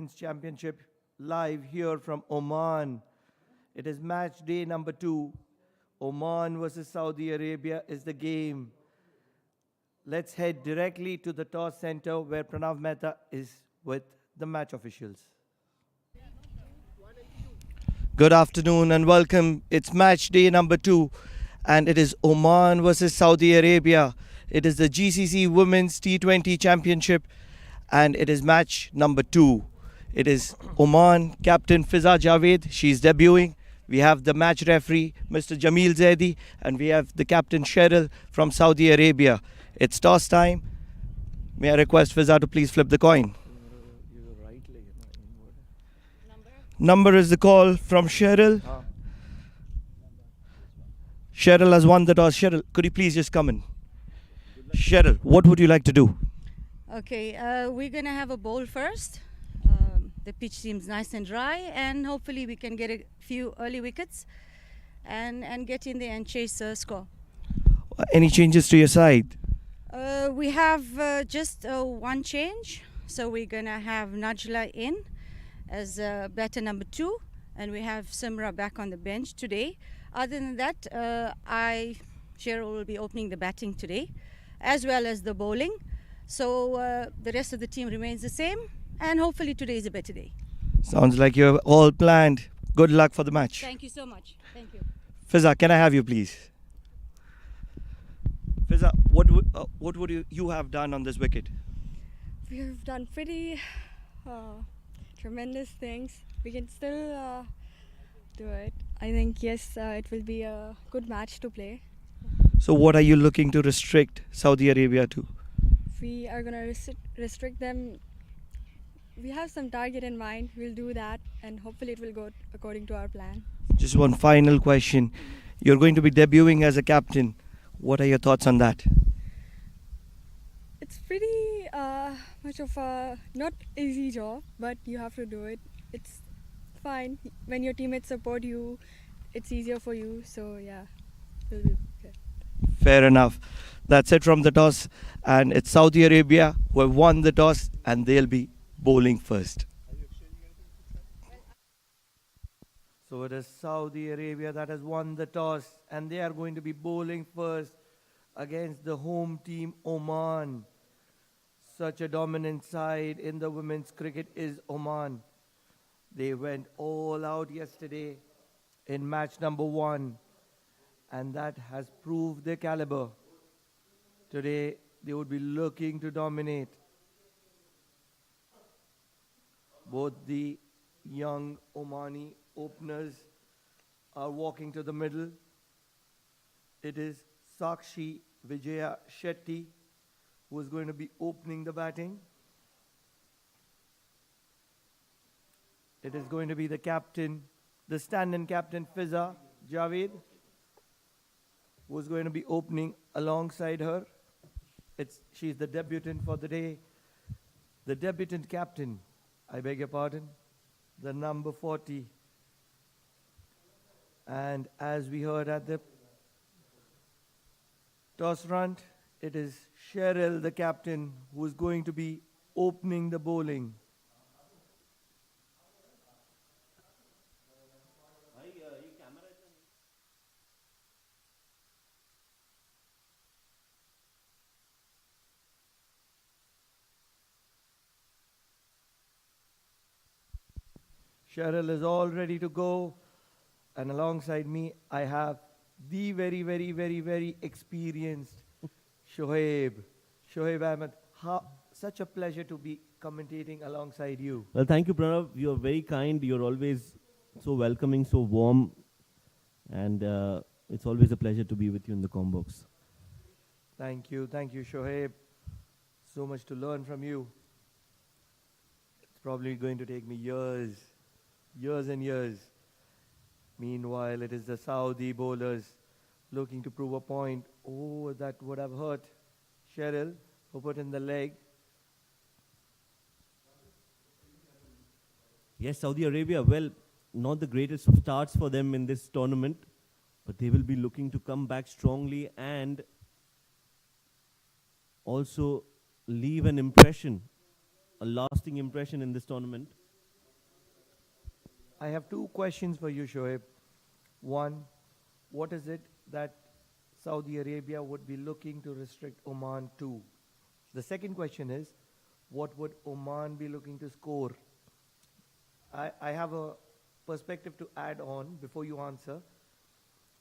Women's Championship live here from Oman. It is match day number 2. Oman versus Saudi Arabia is the game. Let's head directly to the toss center where Pranav Mehta is with the match officials. Good afternoon and welcome. It's match day number 2 and it is Oman versus Saudi Arabia. It is the GCC Women's T20 Championship and it is match number 2. It is Oman captain Fiza Javed. She's debuting. We have the match referee, Mr. Jamil Zaidi, and we have the captain Cheryl from Saudi Arabia. It's toss time. May I request Fiza to please flip the coin? Number is the call from Cheryl. Cheryl has won the toss. Cheryl, could you please just come in? Cheryl, what would you like to do? Okay, we're going to have a bowl first. The pitch seems nice and dry, and hopefully we can get a few early wickets and get in there and chase a score. Any changes to your side? We have just one change. So we're going to have Najla in as batter number 2, and we have Simra back on the bench today. Other than that, Cheryl will be opening the batting today, as well as the bowling. So the rest of the team remains the same, and hopefully today is a better day. Sounds like you're all planned. Good luck for the match. Thank you so much. Thank you. Fiza, can I have you, please? Fiza, what would you have done on this wicket? We have done pretty tremendous things. We can still do it. I think, yes, it will be a good match to play. So what are you looking to restrict Saudi Arabia to? We are going to restrict them. We have some target in mind. We'll do that, and hopefully it will go according to our plan. Just one final question. You're going to be debuting as a captain. What are your thoughts on that? It's pretty much of a not easy job, but you have to do it. It's fine. When your teammates support you, it's easier for you. So yeah, we'll be good. Fair enough. That's it from the toss. And it's Saudi Arabia who have won the toss and they'll be bowling first. So it is Saudi Arabia that has won the toss and they are going to be bowling first against the home team Oman. Such a dominant side in the women's cricket is Oman. They went all out yesterday in match number 1 and that has proved their caliber. Today they would be looking to dominate. Both the young Omani openers are walking to the middle. It is Sakshi Vijaya Shetty who is going to be opening the batting. It is going to be the captain, the stand-in captain Fiza Javed, who is going to be opening alongside her. She's the debutant for the day. The debutant captain, I beg your pardon, the number 40. And as we heard at the toss front, it is Cheryl, the captain, who is going to be opening the bowling. Cheryl is all ready to go. And alongside me, I have the very experienced Shoaib Ahmed. Such a pleasure to be commentating alongside you. Well, thank you, Pranav. You're very kind. You're always so welcoming, so warm. And it's always a pleasure to be with you in the combox. Thank you, Shoaib. So much to learn from you. It's probably going to take me years and years. Meanwhile, it is the Saudi bowlers looking to prove a point. Oh, that would have hurt Cheryl, who put in the leg. Yes, Saudi Arabia, well, not the greatest of starts for them in this tournament, but they will be looking to come back strongly and also leave an impression, a lasting impression in this tournament. I have two questions for you, Shoaib. One, what is it that Saudi Arabia would be looking to restrict Oman to? The second question is, what would Oman be looking to score? I have a perspective to add on before you answer.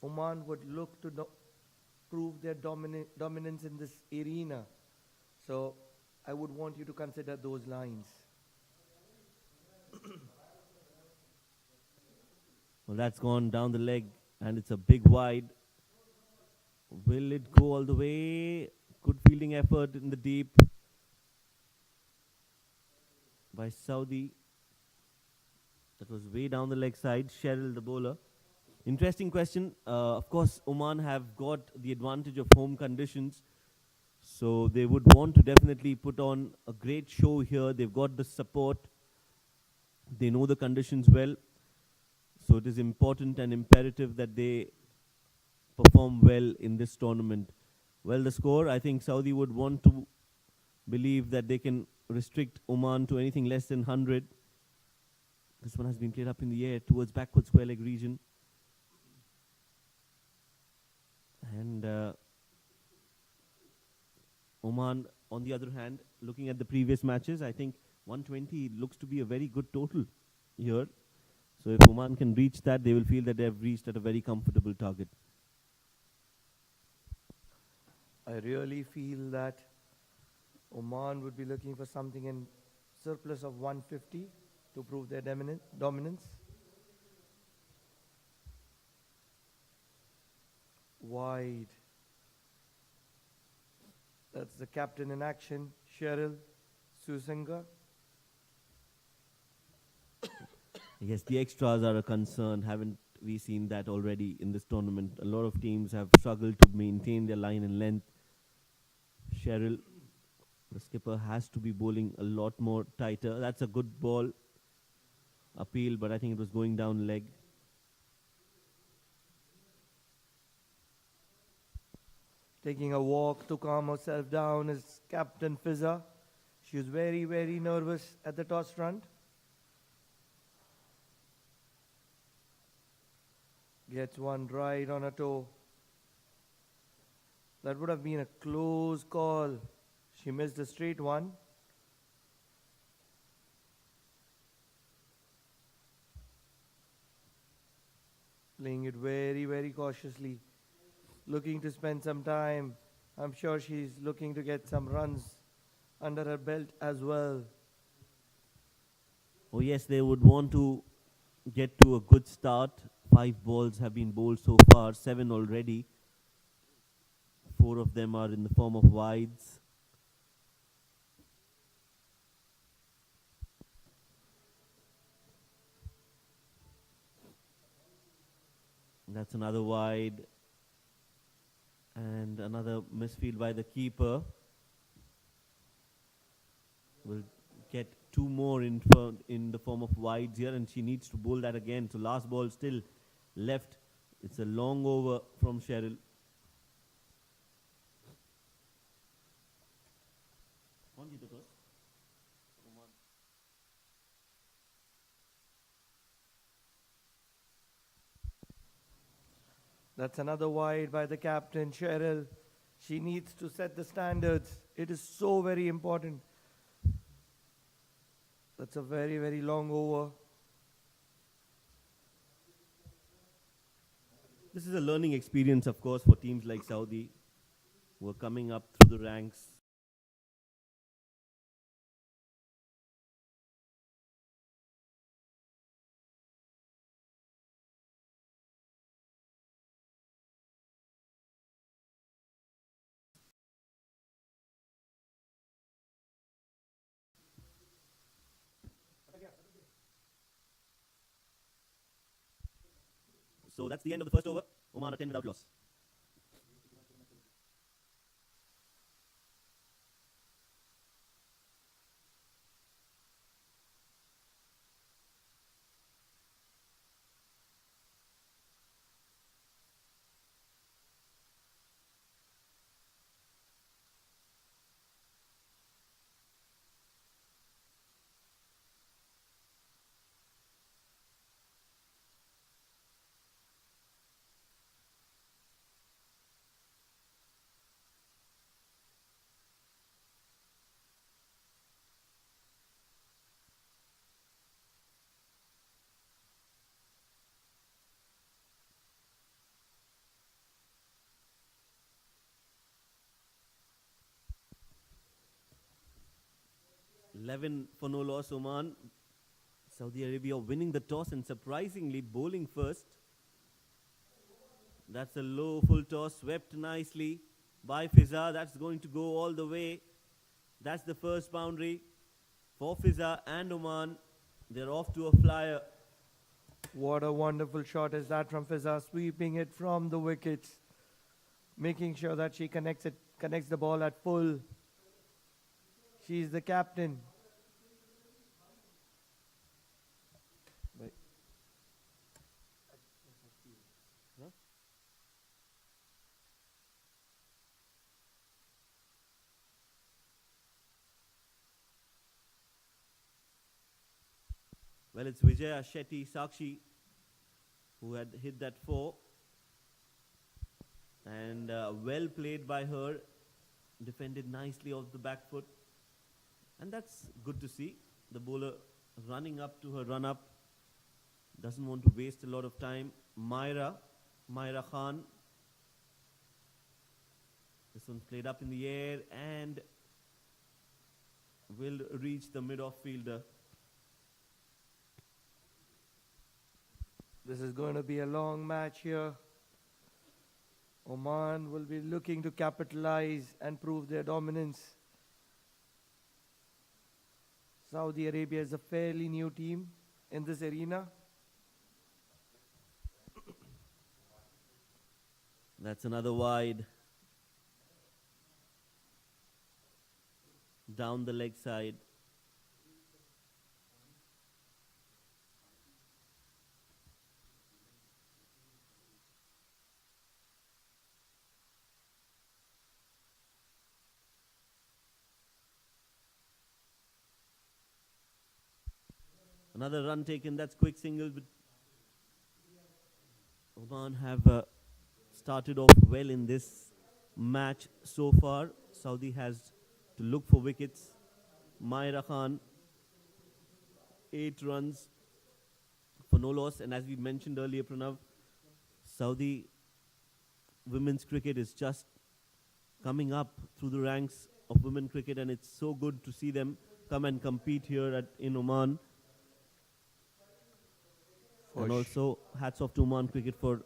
Oman would look to prove their dominance in this arena. So I would want you to consider those lines. Well, that's gone down the leg, and it's a big wide. Will it go all the way? Good fielding effort in the deep by Saudi. That was way down the leg side. Cheryl, the bowler. Interesting question. Of course, Oman have got the advantage of home conditions, so they would want to definitely put on a great show here. They've got the support. They know the conditions well, so it is important and imperative that they perform well in this tournament. Well, the score, I think Saudi would want to believe that they can restrict Oman to anything less than 100. This one has been played up in the air towards backward square leg region. And Oman, on the other hand, looking at the previous matches, I think 120 looks to be a very good total here. So if Oman can reach that, they will feel that they have reached at a very comfortable target. I really feel that Oman would be looking for something in surplus of 150 to prove their dominance. Wide. That's the captain in action, Cheryl Susinga. Yes, the extras are a concern. Haven't we seen that already in this tournament? A lot of teams have struggled to maintain their line and length. Cheryl, the skipper, has to be bowling a lot more tighter. That's a good ball appeal, but I think it was going down leg. Taking a walk to calm herself down is Captain Fizza. She was very, very nervous at the toss front. Gets one right on a toe. That would have been a close call. She missed a straight one. Playing it very, very cautiously. Looking to spend some time. I'm sure she's looking to get some runs under her belt as well. Oh yes, they would want to get to a good start. 5 balls have been bowled so far, 7 already. 4 of them are in the form of wides. That's another wide. And another misfield by the keeper. Will get 2 more in the form of wides here, and she needs to bowl that again. So last ball still left. It's a long over from Cheryl. That's another wide by the captain, Cheryl. She needs to set the standards. It is so very important. That's a very, very long over. This is a learning experience, of course, for teams like Saudi, who are coming up through the ranks. So that's the end of the first over. Oman are 10 without loss. 11 for no loss, Oman. Saudi Arabia winning the toss and surprisingly bowling first. That's a low full toss, swept nicely by Fiza. That's going to go all the way. That's the first boundary for Fiza and Oman. They're off to a flyer. What a wonderful shot is that from Fiza, sweeping it from the wickets, making sure that she connects the ball at full. She's the captain. Well, it's Vijaya Shetty Sakshi who had hit that 4. And well played by her. Defended nicely off the back foot. And that's good to see. The bowler running up to her run-up. Doesn't want to waste a lot of time. Myra Khan. This one's played up in the air and will reach the mid-off fielder. This is going to be a long match here. Oman will be looking to capitalize and prove their dominance. Saudi Arabia is a fairly new team in this arena. That's another wide. Down the leg side. Another run taken, that's quick single. But Oman have started off well in this match so far. Saudi has to look for wickets. Myra Khan, 8 runs for no loss. And as we mentioned earlier, Pranav, Saudi women's cricket is just coming up through the ranks of women cricket, and it's so good to see them come and compete here in Oman. And also, hats off to Oman Cricket for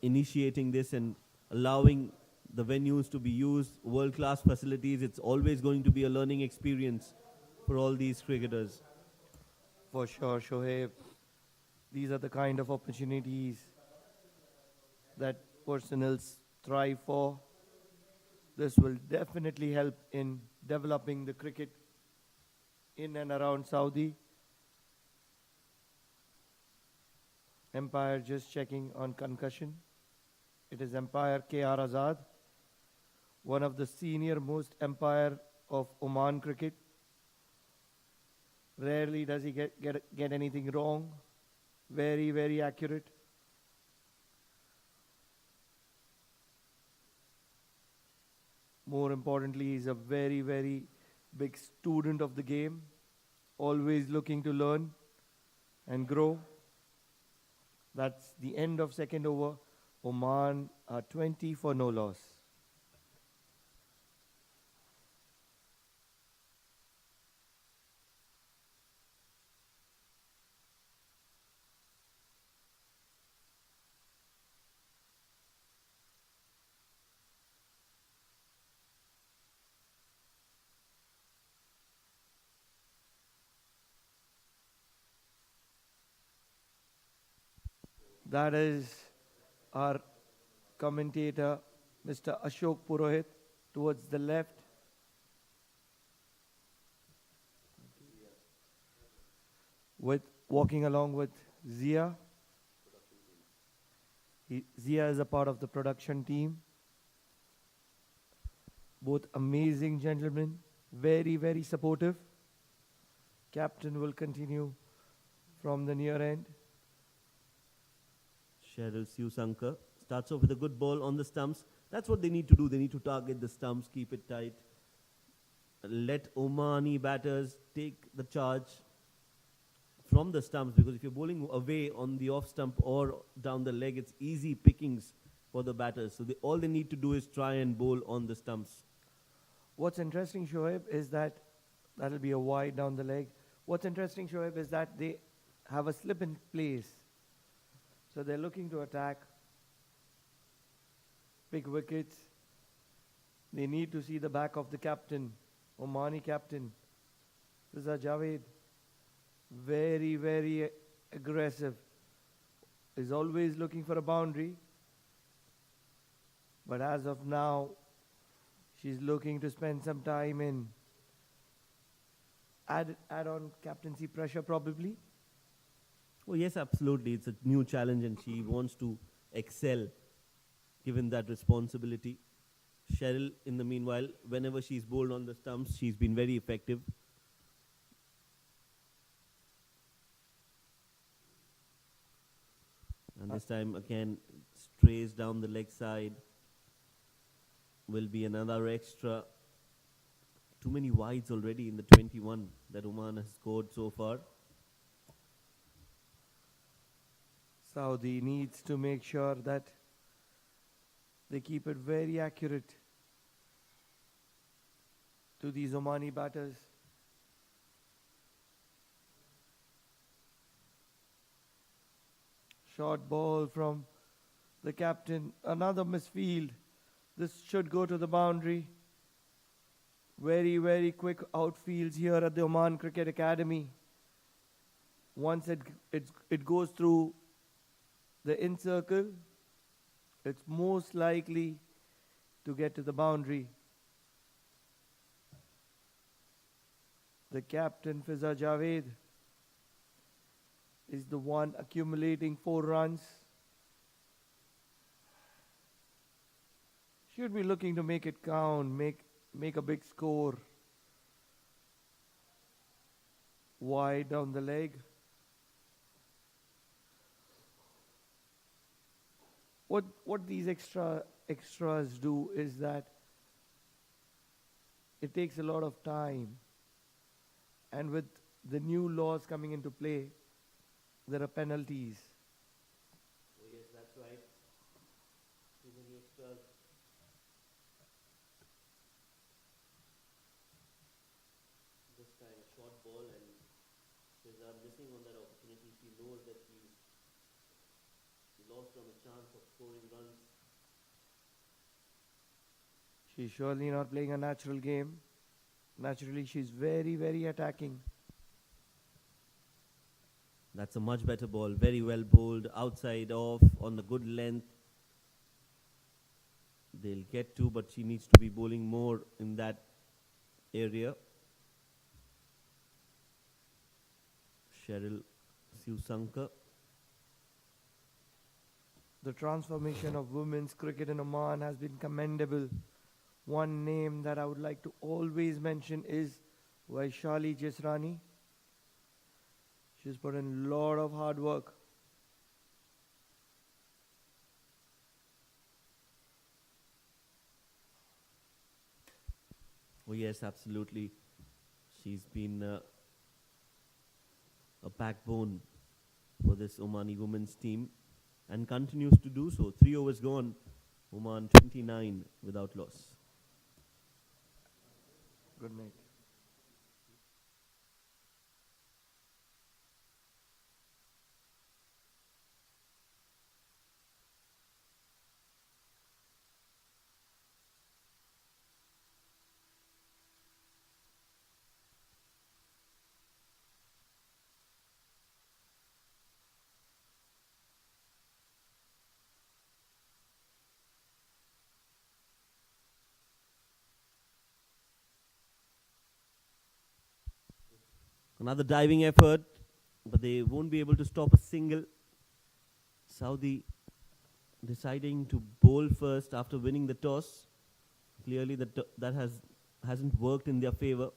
initiating this and allowing the venues to be used, world-class facilities. It's always going to be a learning experience for all these cricketers. For sure, Shoaib. These are the kind of opportunities that personnels strive for. This will definitely help in developing the cricket in and around Saudi. Umpire just checking on concussion. It is umpire K.R. Azad, one of the senior most umpire of Oman cricket. Rarely does he get anything wrong. Very, very accurate. More importantly, he's a very, very big student of the game, always looking to learn and grow. That's the end of second over. Oman are 20 for no loss. That is our commentator, Mr. Ashok Purohit, towards the left. Walking along with Zia. Zia is a part of the production team. Both amazing gentlemen, very, very supportive. Captain will continue from the near end. Cheryl Siusankar starts off with a good ball on the stumps. That's what they need to do. They need to target the stumps, keep it tight. Let Omani batters take the charge from the stumps, because if you're bowling away on the off stump or down the leg, it's easy pickings for the batters. So all they need to do is try and bowl on the stumps. What's interesting, Shoaib, is that that'll be a wide down the leg. What's interesting, Shoaib, is that they have a slip in place. So they're looking to attack, pick wickets. They need to see the back of the captain, Omani captain, Fiza Javed. Very, very aggressive. Is always looking for a boundary. But as of now, she's looking to spend some time in add on captaincy pressure probably. Oh, yes, absolutely. It's a new challenge and she wants to excel given that responsibility. Cheryl, in the meanwhile, whenever she's bowled on the stumps, she's been very effective. And this time, again, strays down the leg side. Will be another extra. Too many wides already in the 21 that Oman has scored so far. Saudi needs to make sure that they keep it very accurate to these Omani batters. Short ball from the captain. Another misfield. This should go to the boundary. Very, very quick outfields here at the Oman Cricket Academy. Once it goes through the in circle, it's most likely to get to the boundary. The captain, Fiza Javed, is the one accumulating 4 runs. Should be looking to make it count, make a big score. Wide down the leg. What these extras do is that it takes a lot of time, and with the new laws coming into play, there are penalties. Oh yes, that's right. Too many extras. This time a short ball and Fiza missing on that opportunity. She knows that she's lost on a chance of scoring runs. She's surely not playing a natural game. Naturally, she's very, very attacking. That's a much better ball. Very well bowled. Outside off on the good length. They'll get to, but she needs to be bowling more in that area. Cheryl Siusanka. The transformation of women's cricket in Oman has been commendable. One name that I would like to always mention is Vaishali Jisrani. She's put in a lot of hard work. Oh yes, absolutely. She's been a backbone for this Omani women's team and continues to do so. 3 overs gone. Oman 29 without loss. Good night. Another diving effort, but they won't be able to stop a single. Saudi deciding to bowl first after winning the toss. Clearly that hasn't worked in their favor.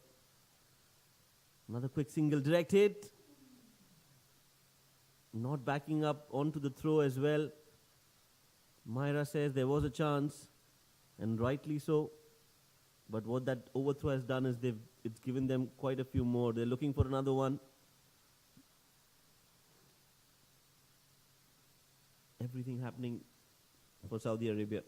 Another quick single, direct hit. Not backing up onto the throw as well. Myra says there was a chance, and rightly so. But what that overthrow has done is it's given them quite a few more. They're looking for another one. Everything happening for Saudi Arabia.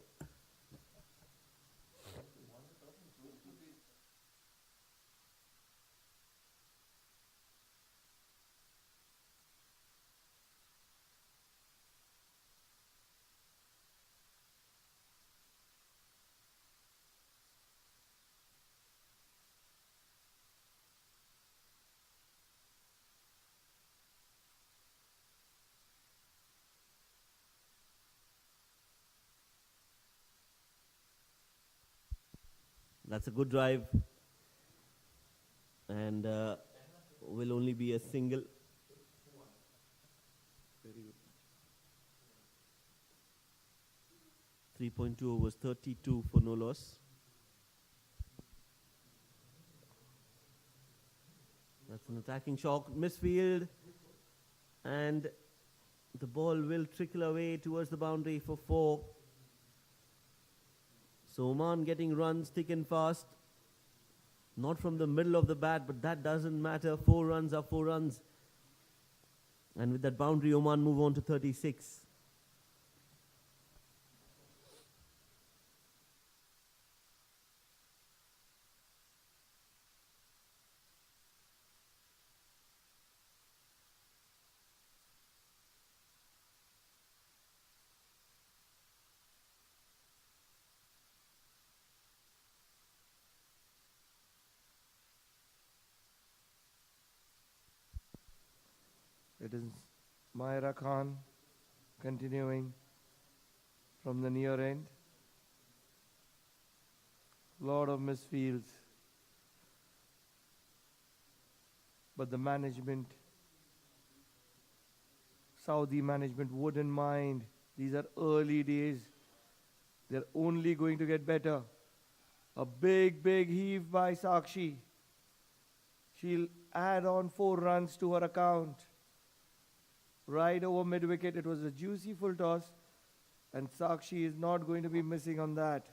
That's a good drive. And will only be a single. 3.2 overs, 32 for no loss. That's an attacking shot, misfield, and the ball will trickle away towards the boundary for 4. So Oman getting runs thick and fast. Not from the middle of the bat, but that doesn't matter. 4 runs are 4 runs. And with that boundary, Oman move on to 36. It is Myra Khan continuing from the near end. Lot of misfields. But the management, Saudi management wouldn't mind. These are early days. They're only going to get better. A big, big heave by Sakshi. She'll add on 4 runs to her account. Right over mid-wicket, it was a juicy full toss, and Sakshi is not going to be missing on that.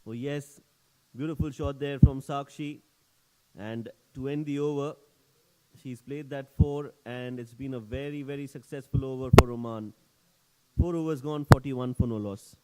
Oh yes, beautiful shot there from Sakshi. And to end the over, she's played that 4, and it's been a very, very successful over for Oman. 4 overs gone, 41 for no loss.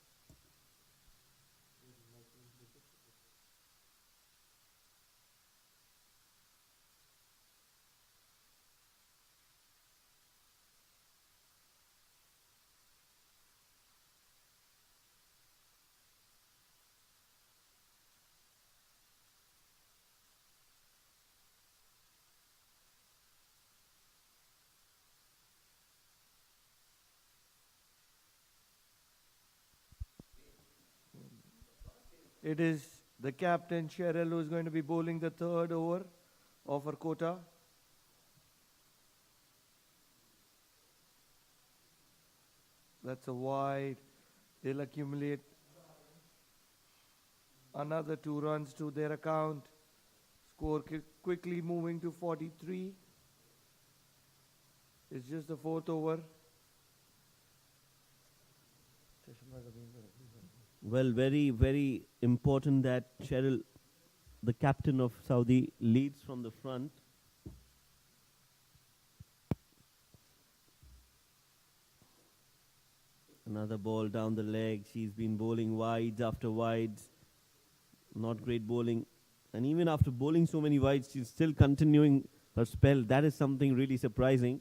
It is the captain, Cheryl, who is going to be bowling the 3rd over of her quota. That's a wide. They'll accumulate another 2 runs to their account. Score quickly moving to 43. It's just the 4th over. Well, very, very important that Cheryl, the captain of Saudi, leads from the front. Another ball down the leg. She's been bowling wides after wides. Not great bowling. And even after bowling so many wides, she's still continuing her spell. That is something really surprising.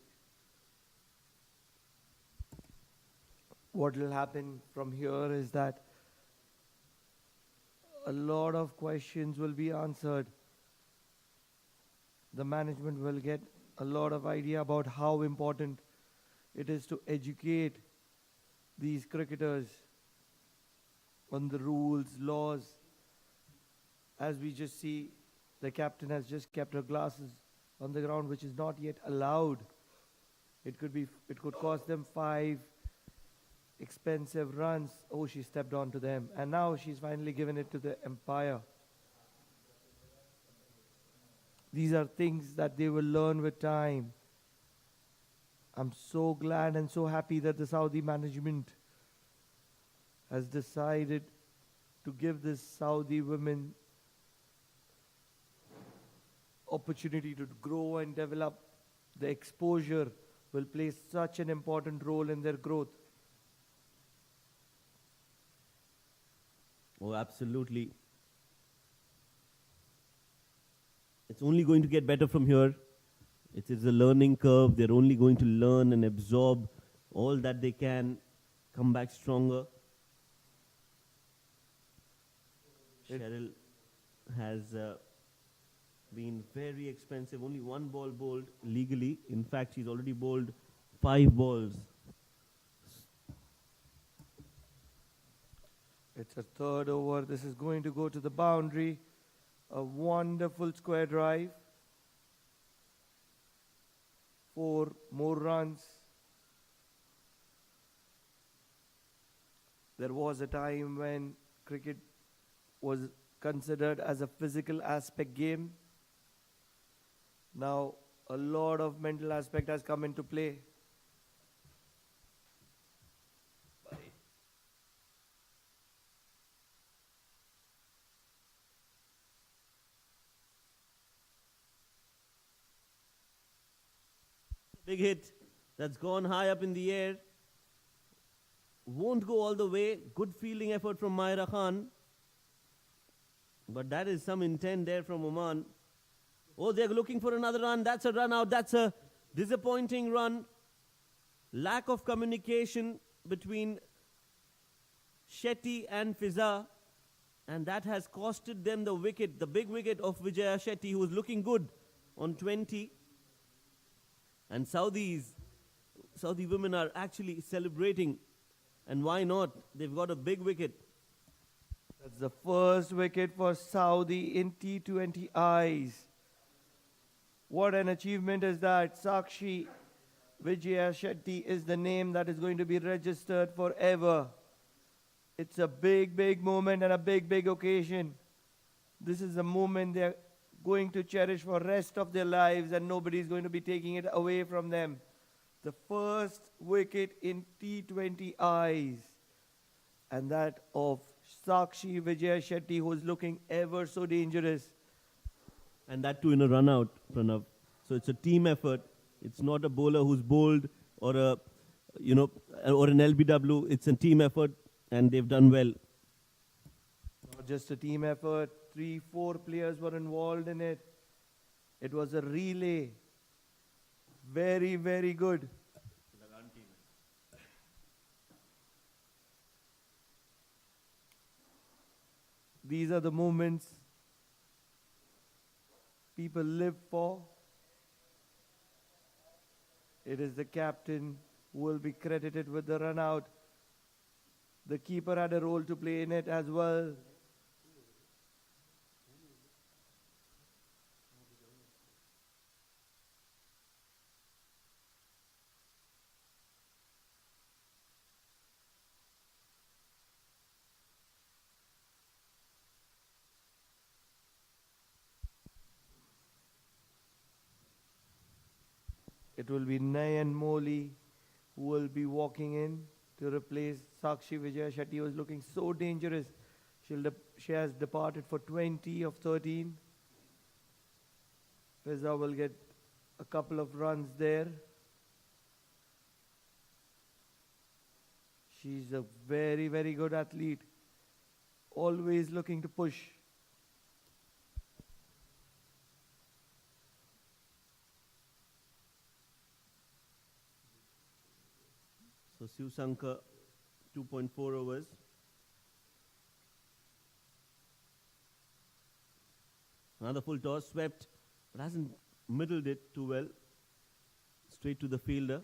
What will happen from here is that a lot of questions will be answered. The management will get a lot of idea about how important it is to educate these cricketers on the rules, laws. As we just see, the captain has just kept her glasses on the ground, which is not yet allowed. It could cost them 5 expensive runs. Oh, she stepped onto them. And now she's finally given it to the umpire. These are things that they will learn with time. I'm so glad and so happy that the Saudi management has decided to give this Saudi women opportunity to grow and develop. The exposure will play such an important role in their growth. Oh, absolutely. It's only going to get better from here. It is a learning curve. They're only going to learn and absorb all that they can, come back stronger. Cheryl has been very expensive. Only 1 ball bowled legally. In fact, she's already bowled 5 balls. It's a third over. This is going to go to the boundary. A wonderful square drive. 4 more runs. There was a time when cricket was considered as a physical aspect game. Now a lot of mental aspect has come into play. Big hit that's gone high up in the air. Won't go all the way. Good fielding effort from Maira Khan. But that is some intent there from Oman. Oh, they're looking for another run. That's a run out. That's a disappointing run. Lack of communication between Shetty and Fiza. And that has costed them the wicket, the big wicket of Vijaya Shetty, who was looking good on 20. And Saudi women are actually celebrating. And why not? They've got a big wicket. That's the first wicket for Saudi in T20Is. What an achievement is that. Sakshi Vijaya Shetty is the name that is going to be registered forever. It's a big, big moment and a big, big occasion. This is a moment they're going to cherish for the rest of their lives, and nobody is going to be taking it away from them. The first wicket in T20Is, and that of Sakshi Vijaya Shetty, who is looking ever so dangerous. And that too in a run out, Pranav. So it's a team effort. It's not a bowler who's bowled or or an LBW. It's a team effort, and they've done well. Not just a team effort. 3-4 players were involved in it. It was a relay. Very, very good. These are the moments people live for. It is the captain who will be credited with the run out. The keeper had a role to play in it as well. It will be Nayan Moli who will be walking in to replace Sakshi Vijaya Shetty, who was looking so dangerous. She has departed for 20 of 13. Fiza will get a couple of runs there. She's a very, very good athlete. Always looking to push. So Siv Sankar, 2.4 overs. Another full toss, swept, but hasn't middled it too well. Straight to the fielder.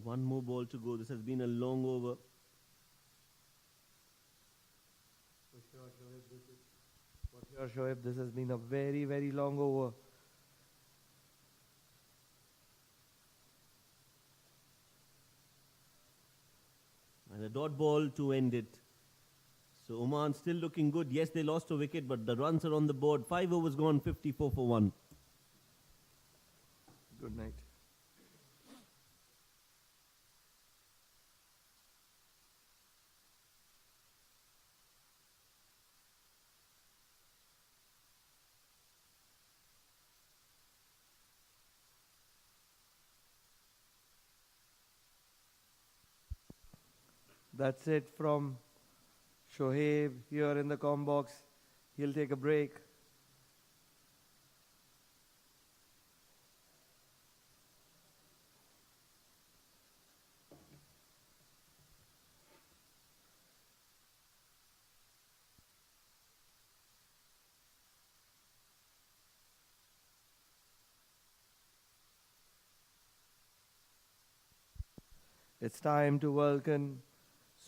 One more ball to go. This has been a long over. For sure, Shoaib, this has been a very, very long over. And a dot ball to end it. So Oman still looking good. Yes, they lost a wicket, but the runs are on the board. 5 overs gone, 54 for 1. Good night. That's it from Shoaib here in the com box. He'll take a break. It's time to welcome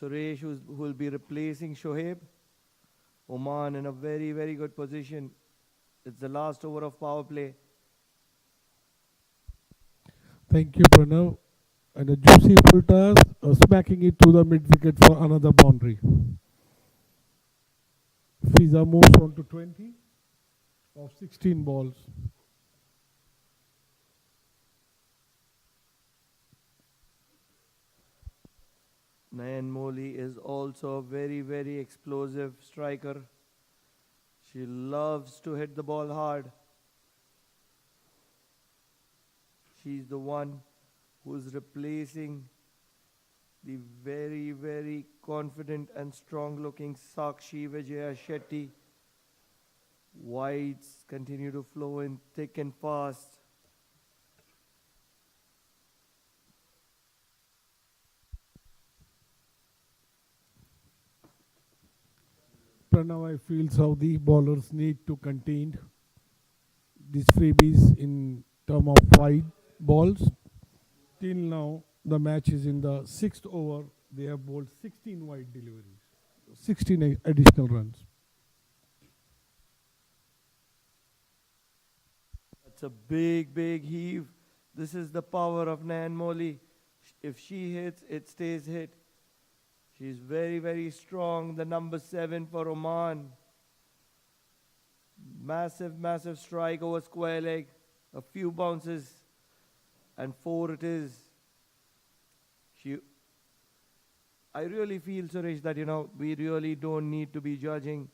Suresh, who will be replacing Shoaib. Oman in a very, very good position. It's the last over of power play. Thank you, Pranav. And a juicy full toss, smacking it to the mid wicket for another boundary. Fiza moves on to 20 of 16 balls. Nayan Moli is also a very, very explosive striker. She loves to hit the ball hard. She's the one who's replacing the very, very confident and strong looking Sakshi Vijaya Shetty. Wides continue to flow in thick and fast. Pranav, I feel Saudi bowlers need to contain these freebies in term of wide balls. Till now, the match is in the sixth over. They have bowled 16 wide deliveries, 16 additional runs. That's a big, big heave. This is the power of Nayan Moli. If she hits, it stays hit. She's very, very strong. The number 7 for Oman. Massive, massive strike over square leg. A few bounces. And 4 it is. I really feel, Suresh, that, we really don't need to be judging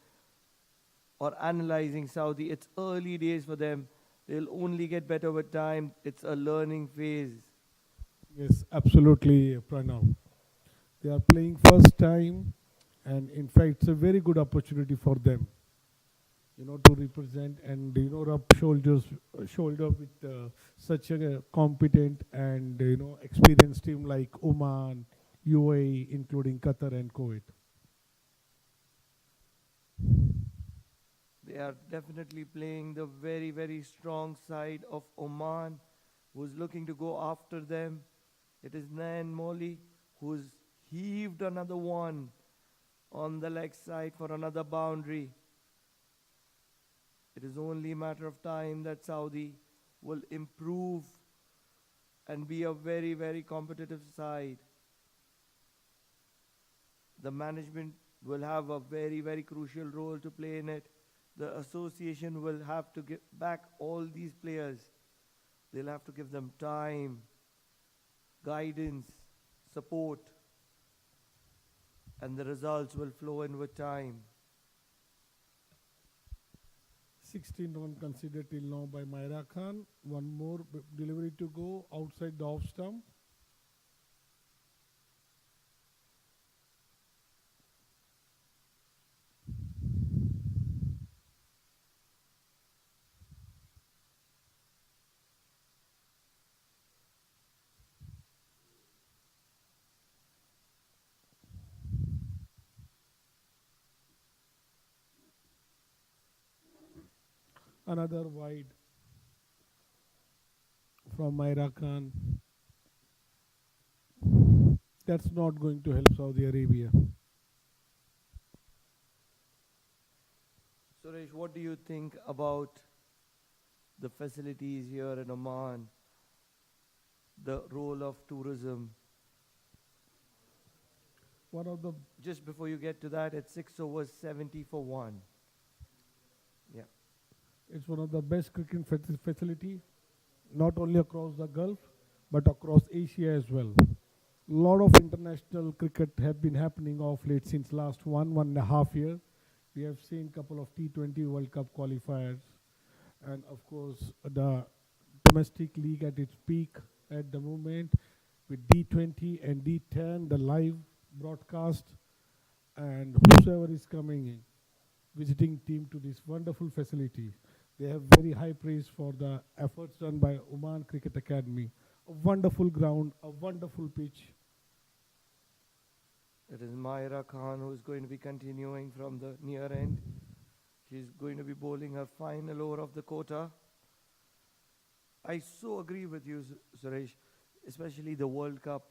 or analyzing Saudi. It's early days for them. They'll only get better with time. It's a learning phase. Yes, absolutely, Pranav. They are playing first time, and in fact, it's a very good opportunity for them, to represent and rub shoulder with such a competent and experienced team like Oman, UAE, including Qatar and Kuwait. They are definitely playing the very, very strong side of Oman, who's looking to go after them. It is Nayan Moli who's heaved another one on the leg side for another boundary. It is only a matter of time that Saudi will improve and be a very, very competitive side. The management will have a very, very crucial role to play in it. The association will have to give back all these players. They'll have to give them time, guidance, support, and the results will flow in with time. 16 run considered till now by Myra Khan. One more delivery to go outside the off stump. Another wide from Myra Khan. That's not going to help Saudi Arabia. Suresh, what do you think about the facilities here in Oman, the role of tourism? One of the Just before you get to that, it's 6 overs 70 for 1. Yeah. It's one of the best cricket facility, not only across the Gulf, but across Asia as well. Lot of international cricket have been happening of late since last 1.5 year. We have seen couple of T20 World Cup qualifiers, and of course the domestic league at its peak at the moment with D20 and D10, the live broadcast, and whosoever is coming in, visiting team to this wonderful facility. They have very high praise for the efforts done by Oman Cricket Academy. A wonderful ground, a wonderful pitch. It is Myra Khan who is going to be continuing from the near end. She's going to be bowling her final over of the quota. I so agree with you, Suresh, especially the World Cup,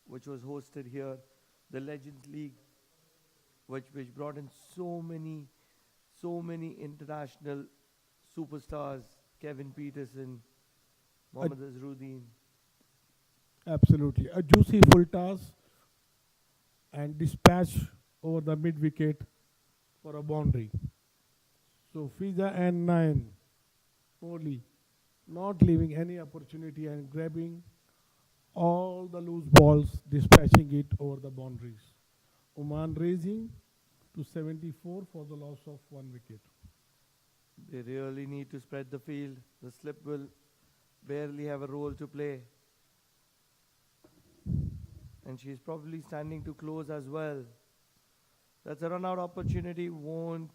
which was hosted here. the Legends League, which brought in so many international superstars, Kevin Peterson, Mohammad Azharuddin. Absolutely. A juicy full toss and dispatch over the mid wicket for a boundary. So Fiza and 9, Morley, not leaving any opportunity and grabbing all the loose balls, dispatching it over the boundaries. Oman raising to 74 for the loss of 1 wicket. They really need to spread the field. The slip will barely have a role to play. And she's probably standing too close as well. That's a run out opportunity. Won't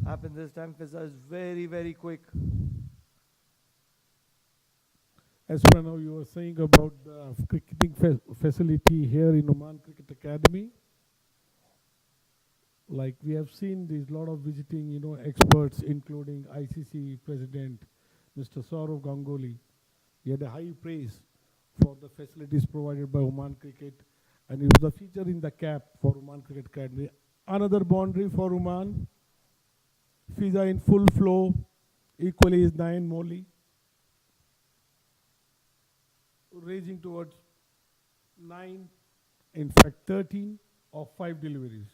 happen this time. Fiza is very quick. As Pranav, you were saying about the cricketing facility here in Oman Cricket Academy. Like we have seen, there's a lot of visiting, experts, including ICC President Mr. Saurav Ganguly. He had a high praise for the facilities provided by Oman Cricket, and it was a feature in the cap for Oman Cricket Academy. Another boundary for Oman. Fiza in full flow. Equally is 9 Molly. Racing towards 9, in fact 13 of 5 deliveries.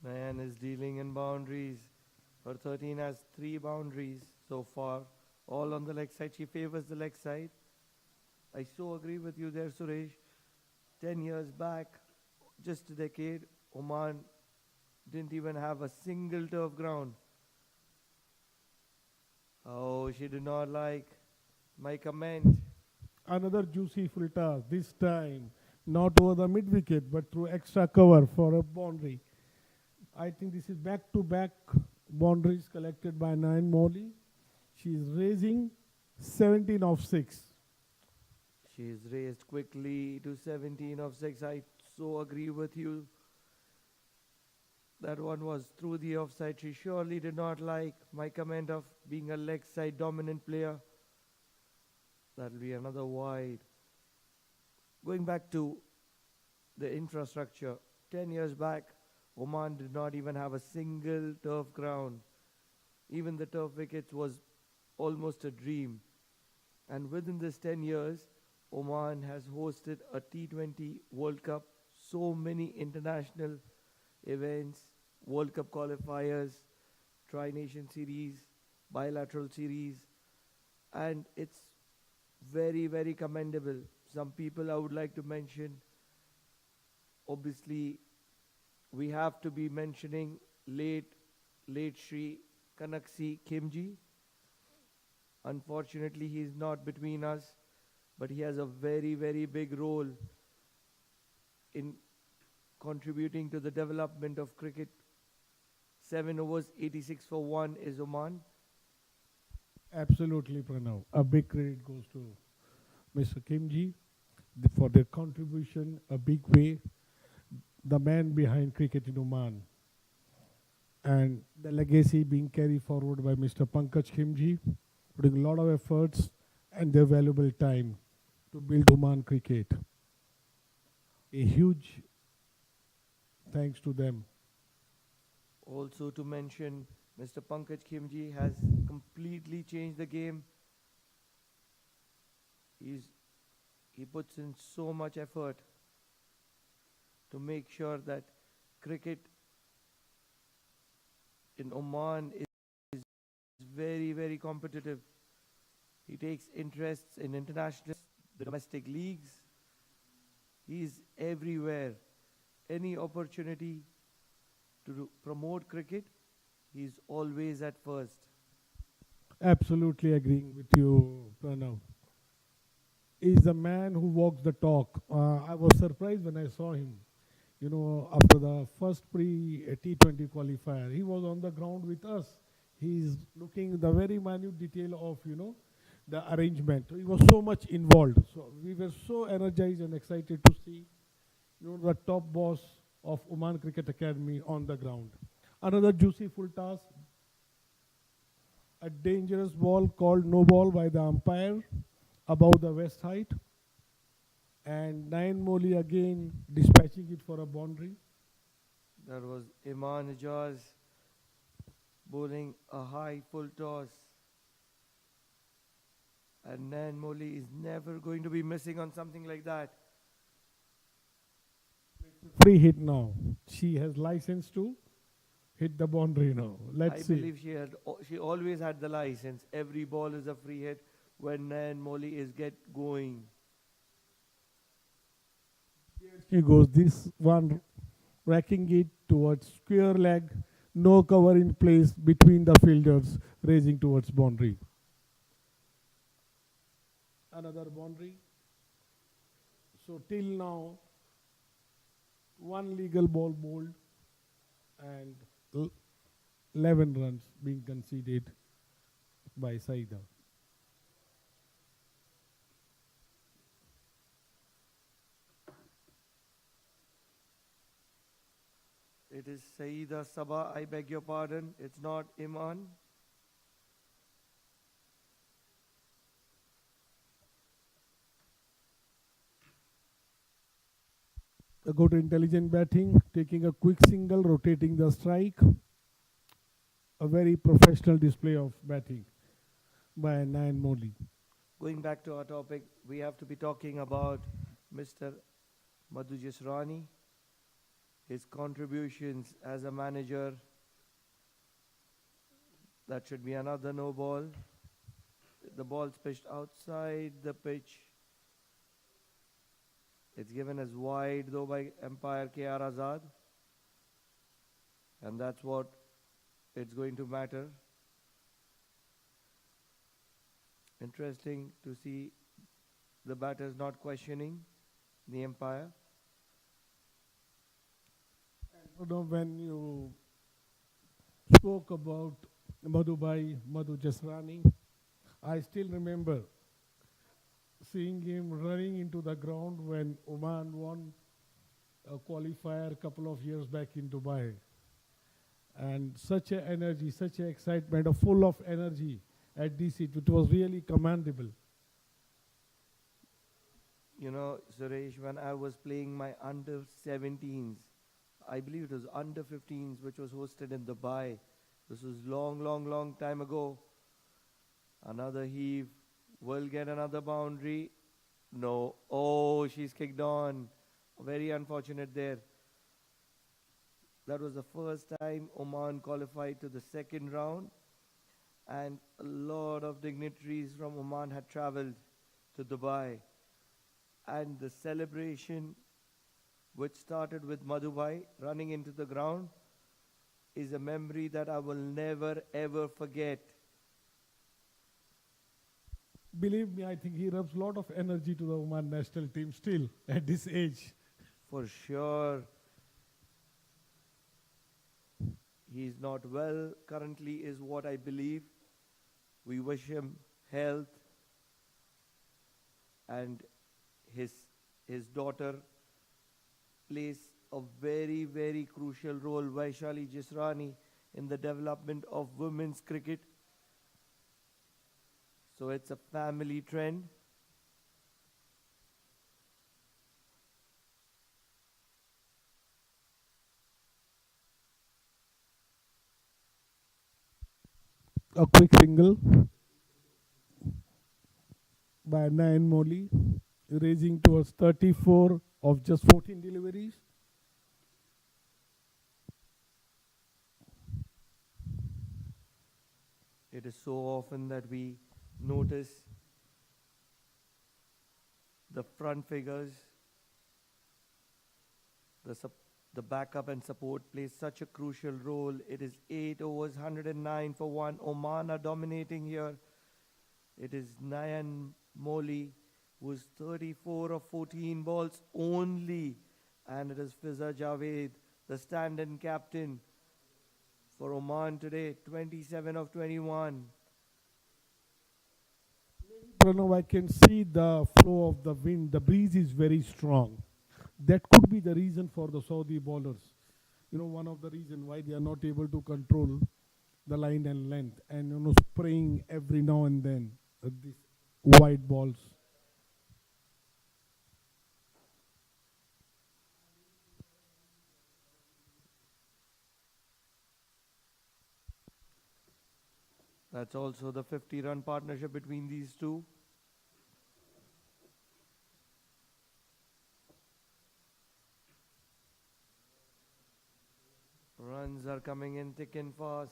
Man is dealing in boundaries. Her 13 has 3 boundaries so far, all on the leg side. She favors the leg side. I so agree with you there, Suresh. 10 years back, just a decade, Oman didn't even have a single turf ground. Oh, she did not like my comment. Another juicy full toss, this time not over the mid wicket but through extra cover for a boundary. I think this is back-to-back boundaries collected by 9 Molly. She is raising 17 of 6. She is raised quickly to 17 of 6. I so agree with you. That one was through the offside. She surely did not like my comment of being a leg side dominant player. That'll be another wide. Going back to the infrastructure, 10 years back, Oman did not even have a single turf ground. Even the turf wickets was almost a dream. And within this 10 years, Oman has hosted a T20 World Cup, so many international events, World Cup qualifiers, Tri-Nation Series, bilateral series, and it's very commendable. Some people I would like to mention, obviously we have to be mentioning late Shri Kanaksi Khimji. Unfortunately, he is not between us, but he has a very big role in contributing to the development of cricket. 7 overs, 86 for 1 is Oman. Absolutely, Pranav. A big credit goes to Mr. Kimji for their contribution, a big way, the man behind cricket in Oman. And the legacy being carried forward by Mr. Pankaj Khimji, putting a lot of efforts and their valuable time to build Oman cricket. A huge thanks to them. Also to mention, Mr. Pankaj Khimji has completely changed the game. He puts in so much effort to make sure that cricket in Oman is very competitive. He takes interests in international, the domestic leagues. He is everywhere. Any opportunity to promote cricket, he is always at first. Absolutely agreeing with you, Pranav. Is a man who walks the talk. I was surprised when I saw him. After the first pre-T20 qualifier, he was on the ground with us. He's looking the very minute detail of, the arrangement. He was so much involved. So we were so energized and excited to see, the top boss of Oman Cricket Academy on the ground. Another juicy full toss. A dangerous ball called no ball by the umpire above the west height. And Nayan Moli again dispatching it for a boundary. That was Iman Ijaz bowling a high full toss. And Nan Moli is never going to be missing on something like that. Free hit now. She has license to hit the boundary now. Let's I see. believe she always had the license. Every ball is a free hit when Nan Moli is get going. He goes this one, racking it towards square leg, no cover in place between the fielders, raising towards boundary. Another boundary. So till now, one legal ball bowled and 11 runs being conceded by Saida. It is Saida Sabah, I beg your pardon. It's not Iman. Go to intelligent batting, taking a quick single, rotating the strike. A very professional display of batting by Nayan Moli. Going back to our topic, we have to be talking about Mr. Madhu Jisrani, his contributions as a manager. That should be another no ball. The ball's pitched outside the pitch. It's given as wide though by umpire K.R. Azad. And that's what it's going to matter. Interesting to see the batters not questioning the umpire. You know, when you spoke about Madhu Jasrani, I still remember seeing him running into the ground when Oman won a qualifier a couple of years back in Dubai. And such a energy, such a excitement, full of energy at DC, it was really commendable. You know, Suresh, when I was playing my under 17s, I believe it was under 15s, which was hosted in Dubai. This was long time ago. Another heave. Will get another boundary. No. Oh, she's kicked on. Very unfortunate there. That was the first time Oman qualified to the second round. And a lot of dignitaries from Oman had traveled to Dubai. And the celebration, which started with Madhubai running into the ground, is a memory that I will never ever forget. Believe me, I think he rubs a lot of energy to the Oman national team still at this age. For sure. He's not well currently is what I believe. We wish him health, and his daughter plays a very crucial role, Vaishali Jisrani, in the development of women's cricket. So it's a family trend. A quick single by Nayan Moli, raising towards 34 of just 14 deliveries. It is so often that we notice the front figures, the backup and support plays such a crucial role. It is 8 overs, 109 for 1. Oman are dominating here. It is Nayan Moli, who's 34 of 14 balls only. And it is Fiza Javed, the stand-in captain for Oman today, 27 of 21. Pranav, I can see the flow of the wind. The breeze is very strong. That could be the reason for the Saudi bowlers. You know, one of the reasons why they are not able to control the line and length, and spraying every now and then these wide balls. That's also the 50-run partnership between these two. Runs are coming in thick and fast.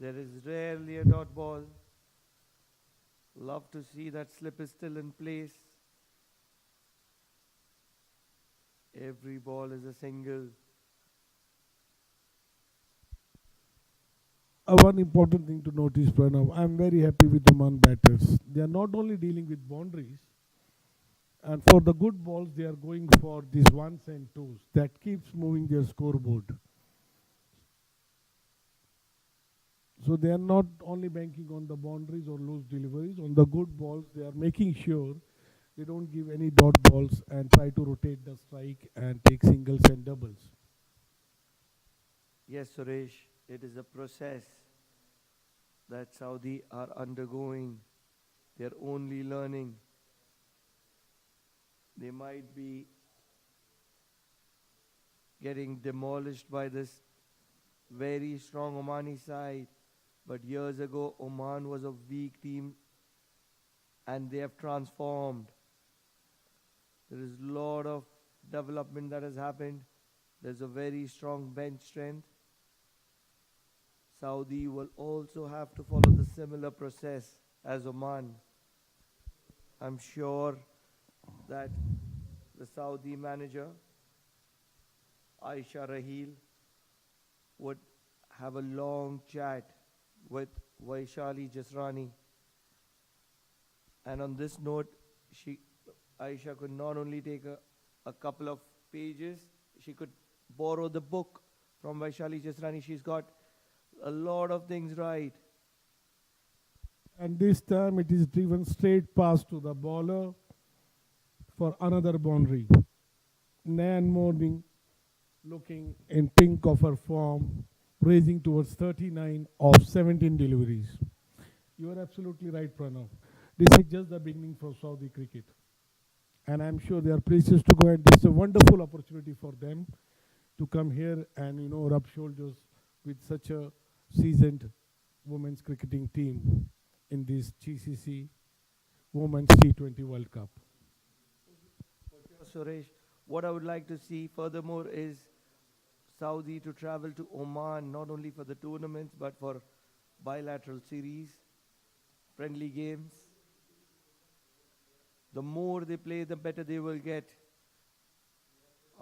There is rarely a dot ball. Love to see that slip is still in place. Every ball is a single. One important thing to notice, Pranav, I'm very happy with the Oman batters. They are not only dealing with boundaries, and for the good balls, they are going for these ones and twos. That keeps moving their scoreboard. So they are not only banking on the boundaries or loose deliveries. On the good balls, they are making sure they don't give any dot balls and try to rotate the strike and take singles and doubles. Yes, Suresh, it is a process that Saudi are undergoing. They're only learning. They might be getting demolished by this very strong Omani side. But years ago, Oman was a weak team and they have transformed. There is a lot of development that has happened. There's a very strong bench strength. Saudi will also have to follow the similar process as Oman. I'm sure that the Saudi manager, Aisha Rahil, would have a long chat with Vaishali Jasrani. And on this note, Aisha could not only take a couple of pages, she could borrow the book from Vaishali Jasrani. She's got a lot of things right. And this time it is driven straight past to the bowler for another boundary. Nan Morning looking in pink of her form, raising towards 39 of 17 deliveries. You are absolutely right, Pranav. This is just the beginning for Saudi cricket. And I'm sure they are places to go, and this is a wonderful opportunity for them to come here and, rub shoulders with such a seasoned women's cricketing team in this GCC Women's T20 World Cup. Suresh, what I would like to see furthermore is Saudi to travel to Oman, not only for the tournaments, but for bilateral series, friendly games. The more they play, the better they will get.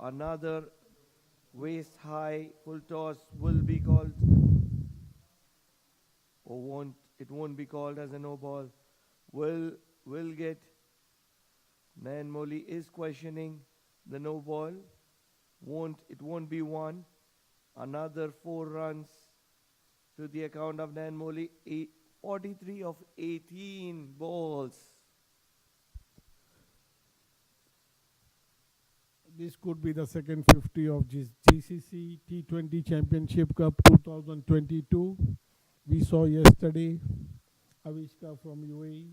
Another waist high full toss will be called, or it won't be called as a no ball. Will get. Nayan Moli is questioning the no ball. It won't be one. Another 4 runs to the account of Nayan Moli. 43 of 18 balls. This could be the second 50 of GCC T20 Championship Cup 2022. We saw yesterday Avishka from UAE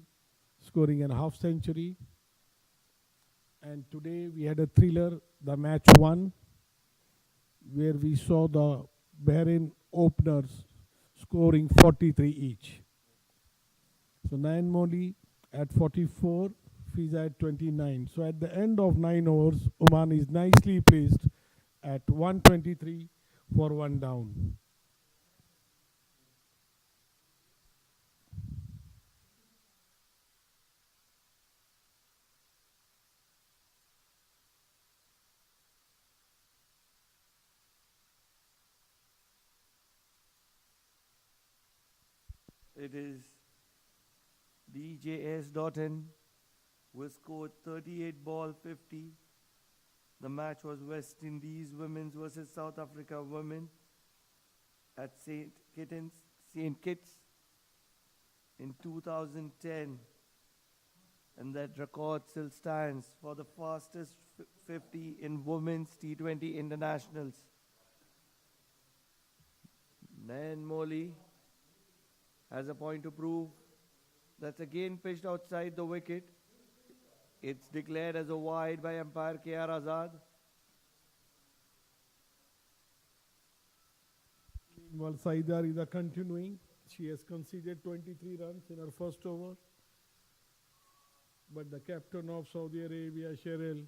scoring a half century. And today we had a thriller, the match 1, where we saw the Bahrain openers scoring 43 each. So Nayan Moli at 44, Fiza at 29. So at the end of 9 overs, Oman is nicely placed at 123 for 1 down. It is DJS Dotton who scored 38 ball 50. The match was West Indies women's versus South Africa women at St. Kitts in 2010. And that record still stands for the fastest 50 in women's T20 internationals. Nayan Moli has a point to prove. That's again pitched outside the wicket. It's declared as a wide by umpire K.R. Azad. Meanwhile, Saidar is continuing. She has conceded 23 runs in her first over. But the captain of Saudi Arabia, Cheryl,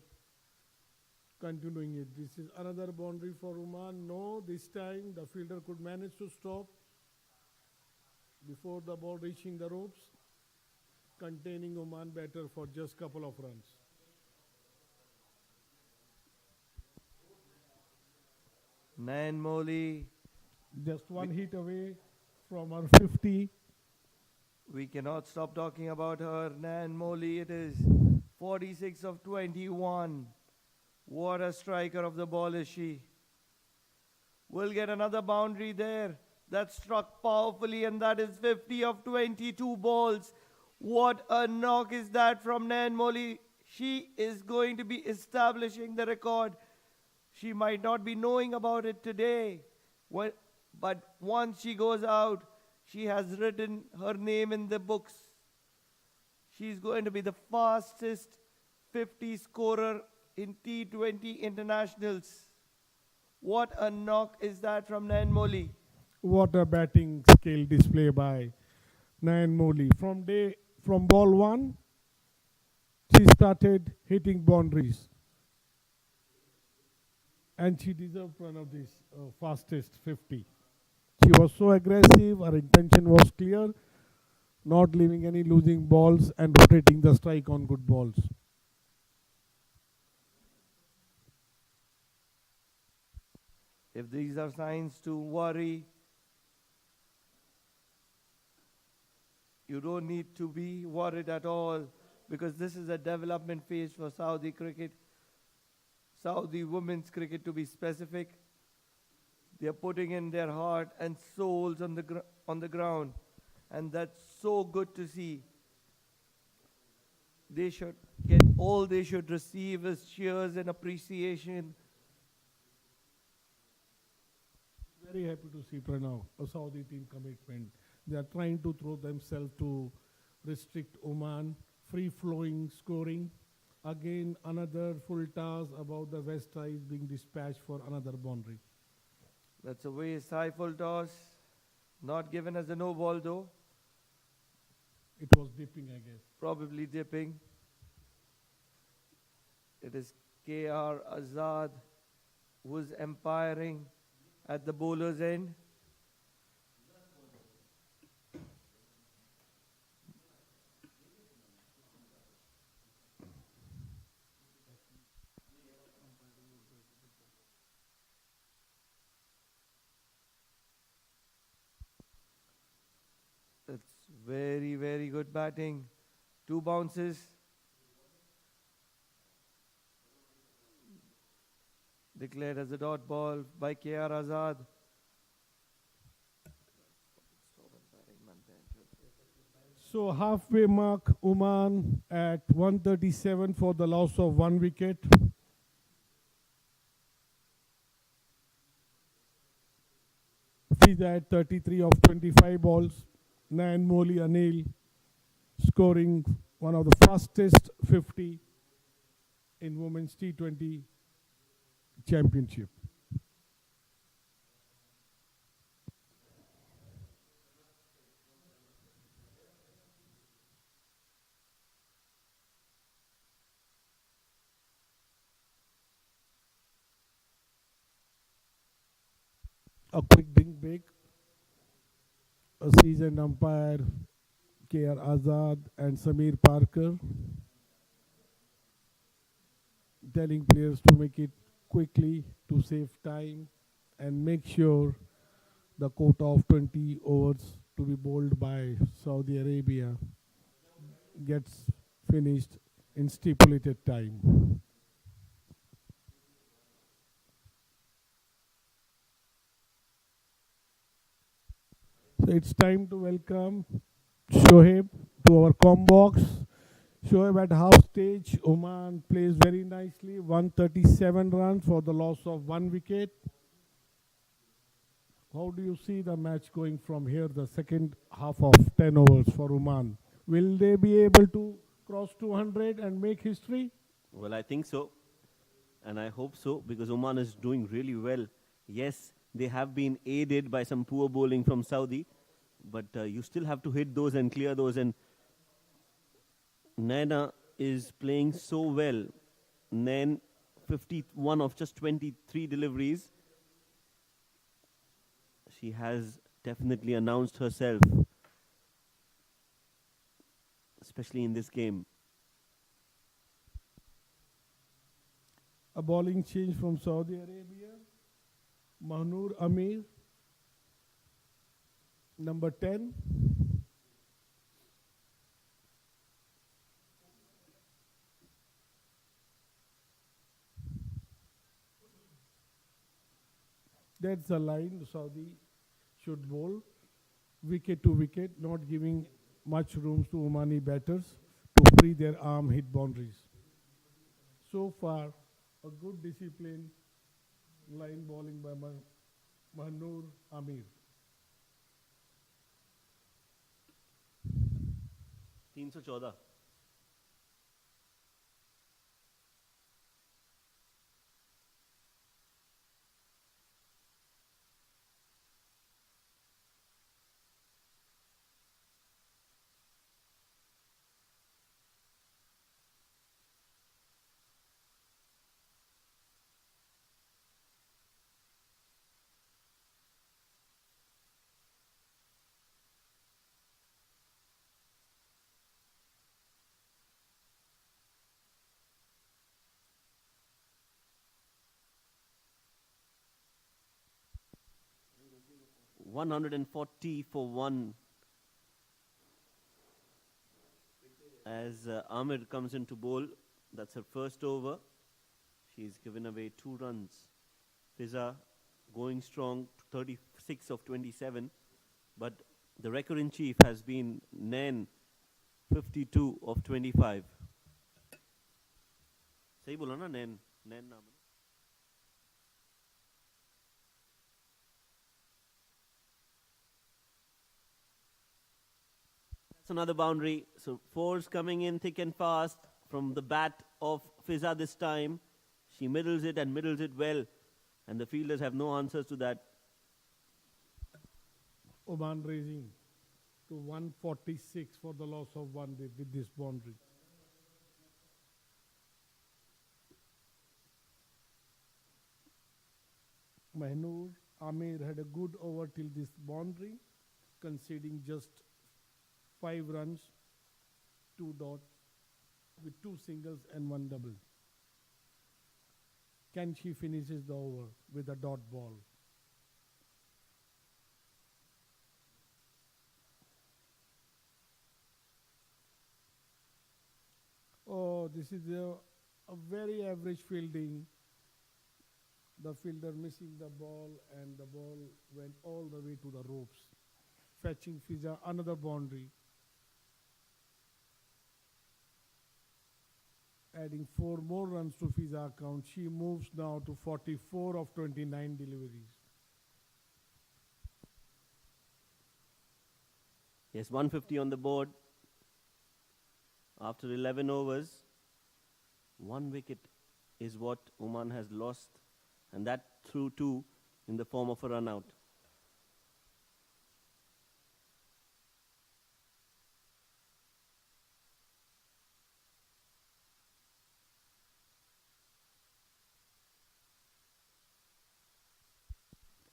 continuing it. This is another boundary for Oman. No, this time the fielder could manage to stop before the ball reaching the ropes, containing Oman batter for just couple of runs. Nan Moli, Just one hit away from her 50. we cannot stop talking about her. Nan Moli, it is 46 of 21. What a striker of the ball is she. We'll get another boundary there. That struck powerfully, and that is 50 of 22 balls. What a knock is that from Nan Moli. She is going to be establishing the record. She might not be knowing about it today, but once she goes out, she has written her name in the books. She's going to be the fastest 50 scorer in T20 internationals. What a knock is that from Nan Moli. What a batting skill display by Nan Moli. From ball one, she started hitting boundaries. And she deserved one of these fastest 50. She was so aggressive, her intention was clear, not leaving any losing balls and rotating the strike on good balls. If these are signs to worry, you don't need to be worried at all, because this is a development phase for Saudi cricket. Saudi women's cricket, to be specific. They are putting in their heart and souls on the ground, and that's so good to see. They should get all they should receive is cheers and appreciation. Very happy to see Pranav, a Saudi team commitment. They are trying to throw themselves to restrict Oman, free-flowing scoring. Again, another full toss about the West Ties being dispatched for another boundary. That's a waste, high full toss. Not given as a no ball though. It was dipping, I guess. Probably dipping. It is KR Azad who's umpiring at the bowler's end. That's very, very good batting. 2 bounces. Declared as a dot ball by KR Azad. So halfway mark, Oman at 137 for the loss of 1 wicket. Fiza at 33 of 25 balls. Nan Moli Anil scoring one of the fastest 50 in Women's T20 Championship. A quick ding break. A seasoned umpire, KR Azad and Samir Parker, telling players to make it quickly to save time and make sure the quota of 20 overs to be bowled by Saudi Arabia gets finished in stipulated time. So it's time to welcome Shoaib to our com box. Shoaib at half stage, Oman plays very nicely, 137 runs for the loss of 1 wicket. How do you see the match going from here, the second half of 10 overs for Oman? Will they be able to cross 200 and make history? Well, I think so. And I hope so, because Oman is doing really well. Yes, they have been aided by some poor bowling from Saudi, but you still have to hit those and clear those. And Naina is playing so well. Nain, 51 of just 23 deliveries. She has definitely announced herself, especially in this game. A bowling change from Saudi Arabia. Mahnur Amir, number 10. That's the line Saudi should bowl. Wicket to wicket, not giving much room to Omani batters to free their arm hit boundaries. So far, a good discipline line bowling by Mahnur Amir. 314. $140 for one as Amir comes into bowl. That's her first over. She's given away 2 runs. Fiza going strong, 36 of 27. But the record in chief has been Nain, 52 of 25. सही बोला ना नैन नैन नाम है That's another boundary. So 4's coming in thick and fast from the bat of Fiza this time. She middles it and middles it well. And the fielders have no answers to that. Oman raising to 146 for the loss of 1 with this boundary. Mahnur Amir had a good over till this boundary, conceding just 5 runs, 2 dots, with 2 singles and 1 double. Can she finishes the over with a dot ball? Oh, this is a very average fielding. The fielder missing the ball and the ball went all the way to the ropes. Fetching Fiza another boundary. Adding 4 more runs to Fiza account. She moves now to 44 of 29 deliveries. Yes, 150 on the board. After 11 overs, 1 wicket is what Oman has lost, and that through 2 in the form of a run out.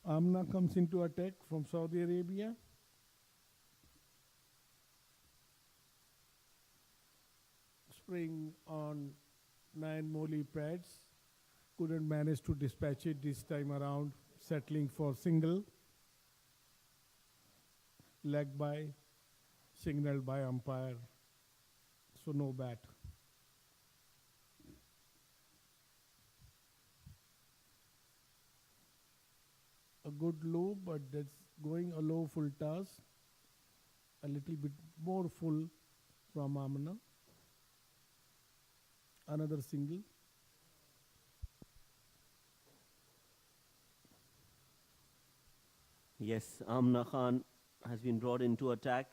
Amna comes into attack from Saudi Arabia. Spraying on 9 molly pads. Couldn't manage to dispatch it this time around, settling for single. Leg by, signaled by umpire. So no bat. A good low, but that's going a low full toss. A little bit more full from Amna. Another single. Yes, Amna Khan has been brought into attack,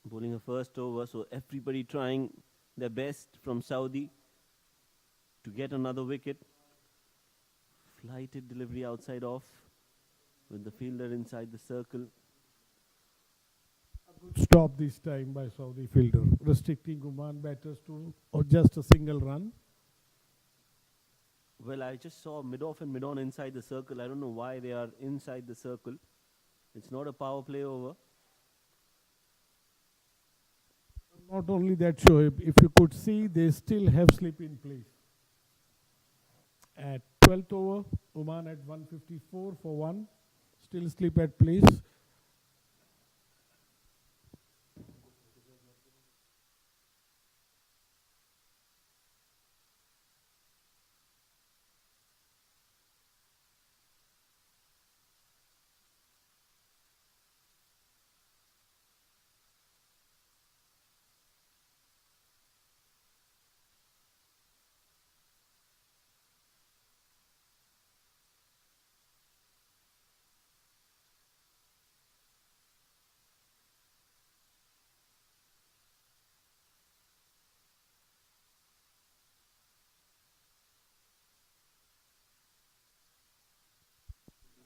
bowling a first over, so everybody trying their best from Saudi to get another wicket. Flighted delivery outside off with the fielder inside the circle. stop this time by Saudi fielder, restricting Oman batters to just a single run. Well, I just saw mid-off and mid-on inside the circle. I don't know why they are inside the circle. It's not a power play over. Not only that, Shoaib, if you could see, they still have slip in place. At 12th over, Oman at 154 for 1, still slip at place.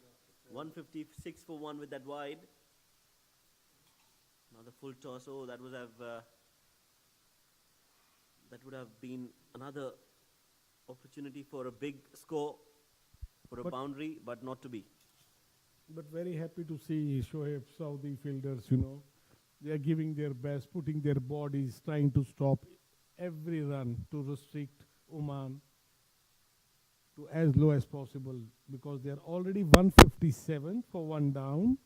Yeah. 156 for 1 with that wide. Another full toss. Oh, that would have been another opportunity for a big score, for a boundary, but not to be. But very happy to see Shoaib Saudi fielders, they are giving their best, putting their bodies, trying to stop every run to restrict Oman to as low as possible, because they are already 157 for 1 down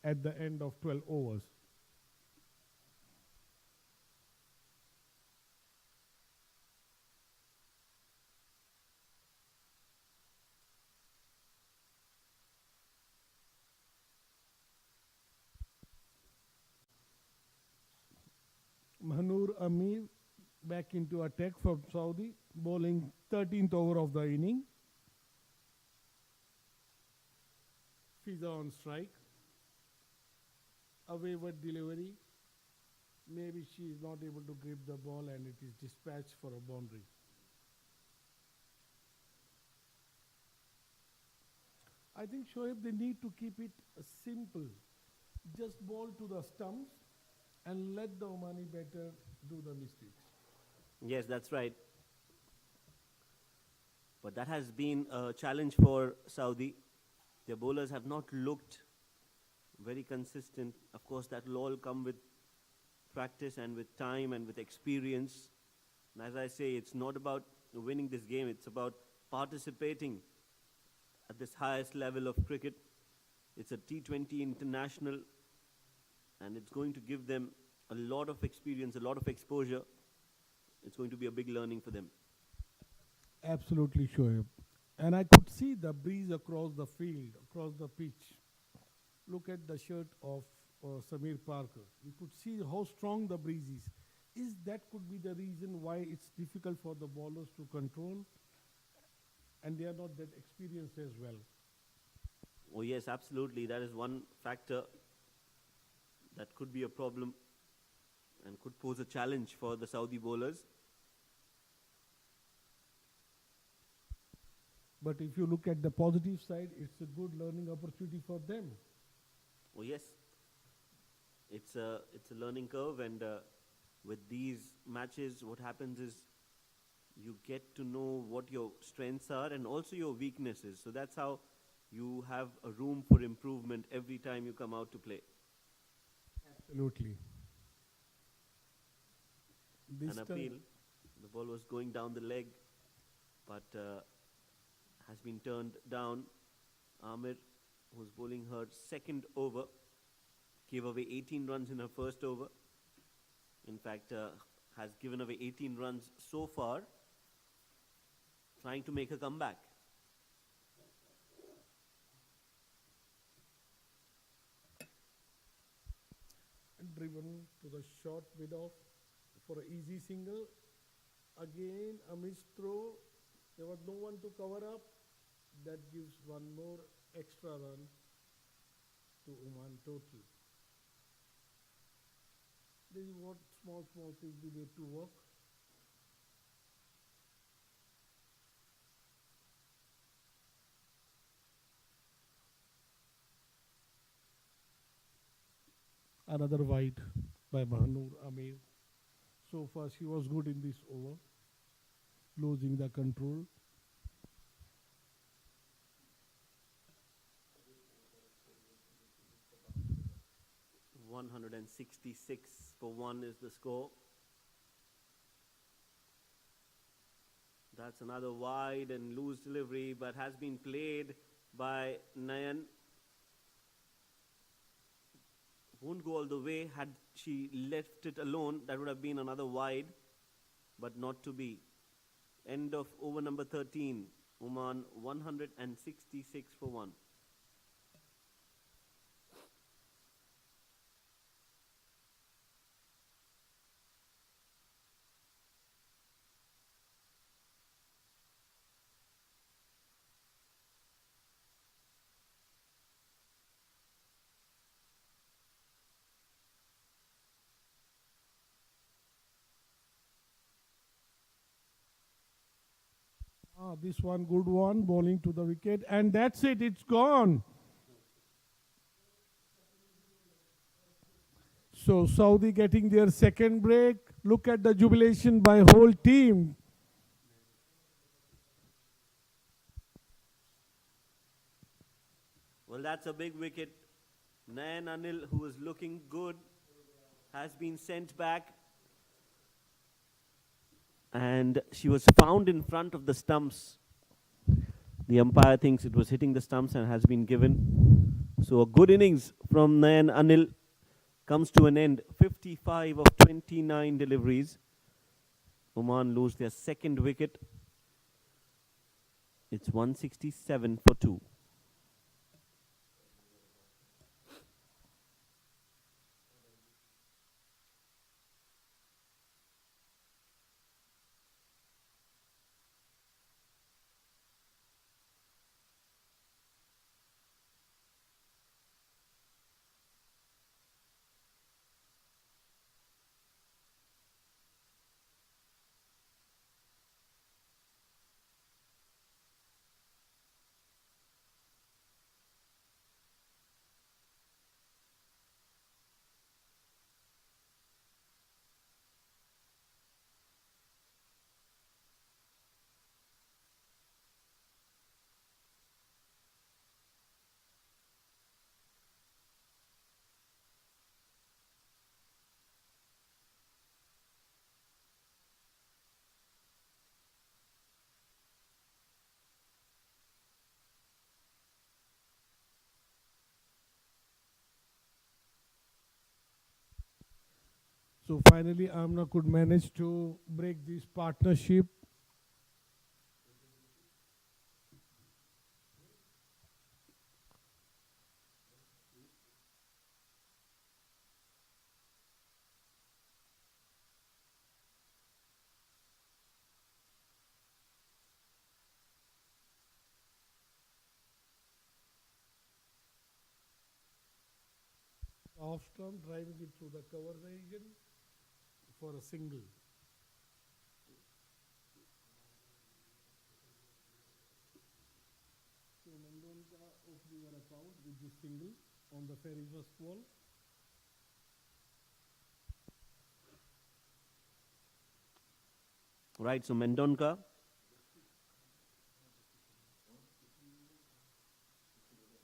at the end of 12 overs. Mahanur Amir back into attack from Saudi, bowling 13th over of the inning. Fiza on strike. A wayward delivery. Maybe she is not able to grip the ball and it is dispatched for a boundary. I think Shoaib, they need to keep it simple. Just ball to the stumps and let the Omani batter do the mistakes. Yes, that's right. But that has been a challenge for Saudi. Their bowlers have not looked very consistent. Of course, that will all come with practice and with time and with experience. And as I say, it's not about winning this game. It's about participating at this highest level of cricket. It's a T20 international, and it's going to give them a lot of experience, a lot of exposure. It's going to be a big learning for them. Absolutely, Shoaib. And I could see the breeze across the field, across the pitch. Look at the shirt of Samir Parker. You could see how strong the breeze is. That could be the reason why it's difficult for the bowlers to control, and they are not that experienced as well. Oh yes, absolutely. That is one factor that could be a problem and could pose a challenge for the Saudi bowlers. But if you look at the positive side, it's a good learning opportunity for them. Oh yes, it's a learning curve, and with these matches, what happens is you get to know what your strengths are and also your weaknesses. So that's how you have a room for improvement every time you come out to play. Absolutely. An appeal. The ball was going down the leg, but has been turned down. Amerat, who's bowling her second over, gave away 18 runs in her first over. In fact, has given away 18 runs so far, trying to make a comeback. Driven to the short mid-off for an easy single. Again, a missed throw. There was no one to cover up. That gives one more extra run to Oman total. This is what small things we need to work. Another wide. by Mahanur Amir. So far, she was good in this over, losing the control. 166 for 1 is the score. That's another wide and loose delivery, but has been played by Nayan. Won't go all the way. Had she left it alone, that would have been another wide, but not to be. End of over number 13. Oman 166 for 1. This one, good one, bowling to the wicket. And that's it, it's gone. So Saudi getting their second break. Look at the jubilation by whole team. Well, that's a big wicket. Nayan Anil, who was looking good, has been sent back. And she was found in front of the stumps. The umpire thinks it was hitting the stumps and has been given. So a good innings from Nayan Anil comes to an end. 55 of 29 deliveries. Oman lose their second wicket. It's 167 for 2. So finally, Amna could manage to break this partnership. Off stump, driving it through the cover region for a single. So Mendonca opening her account with this single on the very first ball. Right, so Mendonca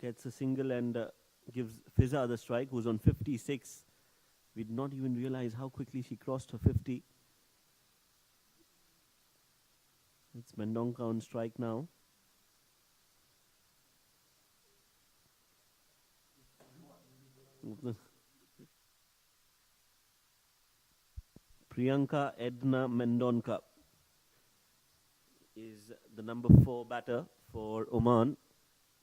gets a single and gives Fiza the strike, who's on 56. We did not even realize how quickly she crossed her 50. It's Mendonca on strike now. Priyanka Edna Mendonca is the number 4 batter for Oman.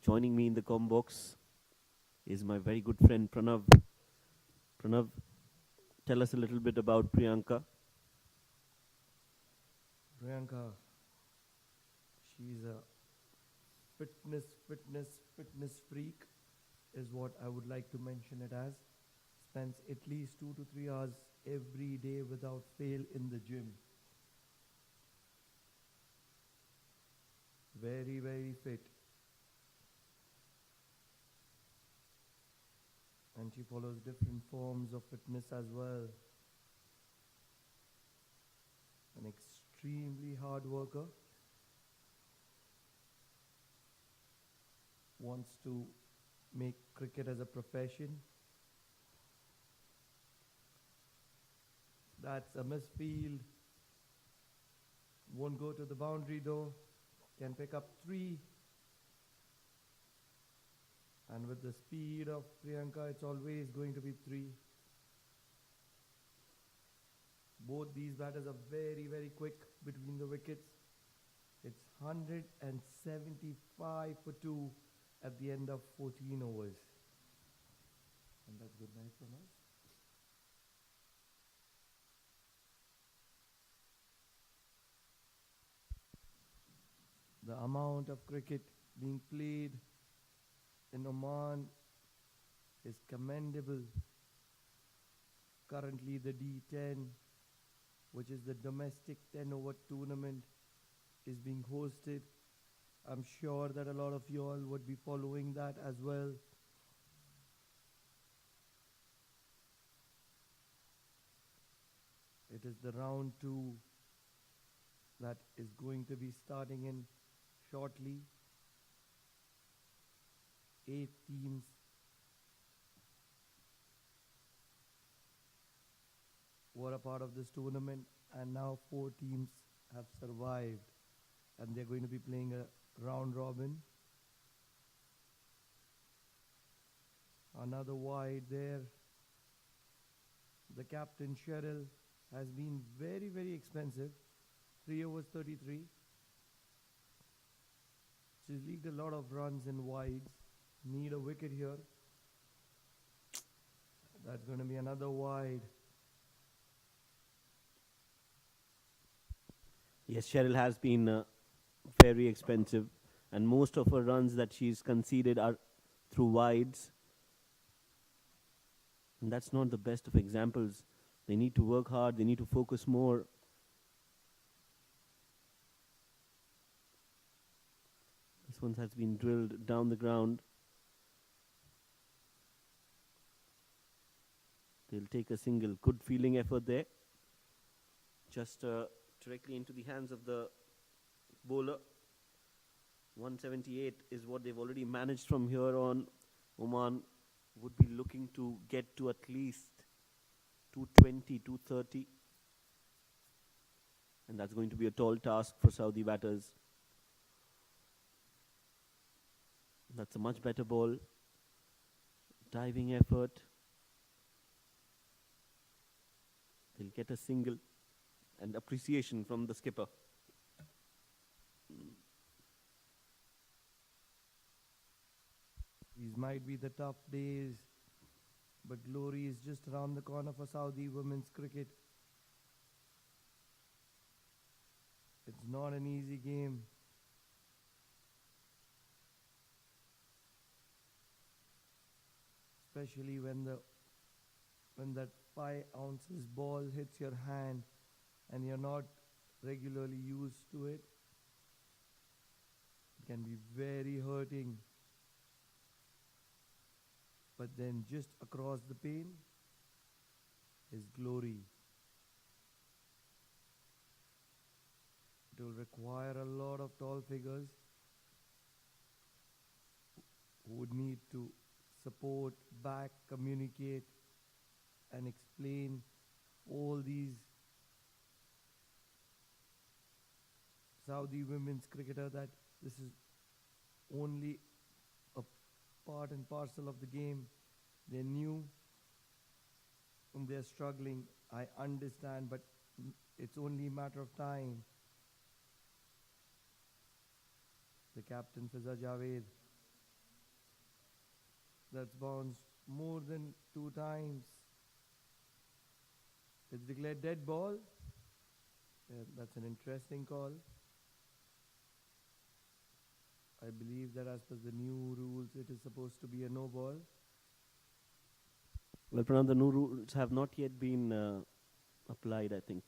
Joining me in the comm box is my very good friend Pranav. Pranav, tell us a little bit about Priyanka. Priyanka, she's a fitness freak is what I would like to mention it as. Spends at least 2 to 3 hours every day without fail in the gym. Very, very fit. And she follows different forms of fitness as well. An extremely hard worker. Wants to make cricket as a profession. That's a misfield. Won't go to the boundary though. Can pick up 3. And with the speed of Priyanka, it's always going to be 3. Both these batters are very, very quick between the wickets. It's 175 for 2 at the end of 14 overs. And that's good night from us. The amount of cricket being played in Oman is commendable. Currently the D10, which is the domestic 10-over tournament, is being hosted. I'm sure that a lot of you all would be following that as well. It is the round 2 that is going to be starting in shortly. 8 teams were a part of this tournament, and now 4 teams have survived, and they're going to be playing a round robin. Another wide there. The captain Cheryl has been very, very expensive. 3 overs 33. She's leaked a lot of runs in wides. Need a wicket here. That's going to be another wide. Yes, Cheryl has been very expensive, and most of her runs that she's conceded are through wides. And that's not the best of examples. They need to work hard, they need to focus more. This one has been drilled down the ground. They'll take a single. Good fielding effort there. Just directly into the hands of the bowler. 178 is what they've already managed from here on. Oman would be looking to get to at least 220, 230. And that's going to be a tall task for Saudi batters. That's a much better ball. Diving effort. They'll get a single, and appreciation from the skipper. These might be the tough days, but glory is just around the corner for Saudi women's cricket. It's not an easy game. Especially when that 5 ounces ball hits your hand and you're not regularly used to it. It can be very hurting. But then just across the pain is glory. It will require a lot of tall figures who would need to support, back, communicate, and explain all these Saudi women's cricketer that this is only a part and parcel of the game. They're new and they're struggling. I understand, but it's only a matter of time. The captain Fiza Javed, that's bounced more than 2 times. It's declared dead ball. That's an interesting call. I believe that as per the new rules, it is supposed to be a no ball. Well, Pranav, the new rules have not yet been applied, I think.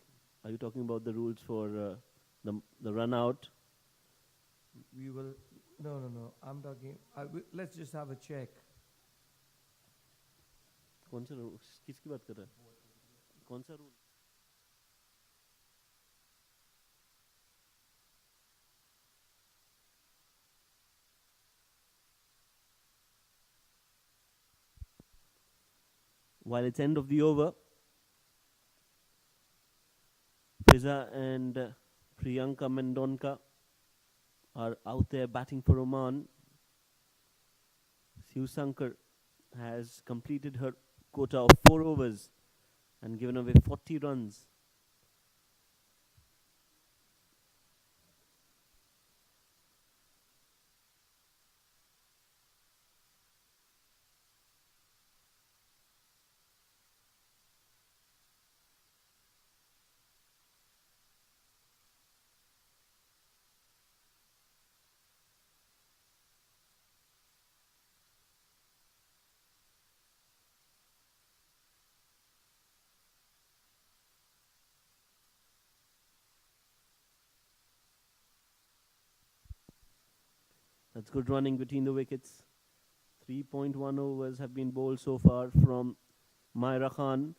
Are you talking about the rules for the run out? We will. No. I'm talking. Let's just have a check. कौन सा किसकी बात कर रहा है? कौन सा rule? While it's end of the over, Fiza and Priyanka Mendonca are out there batting for Oman. Sivasankar has completed her quota of 4 overs and given away 40 runs. That's good running between the wickets. 3.1 overs have been bowled so far from Myra Khan.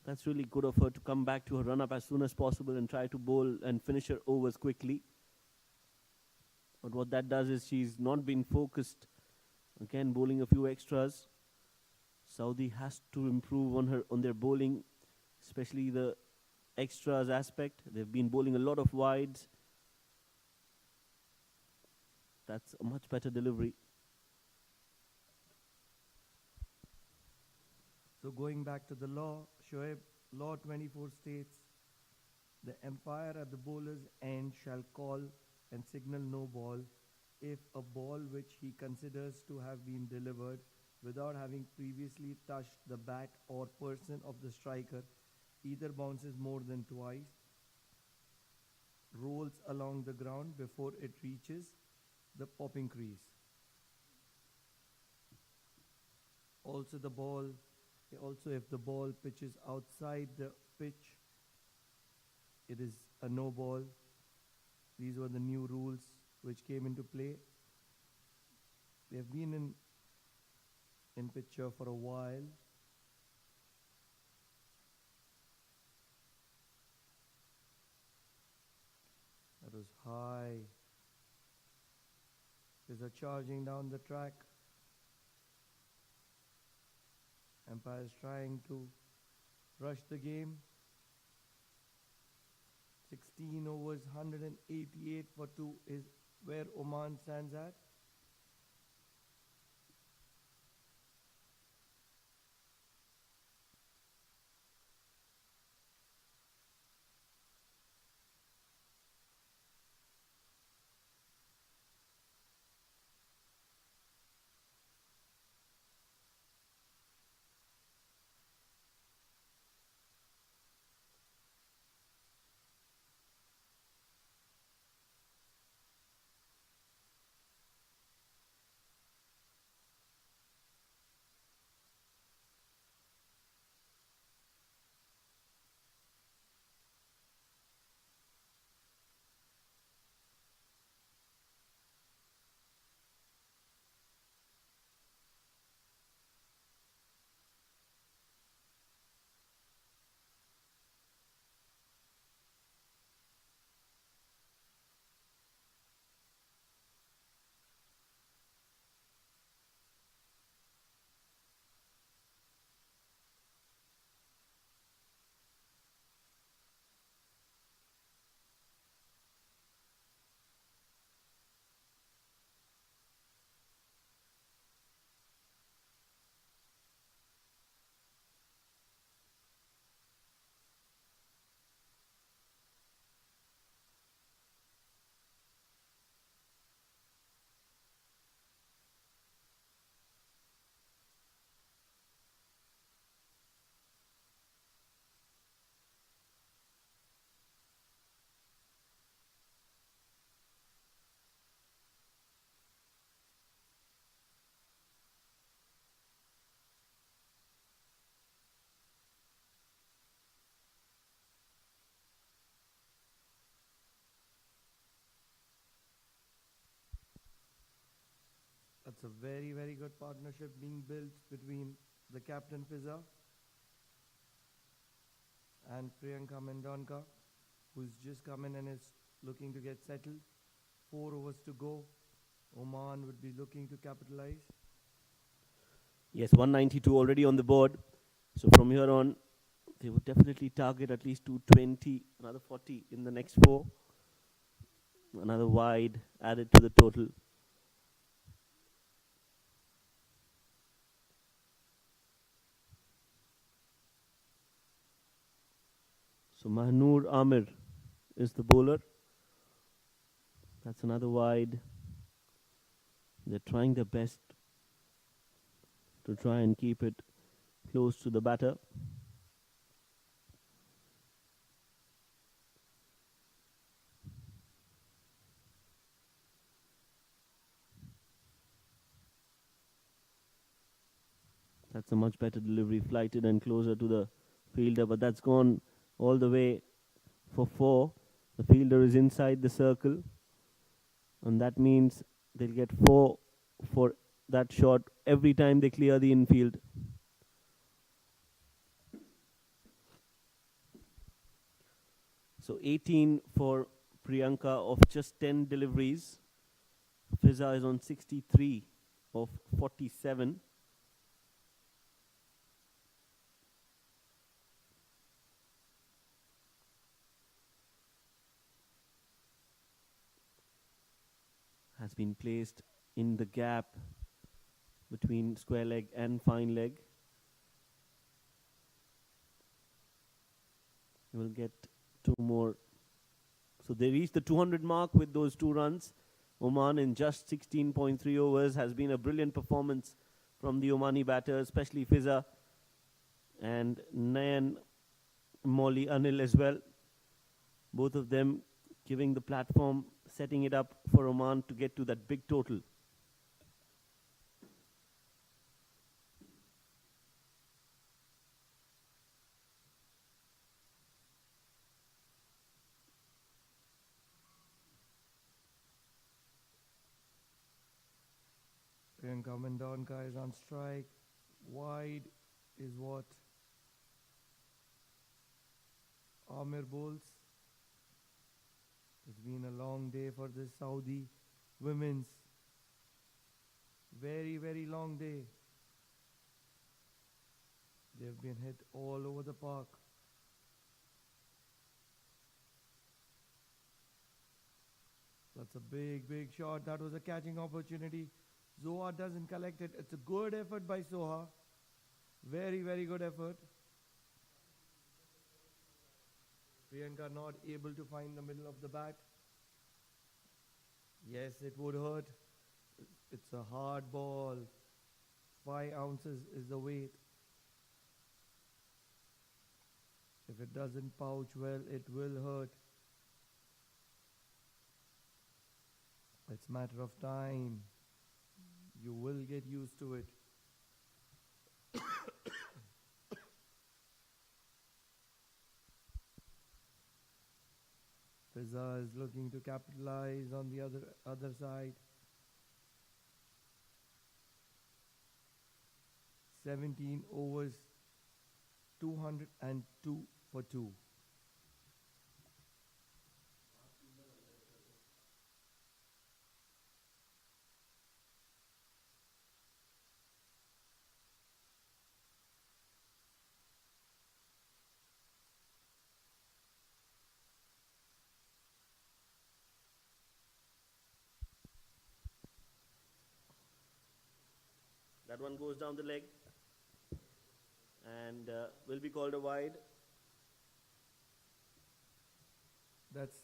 That's really good of her to come back to her run up as soon as possible and try to bowl and finish her overs quickly. But what that does is she's not been focused. Again, bowling a few extras. Saudi has to improve on their bowling, especially the extras aspect. They've been bowling a lot of wides. That's a much better delivery. So going back to the law, Shoaib, Law 24 states, the umpire at the bowler's end shall call and signal no ball if a ball which he considers to have been delivered without having previously touched the bat or person of the striker either bounces more than twice, rolls along the ground before it reaches the popping crease. Also if the ball pitches outside the pitch, it is a no ball. These were the new rules which came into play. They have been in picture for a while. That was high. There's a charging down the track. Umpire is trying to rush the game. 16 overs, 188 for 2 is where Oman stands at. That's a very, very good partnership being built between the captain Fiza, and Priyanka Mendonka, who's just come in and is looking to get settled. 4 overs to go. Oman would be looking to capitalize. Yes, 192 already on the board. So from here on, they would definitely target at least 220, another 40 in the next 4. Another wide added to the total. So Mahnur Amir is the bowler. That's another wide. They're trying their best to try and keep it close to the batter. That's a much better delivery, flighted and closer to the fielder, but that's gone all the way for 4. The fielder is inside the circle, and that means they'll get 4 for that shot every time they clear the infield. So 18 for Priyanka of just 10 deliveries. Fiza is on 63 of 47. Has been placed in the gap between square leg and fine leg. He will get 2 more. So they reached the 200 mark with those 2 runs. Oman in just 16.3 overs has been a brilliant performance from the Omani batters, especially Fiza and Nayan Molly Anil as well. Both of them giving the platform, setting it up for Oman to get to that big total. Priyanka Mendonka is on strike. Wide is what Amir bowls. It's been a long day for this Saudi women's. Very, very long day. They've been hit all over the park. That's a big, big shot. That was a catching opportunity. Zoha doesn't collect it. It's a good effort by Soha. Very, very good effort. Priyanka not able to find the middle of the bat. Yes, it would hurt. It's a hard ball. 5 ounces is the weight. If it doesn't pouch well, it will hurt. It's a matter of time. You will get used to it. Fiza is looking to capitalize on the other side. 17 overs, 202 for 2. That one goes down the leg and will be called a wide. That's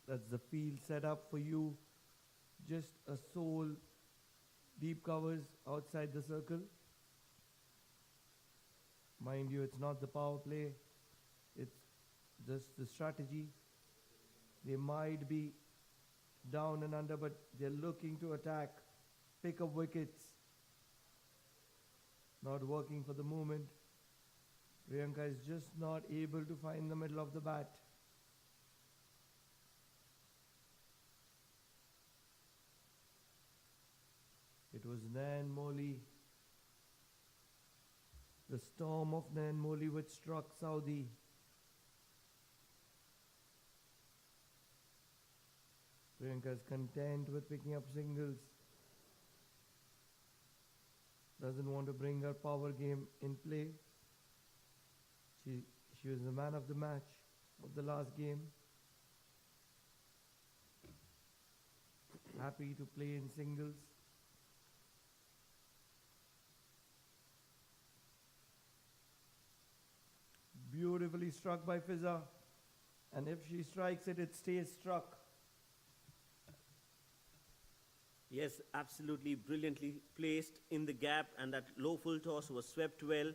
the field set up for you. Just a sole deep covers outside the circle. Mind you, it's not the power play. It's just the strategy. They might be down and under, but they're looking to attack, pick up wickets. Not working for the moment. Priyanka is just not able to find the middle of the bat. It was Nan Moli The storm of Nan Mollywood struck Saudi. Priyanka is content with picking up singles. Doesn't want to bring her power game in play. She was the man of the match of the last game. Happy to play in singles. Beautifully struck by Fizza. And if she strikes it, it stays struck. Yes, absolutely brilliantly placed in the gap, and that low full toss was swept well.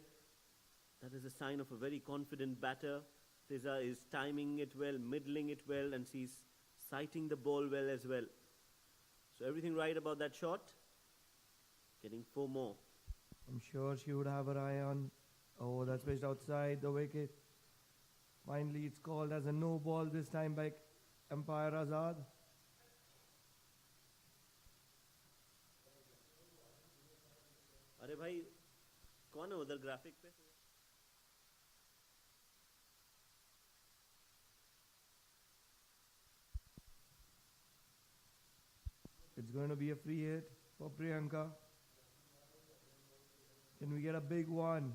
That is a sign of a very confident batter. Fizza is timing it well, middling it well, and she's sighting the ball well as well. So everything right about that shot. Getting 4 more. I'm sure she would have her eye on. Oh, that's pitched outside the wicket. Finally, it's called as a no ball this time by umpire Azad. अरे भाई कौन है उधर graphic पे? It's going to be a free hit for Priyanka. Can we get a big one?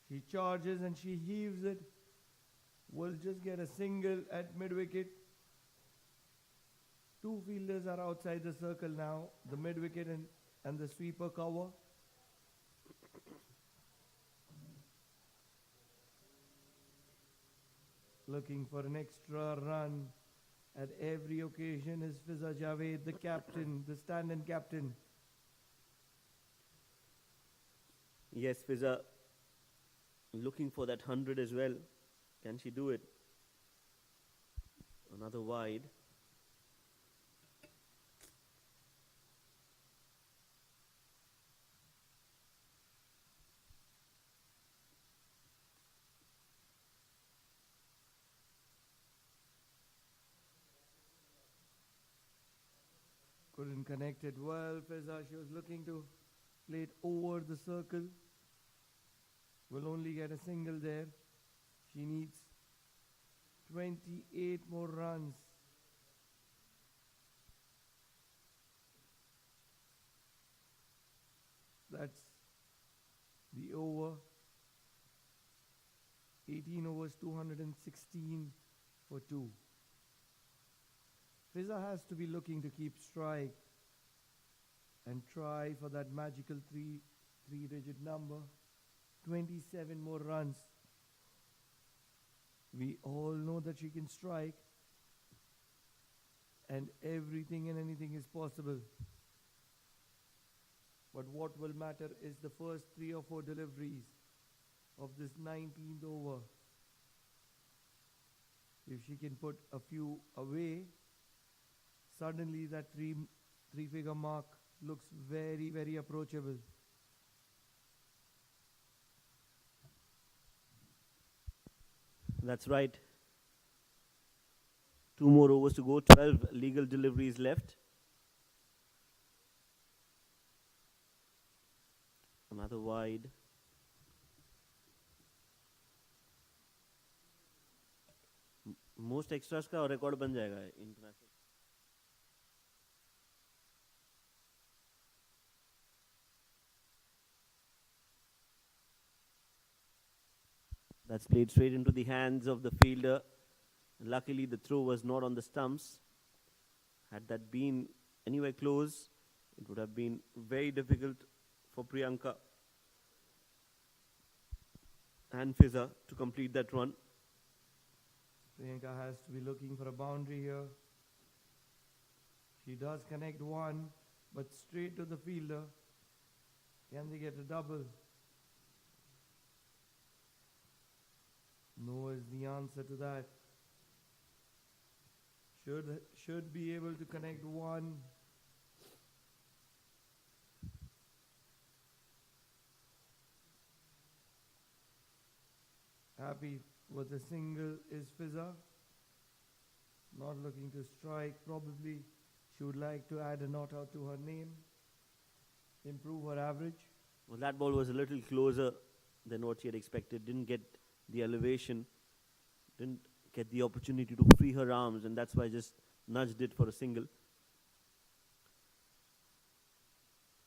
She charges and she heaves it. We'll just get a single at mid-wicket. 2 fielders are outside the circle now. The mid-wicket and the sweeper cover. Looking for an extra run at every occasion is Fizza Javed, the captain, the stand-in captain. Yes, Fizza looking for that 100 as well. Can she do it? Another wide. Couldn't connect it well. Fizza, she was looking to play it over the circle. Will only get a single there. She needs 28 more runs. That's the over. 18 overs, 216 for 2. Fizza has to be looking to keep strike and try for that magical three-digit number. 27 more runs. We all know that she can strike, and everything and anything is possible. But what will matter is the first 3 or 4 deliveries of this 19th over. If she can put a few away, suddenly that three-figure mark looks very, very approachable. That's right. 2 more overs to go. 12 legal deliveries left. Another wide. Most extras का record बन जाएगा international. That's played straight into the hands of the fielder. Luckily, the throw was not on the stumps. Had that been anywhere close, it would have been very difficult for Priyanka and Fizza to complete that run. Priyanka has to be looking for a boundary here. She does connect one, but straight to the fielder. Can they get a double? No is the answer to that. Should be able to connect one. Happy with a single is Fizza. Not looking to strike. Probably she would like to add a not out to her name. Improve her average. Well, that ball was a little closer than what she had expected. Didn't get the elevation, didn't get the opportunity to free her arms, and that's why I just nudged it for a single.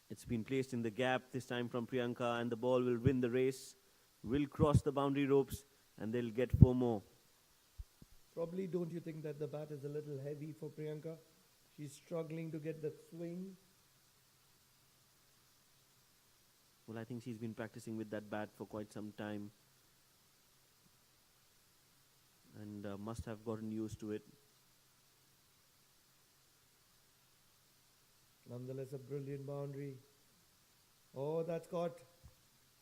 It's been placed in the gap this time from Priyanka, and the ball will win the race, will cross the boundary ropes, and they'll get 4 more. Probably, don't you think that the bat is a little heavy for Priyanka? She's struggling to get that swing. Well, I think she's been practicing with that bat for quite some time and must have gotten used to it. Nonetheless, a brilliant boundary. Oh, that's caught.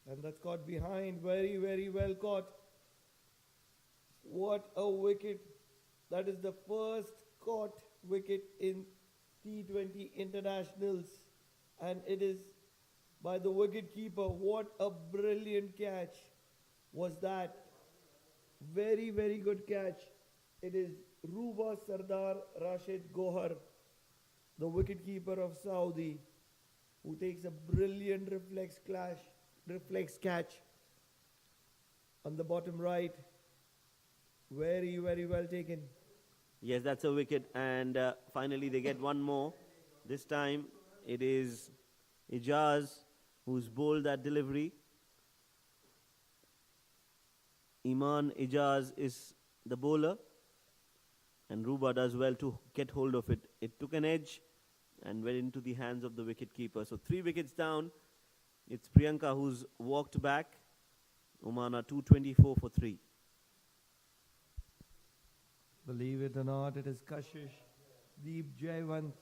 And that's caught behind. Very, very well caught. What a wicket. That is the first caught wicket in T20 internationals. And it is by the wicket keeper. What a brilliant catch was that. Very, very good catch. It is Ruba Sardar Rashid Gohar, the wicketkeeper of Saudi, who takes a brilliant reflex catch on the bottom right. Very, very well taken. Yes, that's a wicket, and finally they get one more. This time it is Ijaz who's bowled that delivery. Iman Ijaz is the bowler, and Ruba does well to get hold of it. It took an edge and went into the hands of the wicketkeeper. So 3 wickets down. It's Priyanka who's walked back. Oman are 224 for 3. Believe it or not, it is Kashish Deep Jayawant.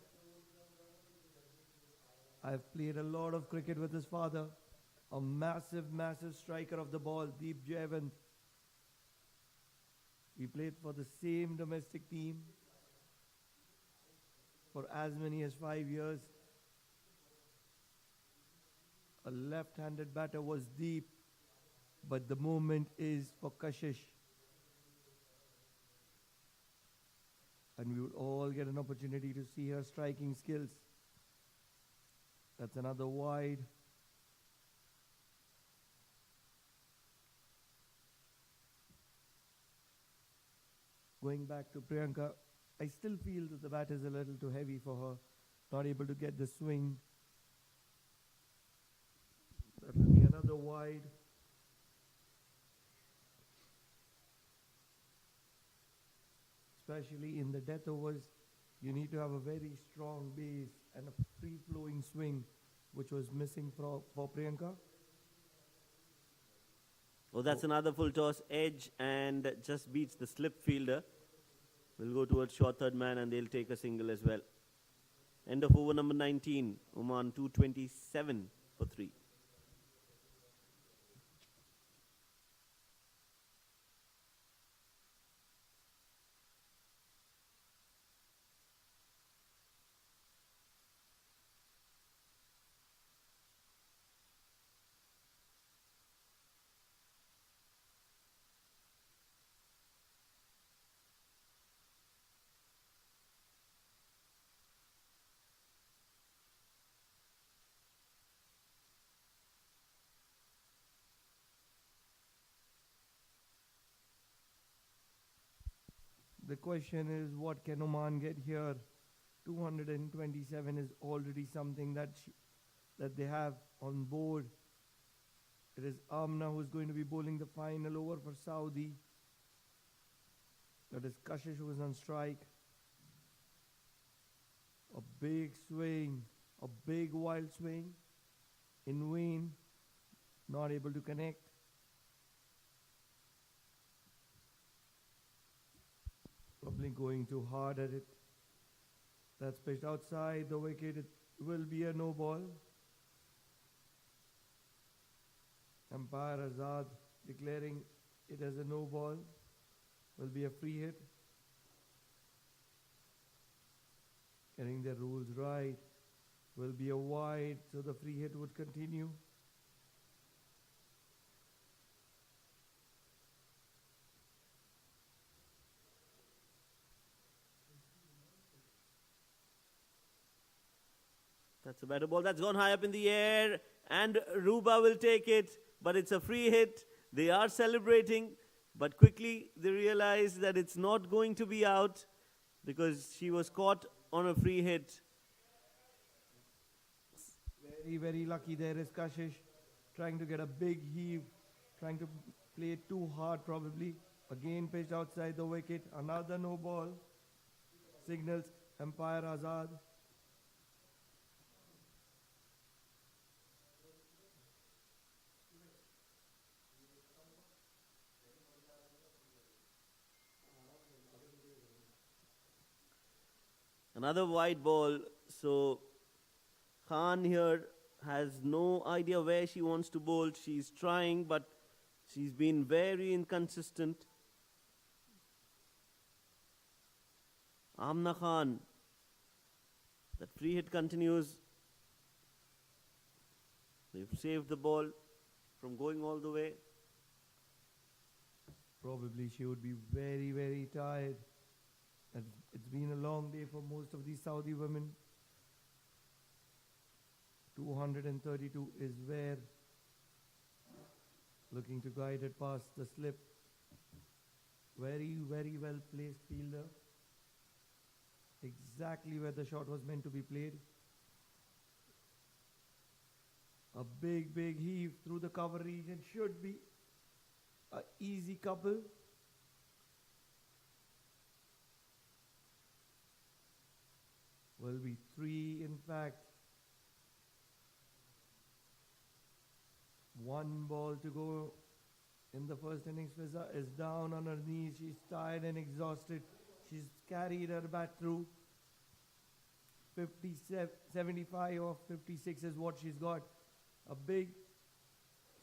I've played a lot of cricket with his father, a massive, massive striker of the ball, Deep Jayawant. We played for the same domestic team for as many as 5 years. A left-handed batter was Deep, but the moment is for Kashish. And we would all get an opportunity to see her striking skills. That's another wide. Going back to Priyanka, I still feel that the bat is a little too heavy for her. Not able to get the swing. That will be another wide. Especially in the death overs, you need to have a very strong base and a free-flowing swing, which was missing for Priyanka. Oh, that's another full toss. Edge and just beats the slip fielder. Will go towards short third man, and they'll take a single as well. End of over number 19. Oman 227 for 3. The question is, what can Oman get here? 227 is already something that they have on board. It is Amna who is going to be bowling the final over for Saudi. That is Kashish who is on strike. A big swing, a big wild swing. In vain, not able to connect. Probably going too hard at it. That's pitched outside the wicket. It will be a no ball. Umpire Azad declaring it as a no ball. Will be a free hit. Getting the rules right. Will be a wide, so the free hit would continue. That's a better ball. That's gone high up in the air, and Ruba will take it. but it's a free hit. They are celebrating, but quickly they realize that it's not going to be out because she was caught on a free hit. Very, very lucky there is Kashish, trying to get a big heave, trying to play it too hard probably. Again pitched outside the wicket, another no ball. Signals umpire Azad. Another wide ball, so Khan here has no idea where she wants to bowl. She's trying, but she's been very inconsistent. Amna Khan, that free hit continues. They've saved the ball from going all the way. Probably she would be very, very tired. And it's been a long day for most of these Saudi women. 232 is where, looking to guide it past the slip. Very, very well placed fielder. Exactly where the shot was meant to be played. A big, big heave through the cover region should be an easy couple. Will be 3 in fact. 1 ball to go in the first innings. Fiza is down on her knees. She's tired and exhausted. She's carried her bat through. 75 or 56 is what she's got. A big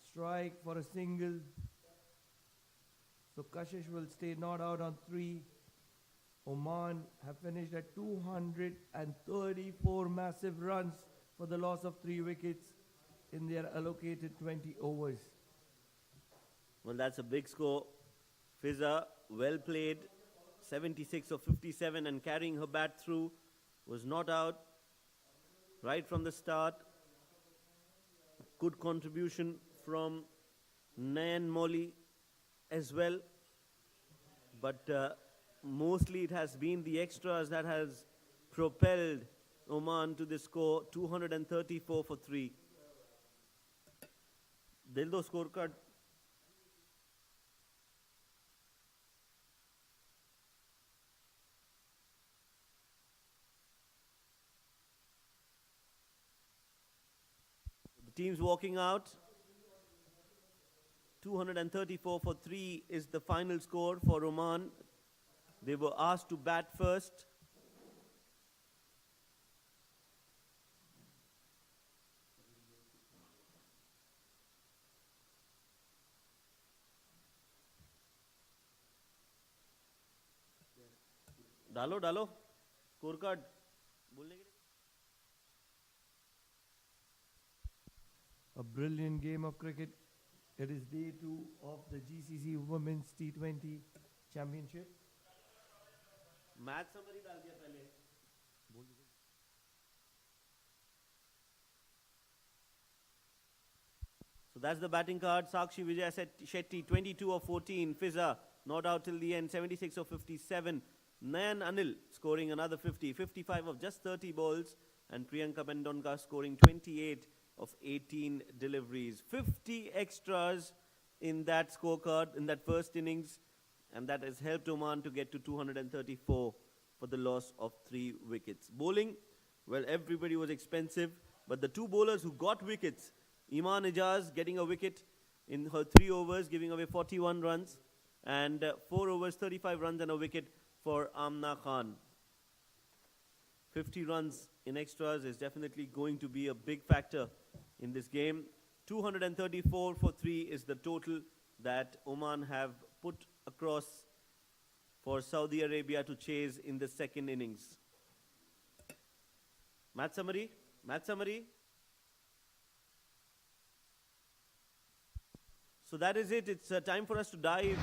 strike for a single. So Kashish will stay not out on 3. Oman have finished at 234 massive runs for the loss of 3 wickets in their allocated 20 overs. Well, that's a big score. Fiza, well played, 76 of 57, and carrying her bat through, was not out right from the start. Good contribution from Nayan Molly as well. But mostly it has been the extras that has propelled Oman to the score, 234 for 3. Dildo scorecard. The team's walking out. 234 for 3 is the final score for Oman. They were asked to bat first. डालो score card बोलने के लिए. A brilliant game of cricket. It is day 2 of the GCC Women's T20 Championship. Match summary डाल दिया पहले. So that's the batting card. Sakshi Vijay Shetty, 22 of 14. Fiza, not out till the end, 76 of 57. Nayan Anil scoring another 50. 55 of just 30 balls. And Priyanka Mendonca scoring 28 of 18 deliveries. 50 extras in that scorecard, in that first innings. And that has helped Oman to get to 234 for the loss of 3 wickets. Bowling, well, everybody was expensive. But the 2 bowlers who got wickets, Iman Ijaz getting a wicket in her 3 overs, giving away 41 runs. And 4 overs, 35 runs and a wicket for Amna Khan. 50 runs in extras is definitely going to be a big factor in this game. 234 for 3 is the total that Oman have put across for Saudi Arabia to chase in the second innings. Match summary. So that is it. It's time for us to dive.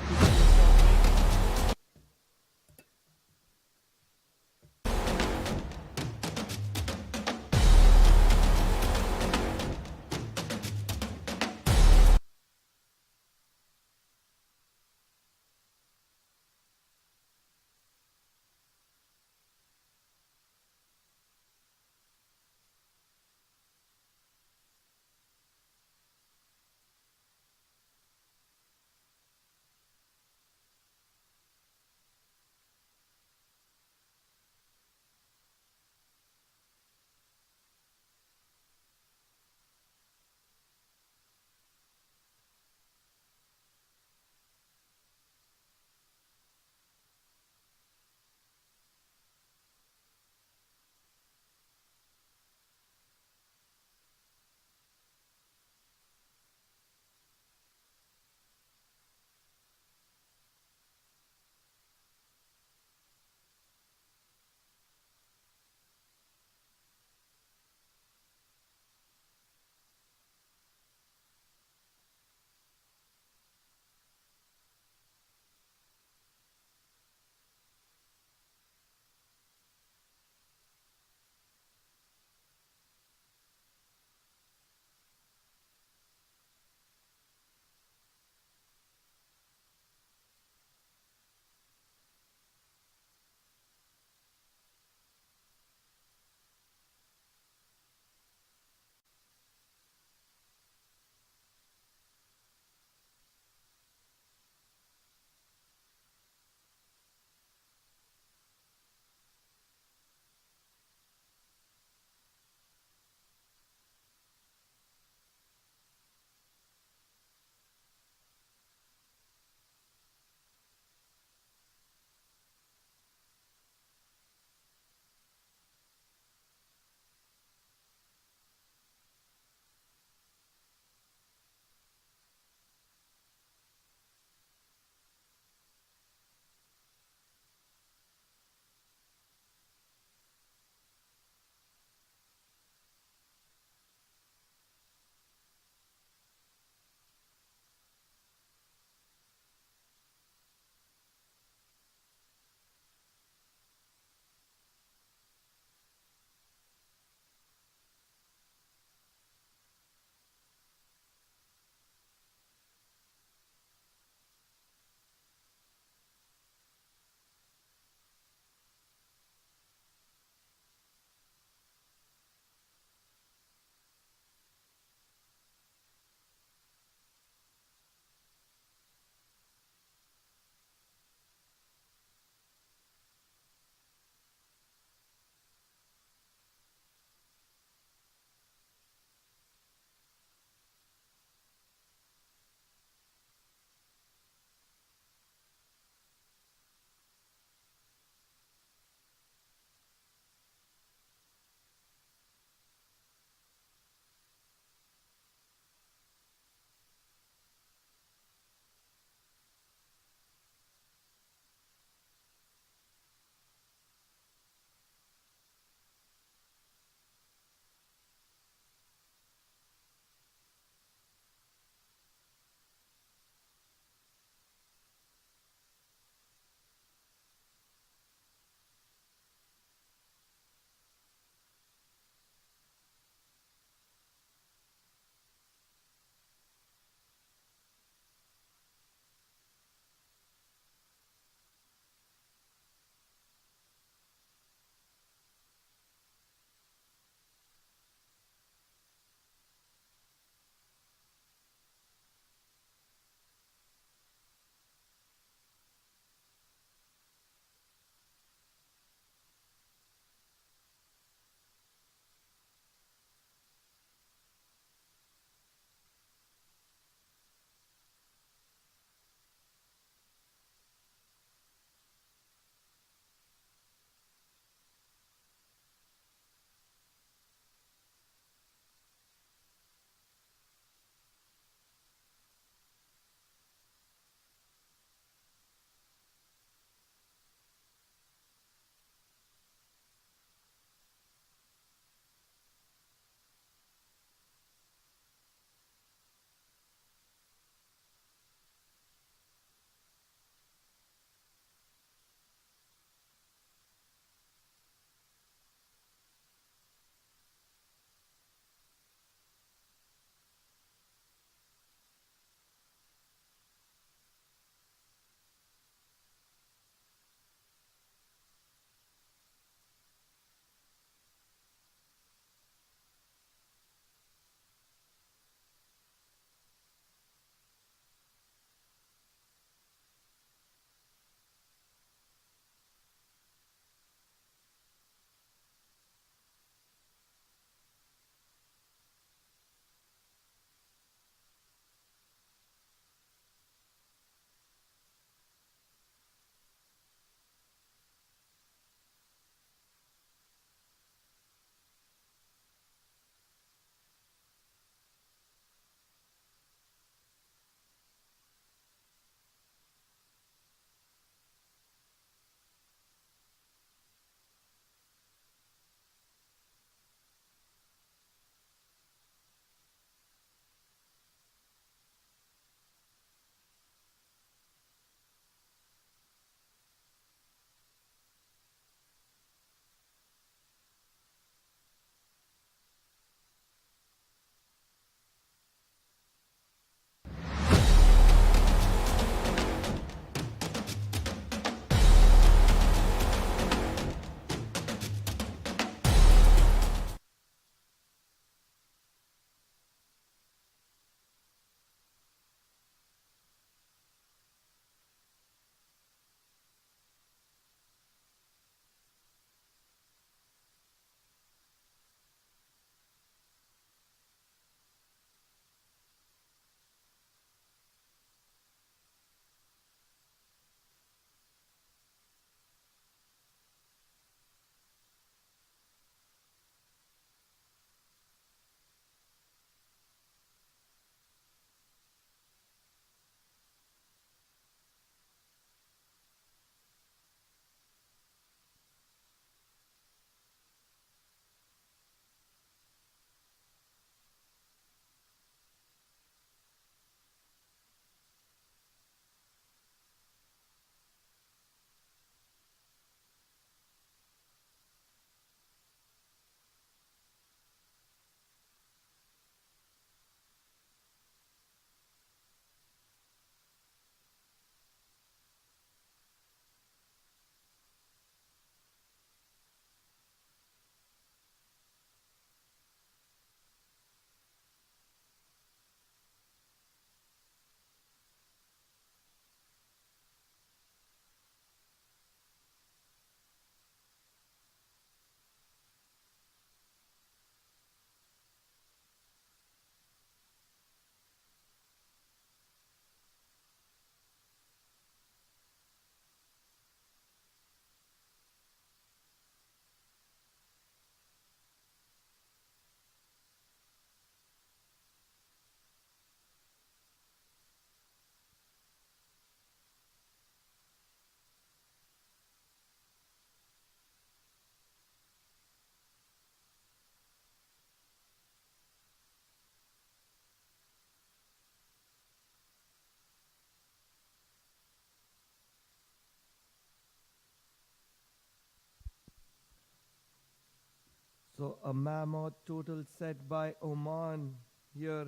So a mammoth total set by Oman here,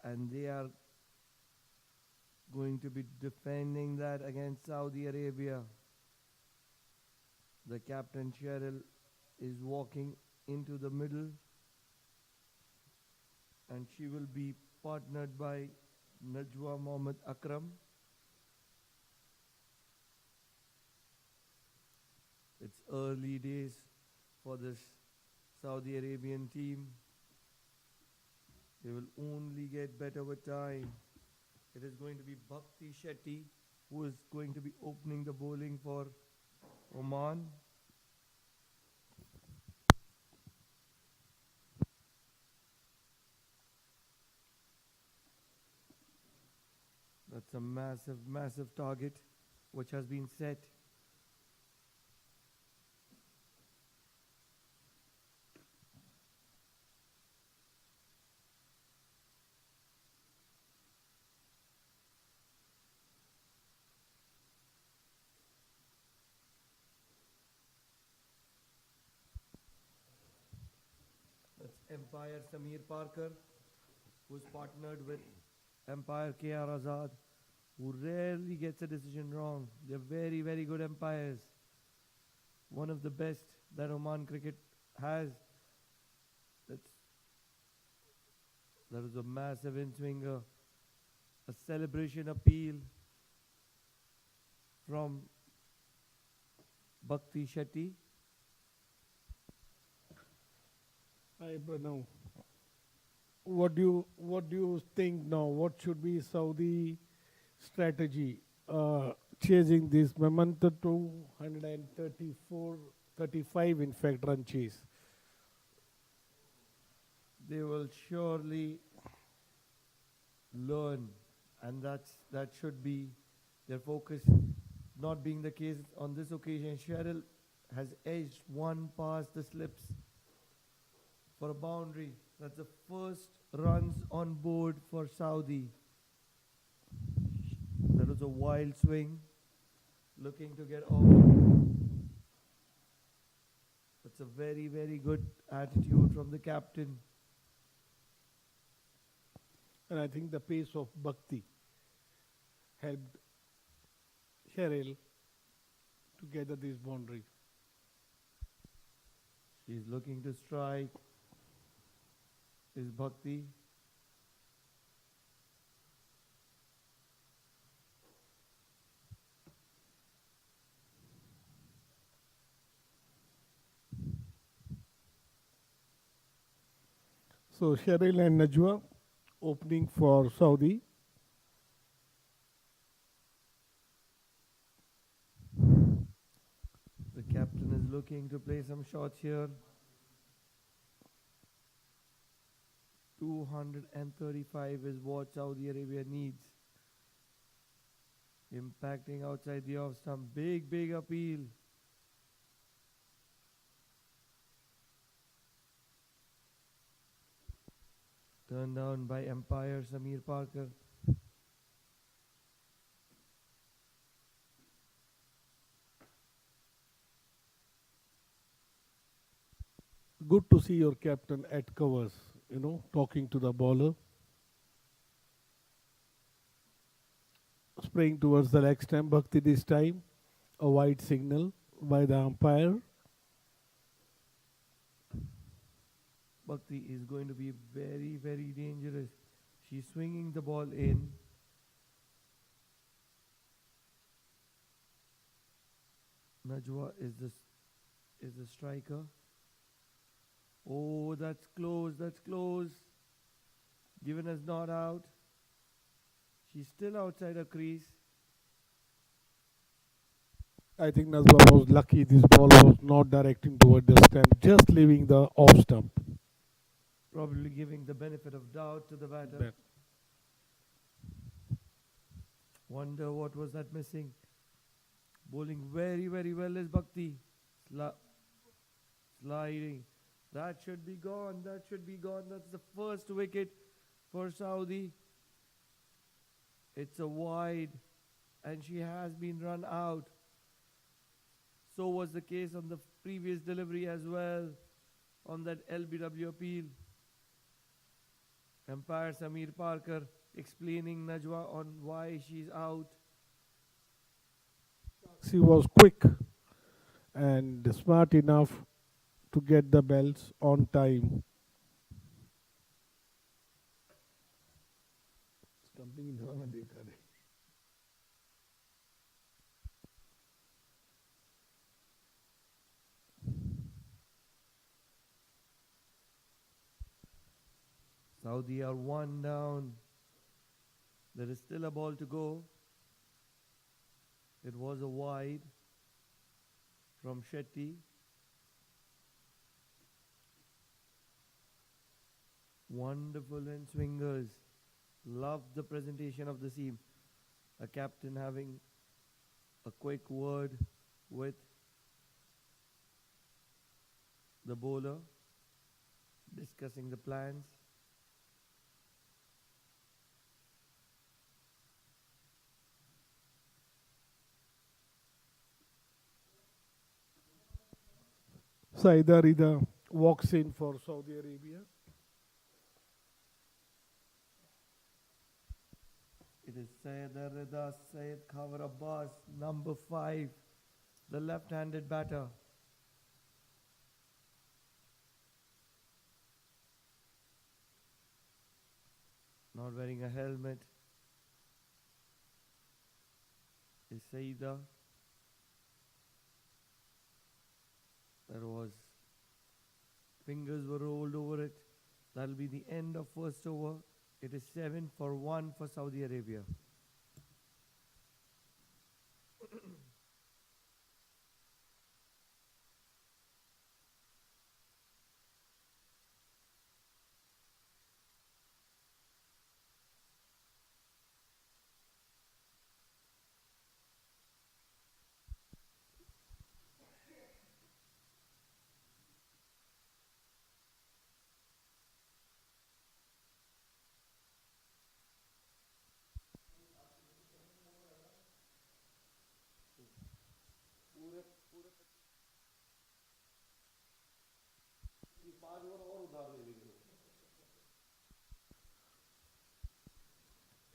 and they are going to be defending that against Saudi Arabia. The captain Cheryl is walking into the middle, and she will be partnered by Najwa Mohammed Akram. It's early days for this Saudi Arabian team. They will only get better with time. It is going to be Bhakti Shetty who is going to be opening the bowling for Oman. That's a massive, massive target which has been set. That's Empire Samir Parker, who's partnered with Empire KR Azad, who rarely gets a decision wrong. They're very, very good umpires. One of the best that Oman cricket has. That was a massive in-swinger, a celebration appeal from Bhakti Shetty. Hi, Pranav. What do you think now? What should be Saudi strategy chasing this momentum to 134, 35 in fact run chase? They will surely learn, and that should be their focus. Not being the case on this occasion, Cheryl has edged one past the slips for a boundary. That's the first runs on board for Saudi. That was a wild swing, looking to get off. That's a very, very good attitude from the captain. And I think the pace of Bhakti helped Cheryl to gather this boundary. She's looking to strike. Is Bhakti. So Cheryl and Najwa opening for Saudi. The captain is looking to play some shots here. 235 is what Saudi Arabia needs. Impacting outside the off stump. Big, big appeal. Turned down by Empire Samir Parker. Good to see your captain at covers, talking to the bowler. Spraying towards the leg stump, Bhakti this time. A wide signal by the umpire. Bhakti is going to be very, very dangerous. She's swinging the ball in. Najwa is the striker. Oh, that's close, that's close. Given as not out. She's still outside her crease. I think Najwa was lucky this ball was not directing toward the stump, just leaving the off stump. Probably giving the benefit of doubt to the batter. Bet. Wonder what was that missing. Bowling very, very well is Bhakti. Sliding. That should be gone. That should be gone. That's the first wicket for Saudi. It's a wide, and she has been run out. So was the case on the previous delivery as well, on that LBW appeal. Umpire Samir Parker explaining Najwa on why she's out. She was quick and smart enough to get the belts on time. Stumping in Havana dekha hai. Saudi are one down. There is still a ball to go. It was a wide from Shetty. Wonderful in swingers. Love the presentation of the seam. A captain having a quick word with the bowler, discussing the plans. Saida Rida walks in for Saudi Arabia. It is Syed Rida Syed Khawar Abbas, number 5, the left-handed batter. Not wearing a helmet is Saida. There was fingers were rolled over it. That'll be the end of first over. It is 7-1 for Saudi Arabia.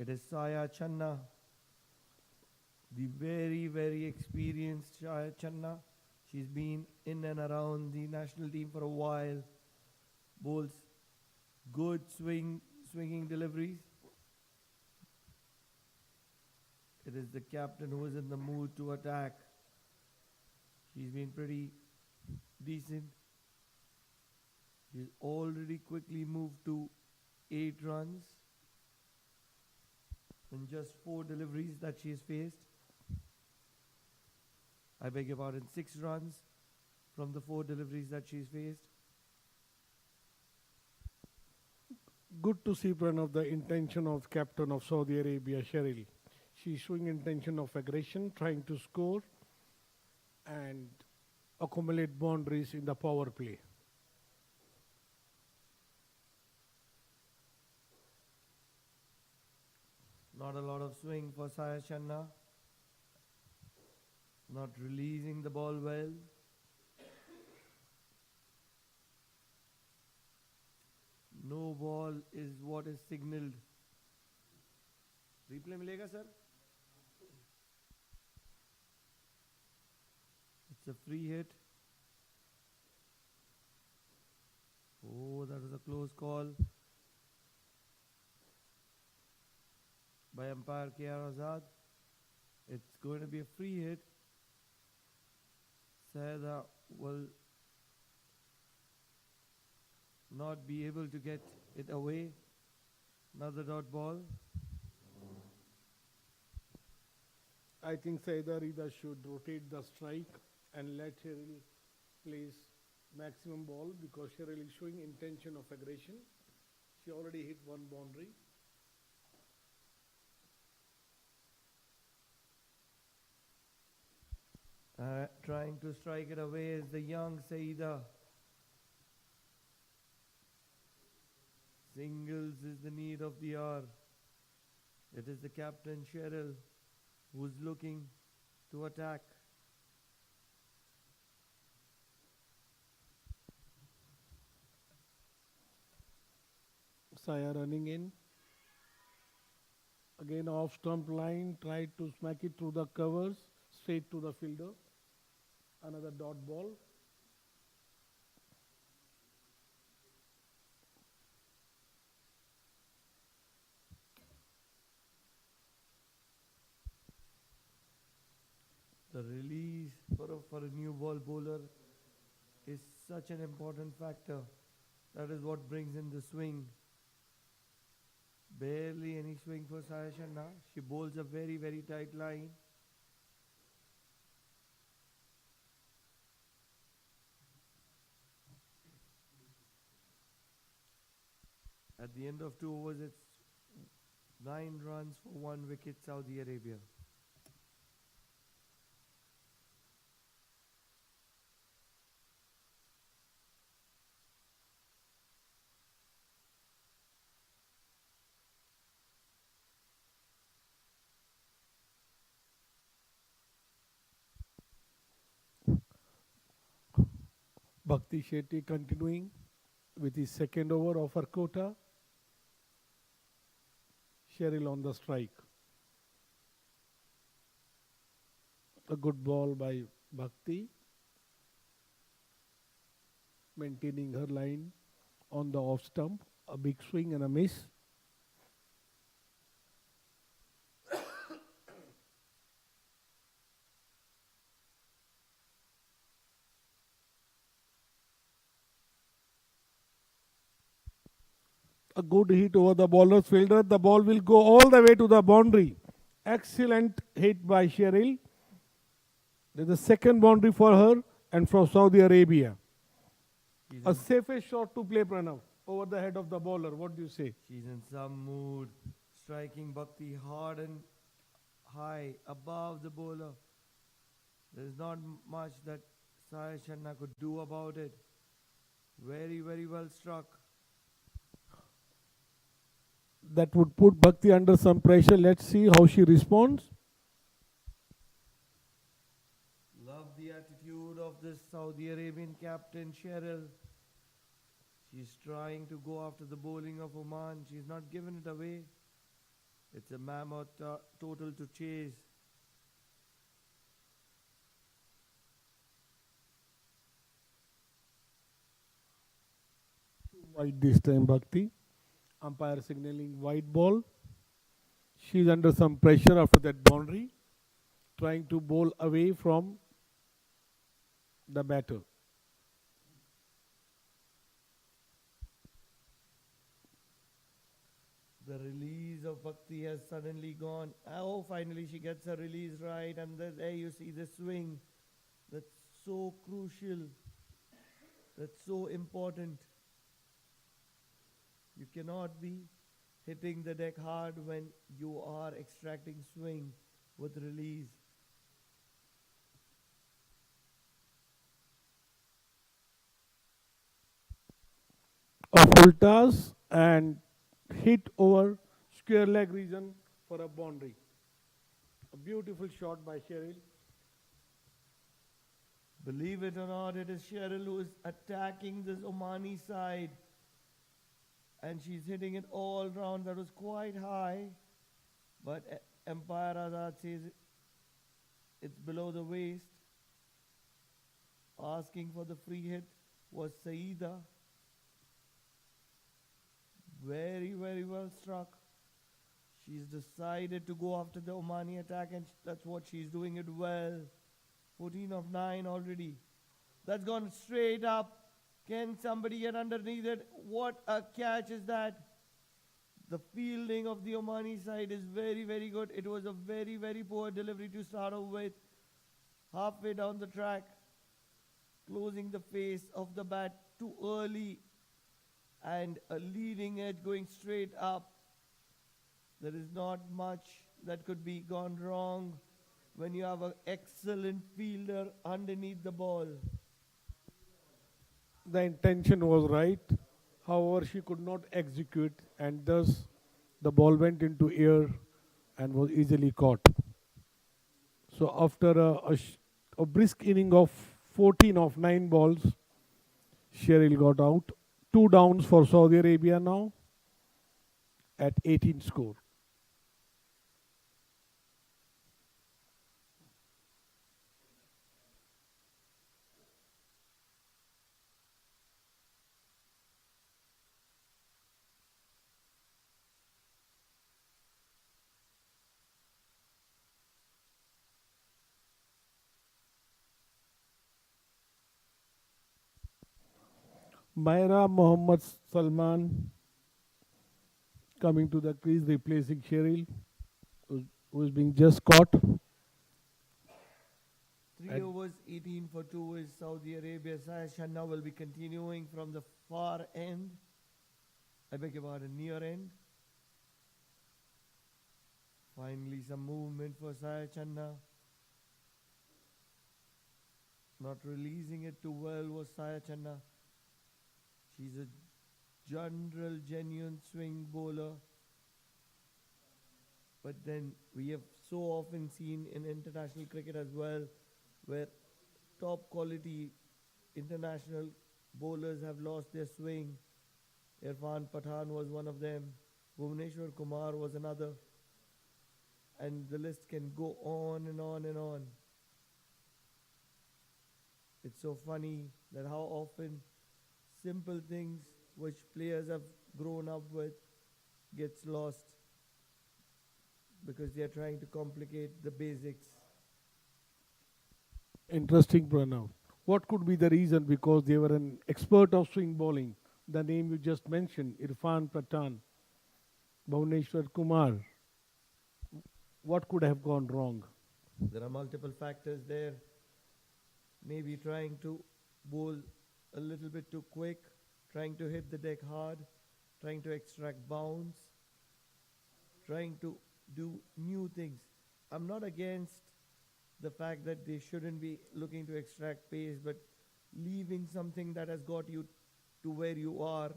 It is Saya Channa, the very experienced Saya Channa. She's been in and around the national team for a while. Bowls good swinging deliveries. It is the captain who is in the mood to attack. She's been pretty decent. She's already quickly moved to 8 runs in just 4 deliveries that she's faced. I beg your pardon, 6 runs from the 4 deliveries that she's faced. Good to see Pranav the intention of captain of Saudi Arabia, Cheryl. She's showing intention of aggression, trying to score and accumulate boundaries in the power play. Not a lot of swing for Saya Channa. Not releasing the ball well. No ball is what is signaled. Replay milega, sir? It's a free hit. Oh, that was a close call by umpire K.R. Azad. It's going to be a free hit. Saida will not be able to get it away. Another dot ball. I think Saida Rida should rotate the strike and let Cheryl place maximum ball because Cheryl is showing intention of aggression. She already hit one boundary. Trying to strike it away is the young Saida. Singles is the need of the hour. It is the captain Cheryl who's looking to attack. Saya running in. Again off stump line, tried to smack it through the covers, straight to the fielder. Another dot ball. The release for a new ball bowler is such an important factor. That is what brings in the swing. Barely any swing for Saya Shanna. She bowls a very, very tight line. At the end of 2 overs, it's 9 runs for 1 wicket, Saudi Arabia. Bhakti Shetty continuing with his second over of her quota. Cheryl on the strike. A good ball by Bhakti, maintaining her line on the off stump. A big swing and a miss. A good hit over the bowler's fielder. The ball will go all the way to the boundary. Excellent hit by Cheryl. There's a second boundary for her and for Saudi Arabia. A safest shot to play, Pranav, over the head of the bowler. What do you say? She's in some mood, striking Bhakti hard and high above the bowler. There's not much that Saya Shanna could do about it. Very, very well struck. That would put Bhakti under some pressure. Let's see how she responds. Love the attitude of this Saudi Arabian captain, Cheryl. She's trying to go after the bowling of Oman. She's not given it away. It's a mammoth total to chase. Wide this time, Bhakti. Umpire signaling white ball. She's under some pressure after that boundary, trying to bowl away from the batter. The release of Bhakti has suddenly gone. Oh, finally she gets her release right, and there you see the swing. That's so crucial. That's so important. You cannot be hitting the deck hard when you are extracting swing with release. A full toss and hit over square leg region for a boundary. A beautiful shot by Cheryl. Believe it or not, it is Cheryl who is attacking this Omani side. And she's hitting it all round. That was quite high. But Umpire Azad says it's below the waist. Asking for the free hit was Saeeda. Very, very well struck. She's decided to go after the Omani attack, and that's what she's doing it well. 14 of 9 already. That's gone straight up. Can somebody get underneath it? What a catch is that? The fielding of the Omani side is very, very good. It was a very, very poor delivery to start off with. Halfway down the track, closing the face of the bat too early, and a leading edge going straight up. There is not much that could be gone wrong when you have an excellent fielder underneath the ball. The intention was right. However, she could not execute, and thus the ball went into air and was easily caught. So after a brisk inning of 14 of 9 balls, Cheryl got out. 2 downs for Saudi Arabia now. at 18 score. Myra Mohammad Salman coming to the crease, replacing Cheryl, who is being just caught. 3 overs, 18 for 2 is Saudi Arabia. Saya Shanna will be continuing from the far end. I beg your pardon, near end. Finally, some movement for Saya Channa. Not releasing it too well was Saya Channa. She's a general, genuine swing bowler. But then we have so often seen in international cricket as well, where top quality international bowlers have lost their swing. Irfan Pathan was one of them. Bhuvneshwar Kumar was another. And the list can go on and on and on. It's so funny that how often simple things which players have grown up with gets lost because they are trying to complicate the basics. Interesting, Pranav. What could be the reason? Because they were an expert of swing bowling. The name you just mentioned, Irfan Pathan, Bhuvneshwar Kumar. What could have gone wrong? There are multiple factors there. Maybe trying to bowl a little bit too quick, trying to hit the deck hard, trying to extract bounce, trying to do new things. I'm not against the fact that they shouldn't be looking to extract pace, but leaving something that has got you to where you are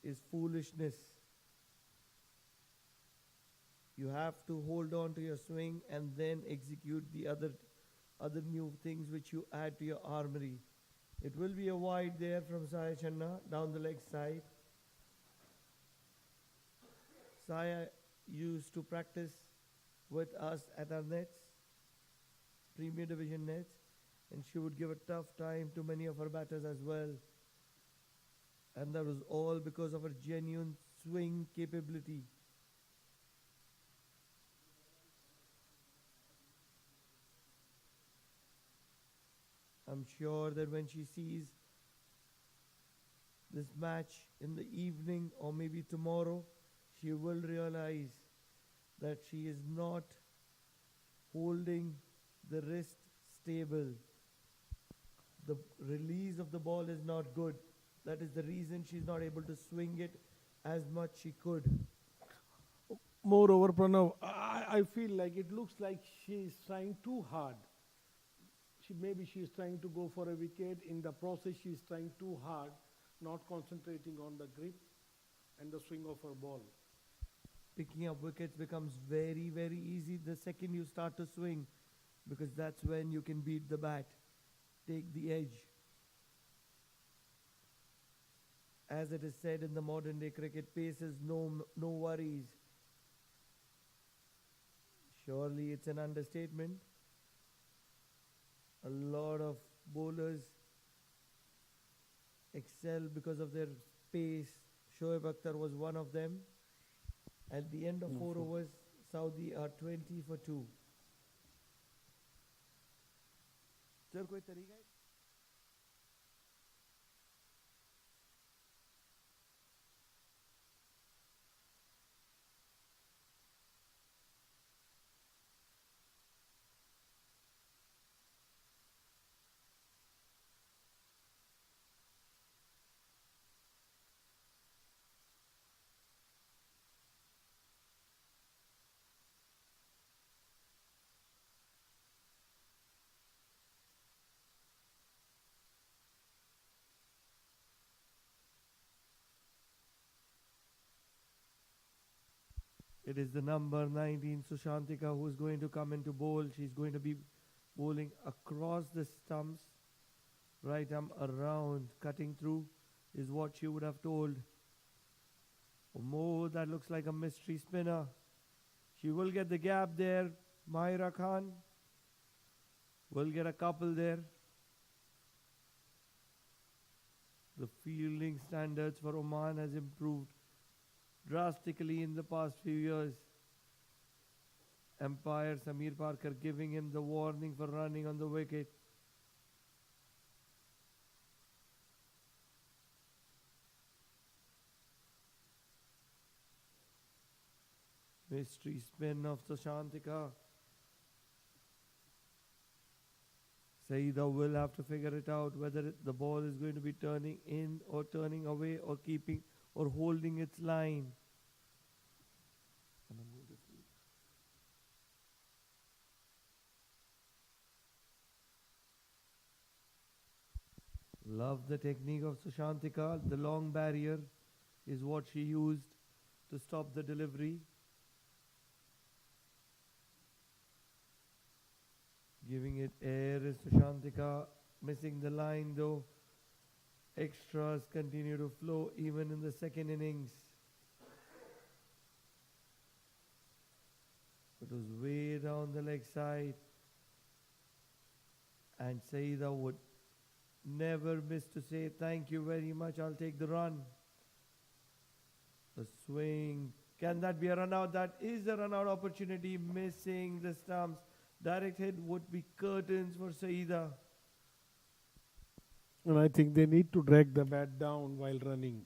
is foolishness. You have to hold on to your swing and then execute the other new things which you add to your armory. It will be a wide there from Saya Channa down the leg side. Saya used to practice with us at our nets, Premier Division nets, and she would give a tough time to many of her batters as well. And that was all because of her genuine swing capability. I'm sure that when she sees this match in the evening or maybe tomorrow, she will realize that she is not holding the wrist stable. The release of the ball is not good. That is the reason she's not able to swing it as much she could. Moreover, Pranav, I feel like it looks like she is trying too hard. Maybe she is trying to go for a wicket. In the process, she is trying too hard, not concentrating on the grip and the swing of her ball. Picking up wickets becomes very, very easy the second you start to swing, because that's when you can beat the bat, take the edge. As it is said in the modern day cricket, pace is no worries. Surely it's an understatement. A lot of bowlers excel because of their pace. Shoaib Akhtar was one of them. At the end of 4 overs, Saudi are 20 for 2. Sir, कोई तरीका है? It is the number 19, Sushantika, who is going to come into bowl. She's going to be bowling across the stumps. Right arm around, cutting through is what she would have told. A move that looks like a mystery spinner. She will get the gap there. Mahira Khan will get a couple there. The fielding standards for Oman has improved drastically in the past few years. Umpire Samir Parker giving him the warning for running on the wicket. Mystery spin of Sushantika. Saida will have to figure it out whether the ball is going to be turning in or turning away or keeping or holding its line. Love the technique of Sushantika. The long barrier is what she used to stop the delivery. Giving it air is Sushantika. Missing the line though. Extras continue to flow even in the second innings. It was way down the leg side. And Saida would never miss to say thank you very much, I'll take the run. The swing. Can that be a run out? That is a run out opportunity. Missing the stumps. Direct hit would be curtains for Saida. And I think they need to drag the bat down while running.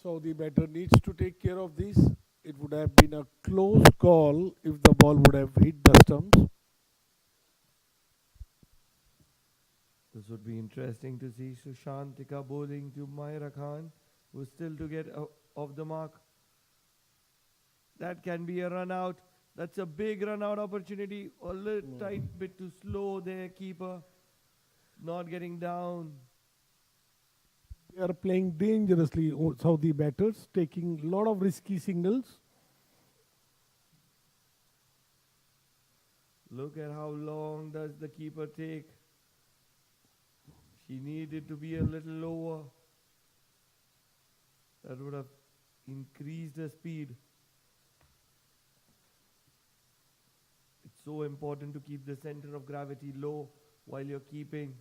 So the batter needs to take care of this. It would have been a close call if the ball would have hit the stumps. This would be interesting to see Sushantika bowling to Mahira Khan, who's still to get off the mark. That can be a run out. That's a big run out opportunity. A little tight bit too slow there, keeper. Not getting down. They are playing dangerously, Saudi batters, taking a lot of risky signals. Look at how long does the keeper take. She needed to be a little lower. That would have increased her speed. It's so important to keep the center of gravity low while you're keeping.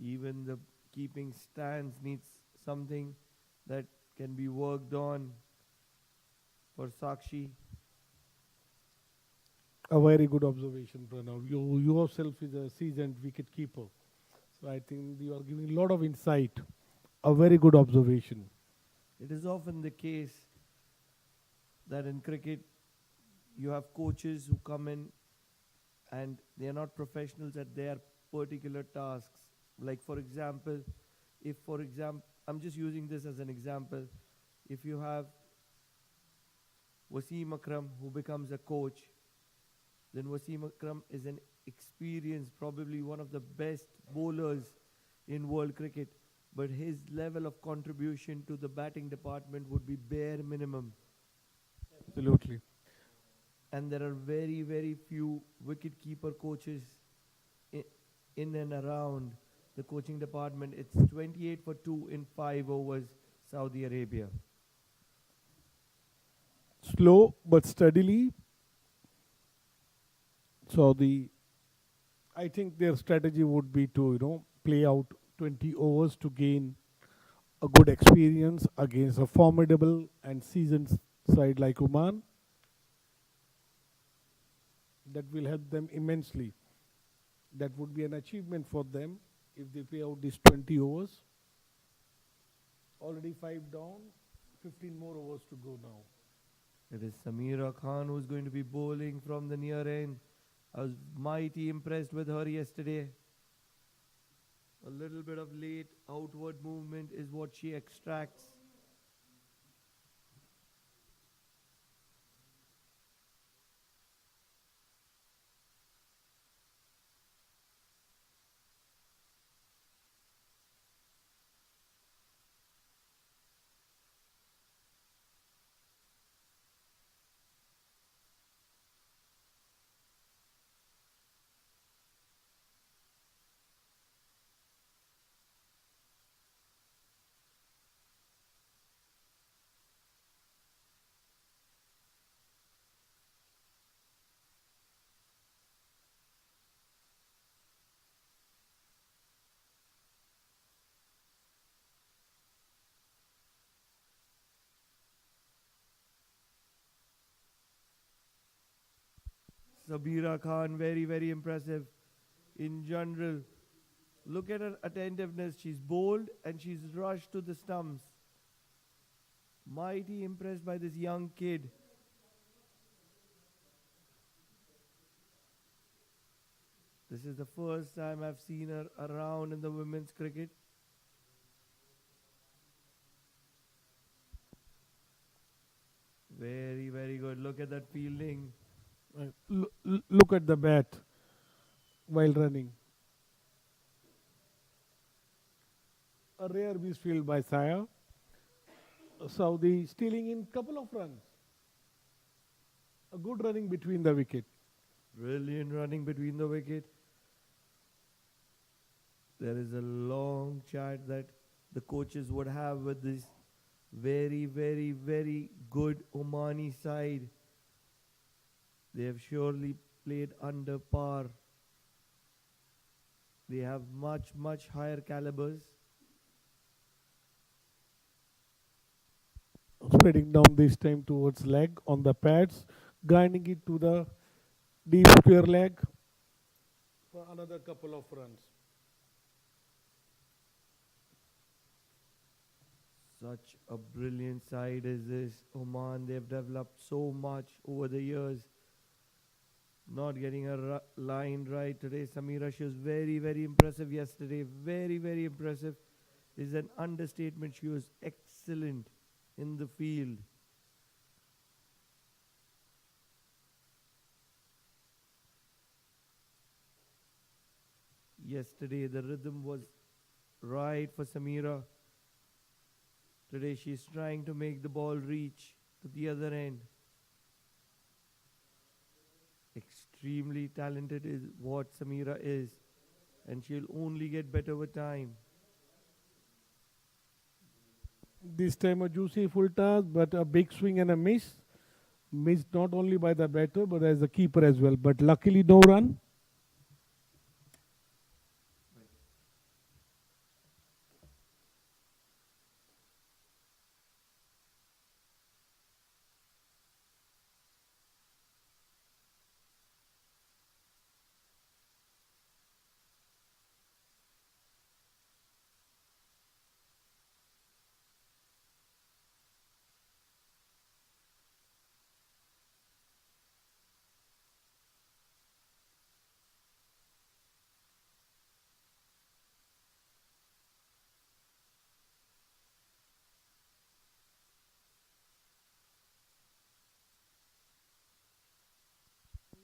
Even the keeping stance needs something that can be worked on for Sakshi. A very good observation, Pranav. You yourself is a seasoned wicket keeper. So I think you are giving a lot of insight. A very good observation. It is often the case that in cricket you have coaches who come in and they are not professionals at their particular tasks. Like for example, I'm just using this as an example. If you have Wasim Akram who becomes a coach, then Wasim Akram is an experienced, probably one of the best bowlers in world cricket, but his level of contribution to the batting department would be bare minimum. Absolutely. And there are very, very few wicket-keeper coaches in and around the coaching department. It's 28 for 2 in 5 overs, Saudi Arabia. Slow but steadily. So I think their strategy would be to, play out 20 overs to gain a good experience against a formidable and seasoned side like Oman. That will help them immensely. That would be an achievement for them if they play out these 20 overs. Already 5 down, 15 more overs to go now. It is Samira Khan who's going to be bowling from the near end. I was mighty impressed with her yesterday. A little bit of late outward movement is what she extracts. Sabira Khan, very, very impressive in general. Look at her attentiveness. She's bold and she's rushed to the stumps. Mighty impressed by this young kid. This is the first time I've seen her around in the women's cricket. Very, very good. Look at that fielding. Look at the bat while running. A rare miss field by Saya. Saudi stealing in couple of runs. A good running between the wicket. Brilliant running between the wicket. There is a long chat that the coaches would have with this very, very, very good Omani side. They have surely played under par. They have much, much higher calibers. Spreading down this time towards leg on the pads, grinding it to the deep square leg for another couple of runs. Such a brilliant side is this Oman. They've developed so much over the years. Not getting a line right today. Samira, she was very, very impressive yesterday. Very, very impressive is an understatement. She was excellent in the field. Yesterday the rhythm was right for Samira. Today she's trying to make the ball reach to the other end. Extremely talented is what Samira is, and she'll only get better with time. This time a juicy full toss, but a big swing and a miss. Missed not only by the batter, but as the keeper as well. But luckily no run.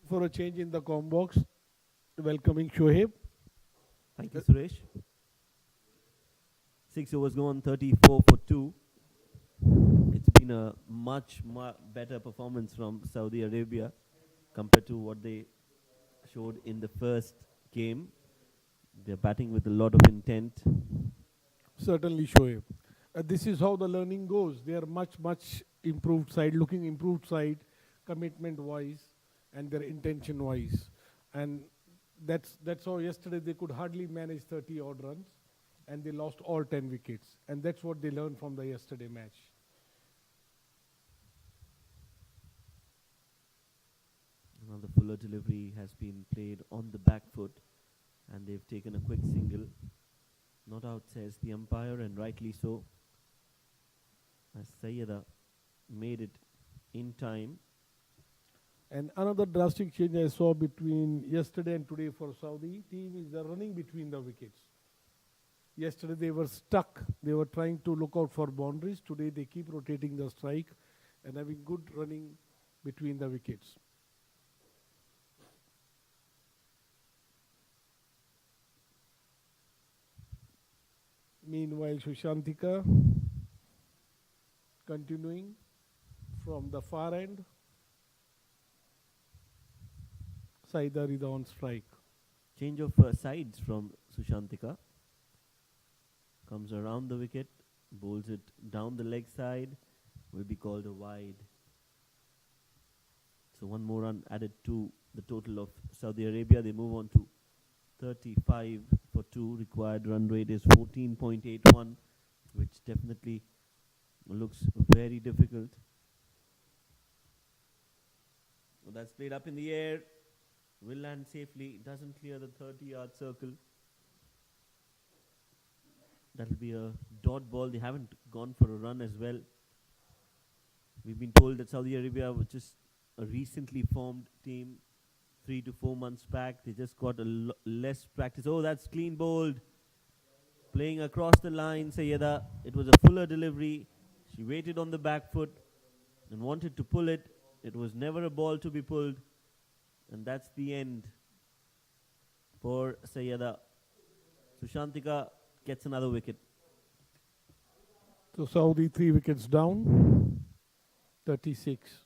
For a change in the com box, welcoming Shoaib. Thank you, Suresh. 6 overs gone, 34 for 2. It's been a much better performance from Saudi Arabia compared to what they showed in the first game. They're batting with a lot of intent. Certainly Shoaib. This is how the learning goes. They are much improved side, looking improved side, commitment wise and their intention wise. And that's how yesterday they could hardly manage 30 odd runs and they lost all 10 wickets. And that's what they learned from the yesterday match. Now the Fuller delivery has been played on the back foot and they've taken a quick single. Not out, says the umpire, and rightly so, as Sayyeda made it in time. And another drastic change I saw between yesterday and today for Saudi team is the running between the wickets. Yesterday they were stuck. They were trying to look out for boundaries. Today they keep rotating the strike and having good running between the wickets. Meanwhile, Sushantika continuing from the far end. Saida Rida on strike. Change of sides from Sushantika. Comes around the wicket, bowls it down the leg side, will be called a wide. So one more run added to the total of Saudi Arabia. They move on to 35 for 2. Required run rate is 14.81, which definitely looks very difficult. So that's played up in the air. will land safely, doesn't clear the 30-yard circle. That'll be a dot ball. They haven't gone for a run as well. We've been told that Saudi Arabia was just a recently formed team, 3 to 4 months back. They just got less practice. Oh, that's clean bowled. Playing across the line, Sayyeda. It was a fuller delivery. She waited on the back foot and wanted to pull it. It was never a ball to be pulled. And that's the end for Sayyeda. Sushantika gets another wicket. So Saudi 3 wickets down, 36.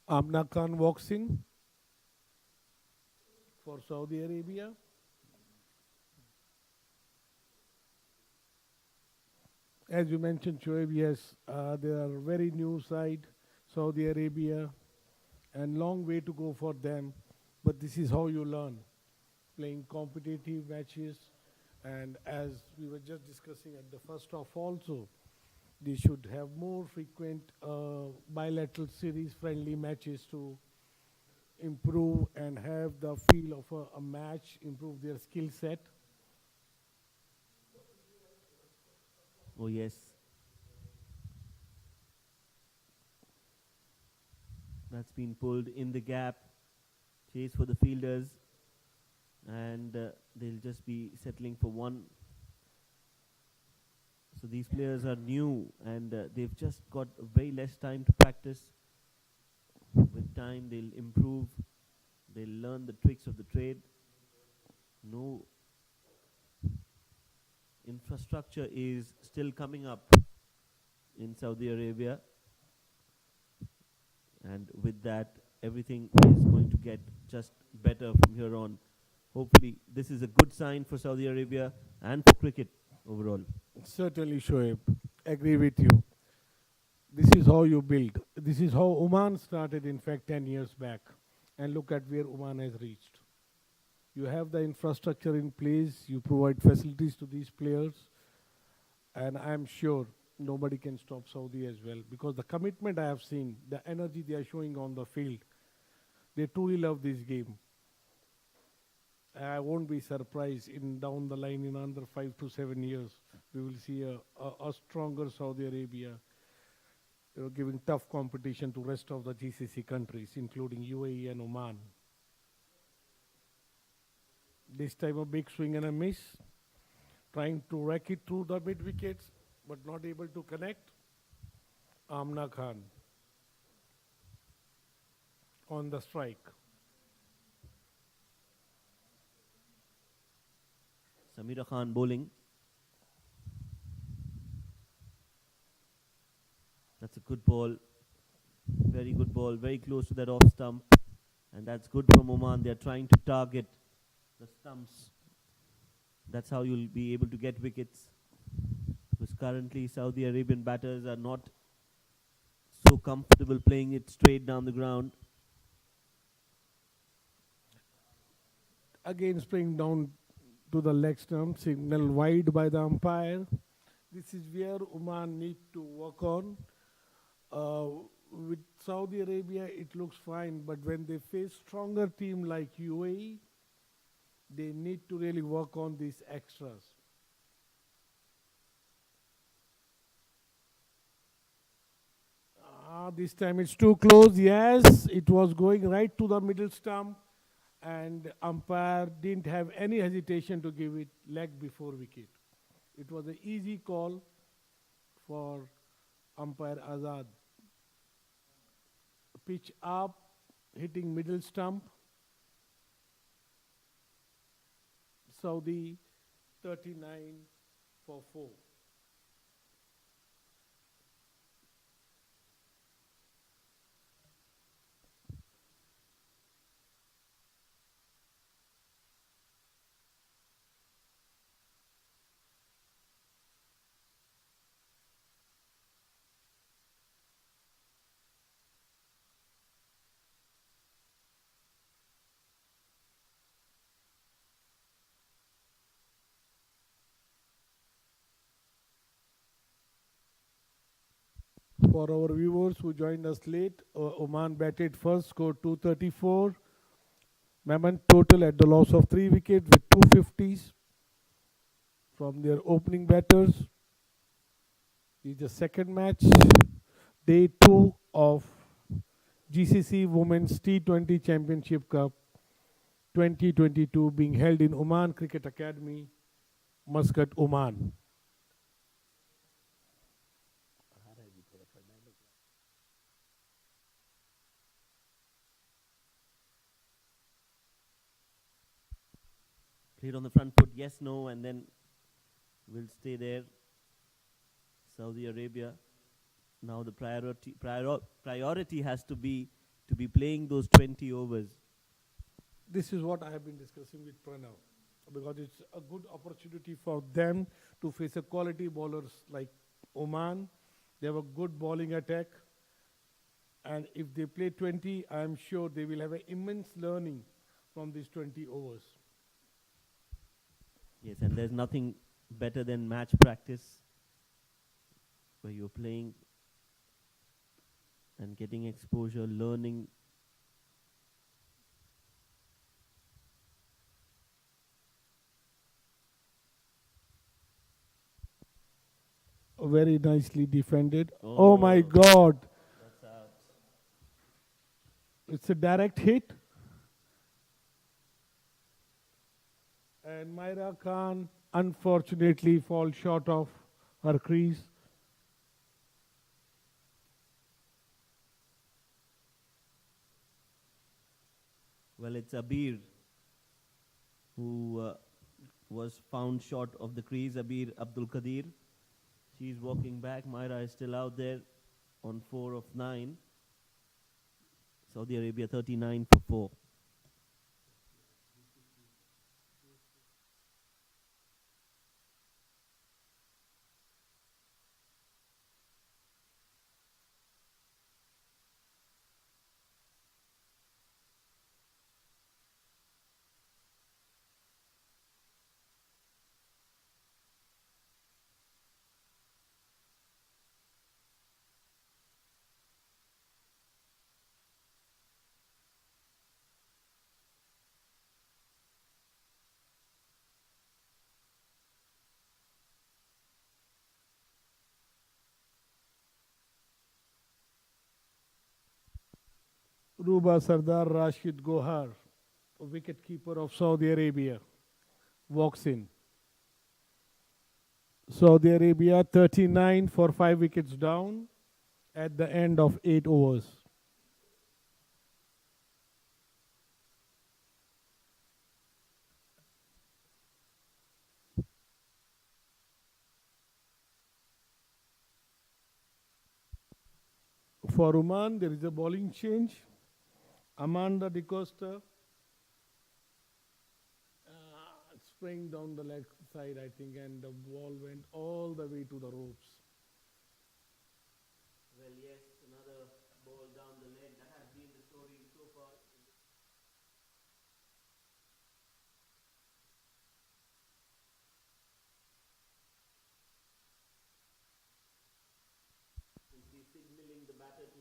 Amna Khan walks in for Saudi Arabia. As you mentioned, Shoaib, yes, they are very new side, Saudi Arabia, and long way to go for them. But this is how you learn, playing competitive matches. And as we were just discussing at the first off also, they should have more frequent bilateral series friendly matches to improve and have the feel of a match, improve their skill set. Oh, yes. That's been pulled in the gap. Chase for the fielders. And they'll just be settling for one. So these players are new and they've just got very less time to practice. With time, they'll improve. They'll learn the tricks of the trade. No infrastructure is still coming up in Saudi Arabia. And with that, everything is going to get just better from here on. Hopefully, this is a good sign for Saudi Arabia and for cricket overall. Certainly, Shoaib, agree with you. This is how you build. This is how Oman started, in fact, 10 years back. And look at where Oman has reached. You have the infrastructure in place, you provide facilities to these players, and I'm sure nobody can stop Saudi as well, because the commitment I have seen, the energy they are showing on the field, they truly love this game. I won't be surprised in down the line in under 5 to 7 years, we will see a stronger Saudi Arabia, giving tough competition to rest of the GCC countries, including UAE and Oman. This time a big swing and a miss, trying to rack it through the mid wickets, but not able to connect. Amna Khan on the strike. Samira Khan bowling. That's a good ball. Very good ball. Very close to that off stump. And that's good from Oman. They're trying to target the stumps. That's how you'll be able to get wickets. Because currently Saudi Arabian batters are not so comfortable playing it straight down the ground. Again spring down to the leg stump, signal wide by the umpire. This is where Oman need to work on. With Saudi Arabia, it looks fine, but when they face stronger team like UAE, they need to really work on these extras. This time it's too close. Yes, it was going right to the middle stump, and umpire didn't have any hesitation to give it leg before wicket. It was an easy call for umpire Azad. Pitch up, hitting middle stump. Saudi 39 for 4. For our viewers who joined us late, Oman batted first, scored 234. Mammoth total at the loss of 3 wickets with 250s from their opening batters. This is the second match, day 2 of GCC Women's T20 Championship Cup 2022 being held in Oman Cricket Academy, Muscat, Oman. Played on the front foot, yes, no, and then will stay there. Saudi Arabia. Now the priority has to be playing those 20 overs. This is what I have been discussing with Pranav, because it's a good opportunity for them to face a quality bowlers like Oman. They have a good bowling attack, and if they play 20, I am sure they will have an immense learning from these 20 overs. Yes, and there's nothing better than match practice, where you're playing and getting exposure, learning. Very nicely defended. Oh my God! That's out. It's a direct hit. And Myra Khan unfortunately falls short of her crease. Well, it's Abir who was found short of the crease, Abir Abdul Qadir. She's walking back. Myra is still out there on 4 of 9. Saudi Arabia 39 for 4. Ruba Sardar Rashid Gohar, a wicketkeeper of Saudi Arabia, walks in. Saudi Arabia 39 for 5 wickets down at the end of 8 overs. For Oman, there is a bowling change. Amanda De Costa sprang down the leg side, I think, and the ball went all the way to the ropes. Well, yes, another ball down the leg. That has been the story so far. Simply signaling the batter to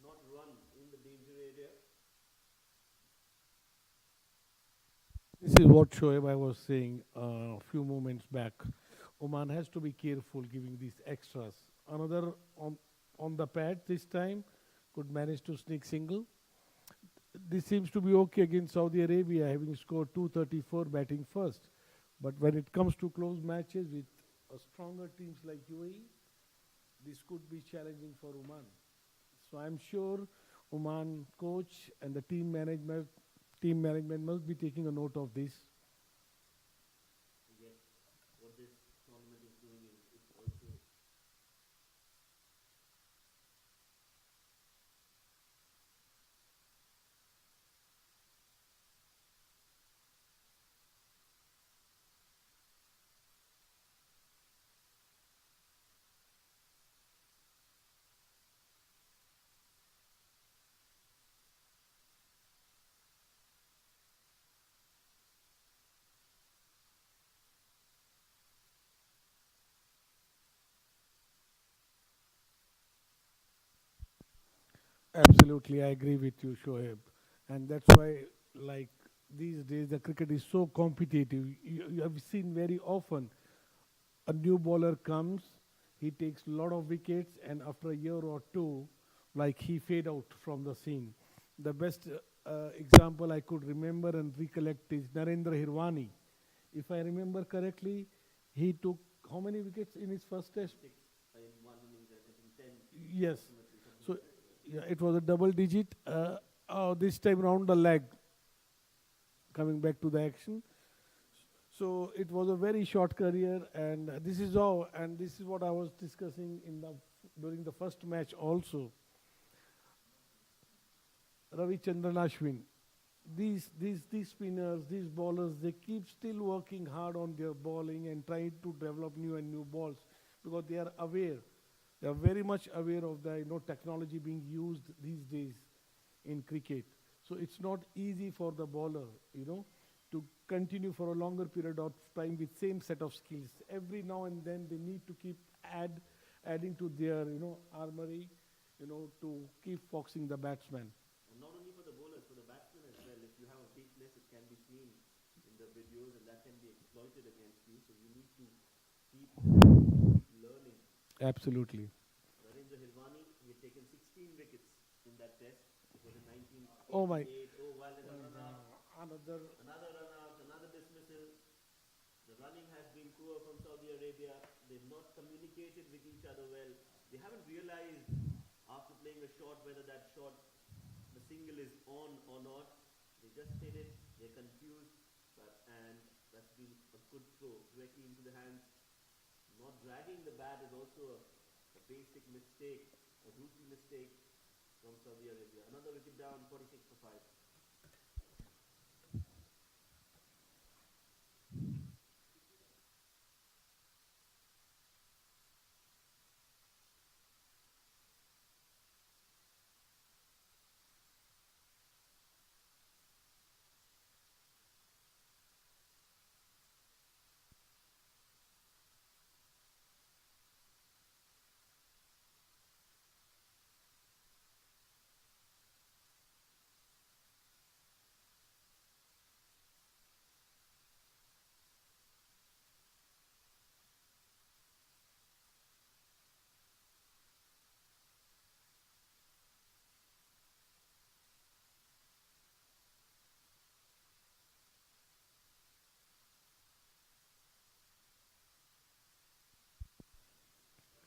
not run in the danger area. This is what Shoaib I was saying a few moments back. Oman has to be careful giving these extras. Another on the pad this time could manage to sneak single. This seems to be okay against Saudi Arabia, having scored 234 batting first. But when it comes to close matches with stronger teams like UAE, this could be challenging for Oman. So I'm sure Oman coach and the team management must be taking a note of this. Yes, what this tournament is doing is it's also Absolutely, I agree with you, Shoaib. And that's why, like, these days, the cricket is so competitive. You have seen very often a new bowler comes, he takes a lot of wickets, and after a year or two, like, he fade out from the scene. The best example I could remember and recollect is Narendra Hirwani. If I remember correctly, he took how many wickets in his first test? In one innings, I think 10 Yes. approximately, something So like that. yeah, it was a double digit. This time round the leg. Coming back to the action. So it was a very short career, and this is how, and this is what I was discussing in the during the first match also. Ravichandran Ashwin. These spinners, these bowlers, they keep still working hard on their bowling and trying to develop new and new balls because they are aware. They are very much aware of the technology being used these days in cricket. So it's not easy for the bowler, to continue for a longer period of time with same set of skills. Every now and then they need to keep adding to their armory, to keep foxing the batsman. And not only for the bowlers, for the batsmen as well. If you have a weakness, it can be seen in the videos, and that can be exploited against you. So you need to keep learning. Absolutely. Narendra Hirwani, he had taken 16 wickets in that test. It was in Oh my. 1988. Oh, while there's a run out, Another. another run out, another dismissal. The running has been poor from Saudi Arabia. They've not communicated with each other well. They haven't realized after playing a shot whether that shot, the single is on or not. They just hit it. They're confused, and that's been a good throw directly into the hands. Not dragging the bat is also a basic mistake, a rookie mistake from Saudi Arabia. Another wicket down, 46 for 5.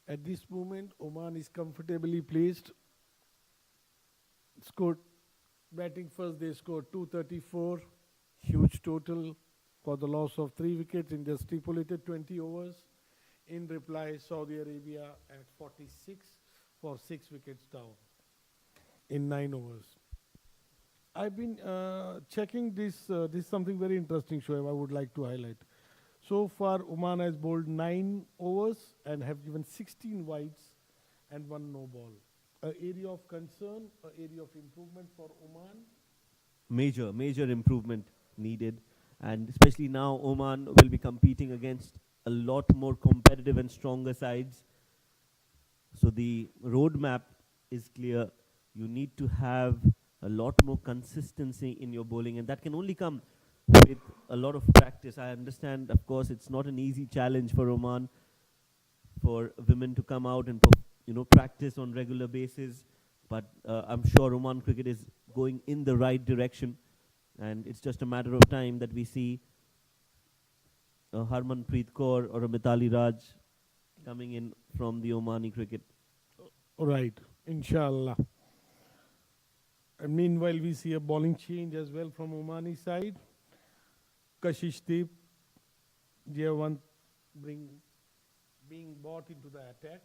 At this moment, Oman is comfortably placed. Scored batting first, they scored 234, huge total for the loss of 3 wickets in the stipulated 20 overs. In reply, Saudi Arabia at 46 for 6 wickets down in 9 overs. I've been checking this. This is something very interesting, Shoaib, I would like to highlight. So far, Oman has bowled 9 overs and have given 16 wides and one no ball. An area of concern, an area of improvement for Oman. Major improvement needed, and especially now Oman will be competing against a lot more competitive and stronger sides. So the roadmap is clear. You need to have a lot more consistency in your bowling, and that can only come with a lot of practice. I understand, of course, it's not an easy challenge for Oman, for women to come out and practice on regular basis. But I'm sure Oman cricket is going in the right direction, and it's just a matter of time that we see a Harmanpreet Kaur or a Mithali Raj coming in from the Omani cricket. Right, inshallah. And meanwhile, we see a bowling change as well from Omani side. Kashishdeep, J1 being brought into the attack.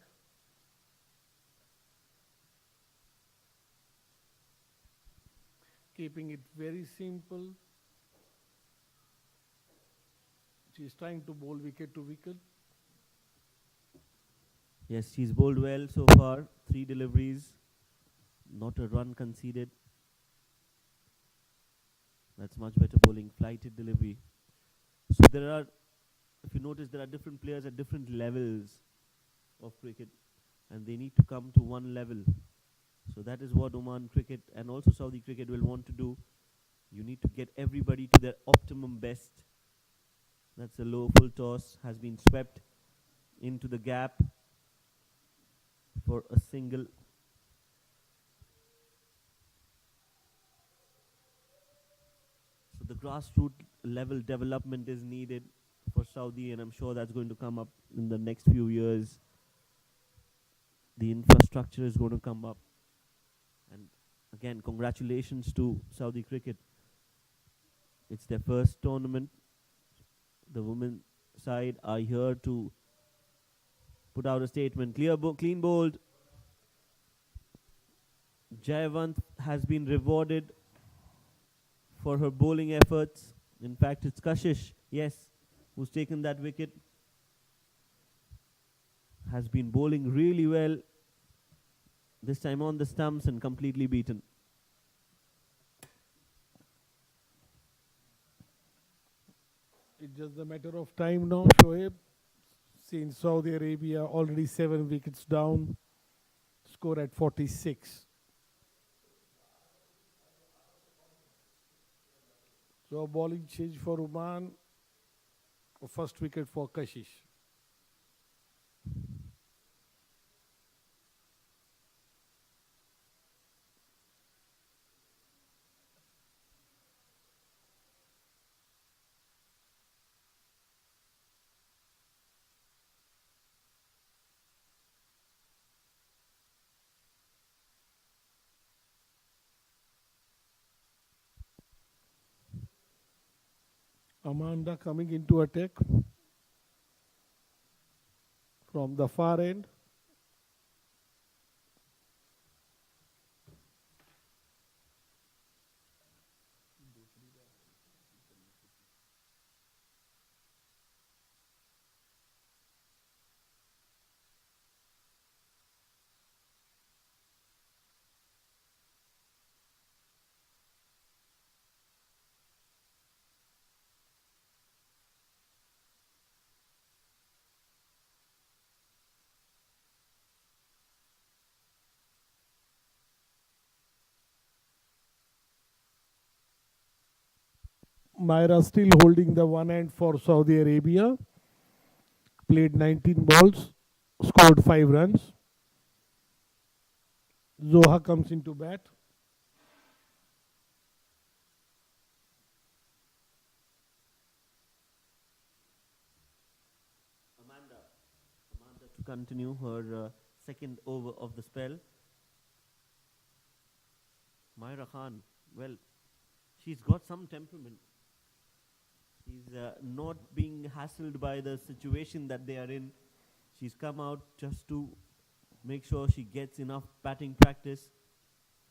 Keeping it very simple. She is trying to bowl wicket to wicket. Yes, she's bowled well so far. 3 deliveries, not a run conceded. That's much better bowling, flighted delivery. So there are, if you notice, there are different players at different levels of cricket, and they need to come to one level So that is what Oman cricket and also Saudi cricket will want to do. You need to get everybody to their optimum best. That's a low full toss, has been swept into the gap for a single. So the grassroots level development is needed for Saudi, and I'm sure that's going to come up in the next few years. The infrastructure is going to come up. And again, congratulations to Saudi cricket. It's their first tournament. The women side are here to put out a statement. Clean bowled. Jayavant has been rewarded for her bowling efforts. In fact, it's Kashish, yes, who's taken that wicket. Has been bowling really well. This time on the stumps and completely beaten. It's just a matter of time now, Shoaib. Since Saudi Arabia already 7 wickets down, score at 46. So a bowling change for Oman, a first wicket for Kashish. Amanda coming into attack from the far end. Myra still holding the one end for Saudi Arabia. Played 19 balls, scored 5 runs. Zoha comes into bat. Amanda to continue her second over of the spell. Myra Khan, well, she's got some temperament. She's not being hassled by the situation that they are in. She's come out just to make sure she gets enough batting practice.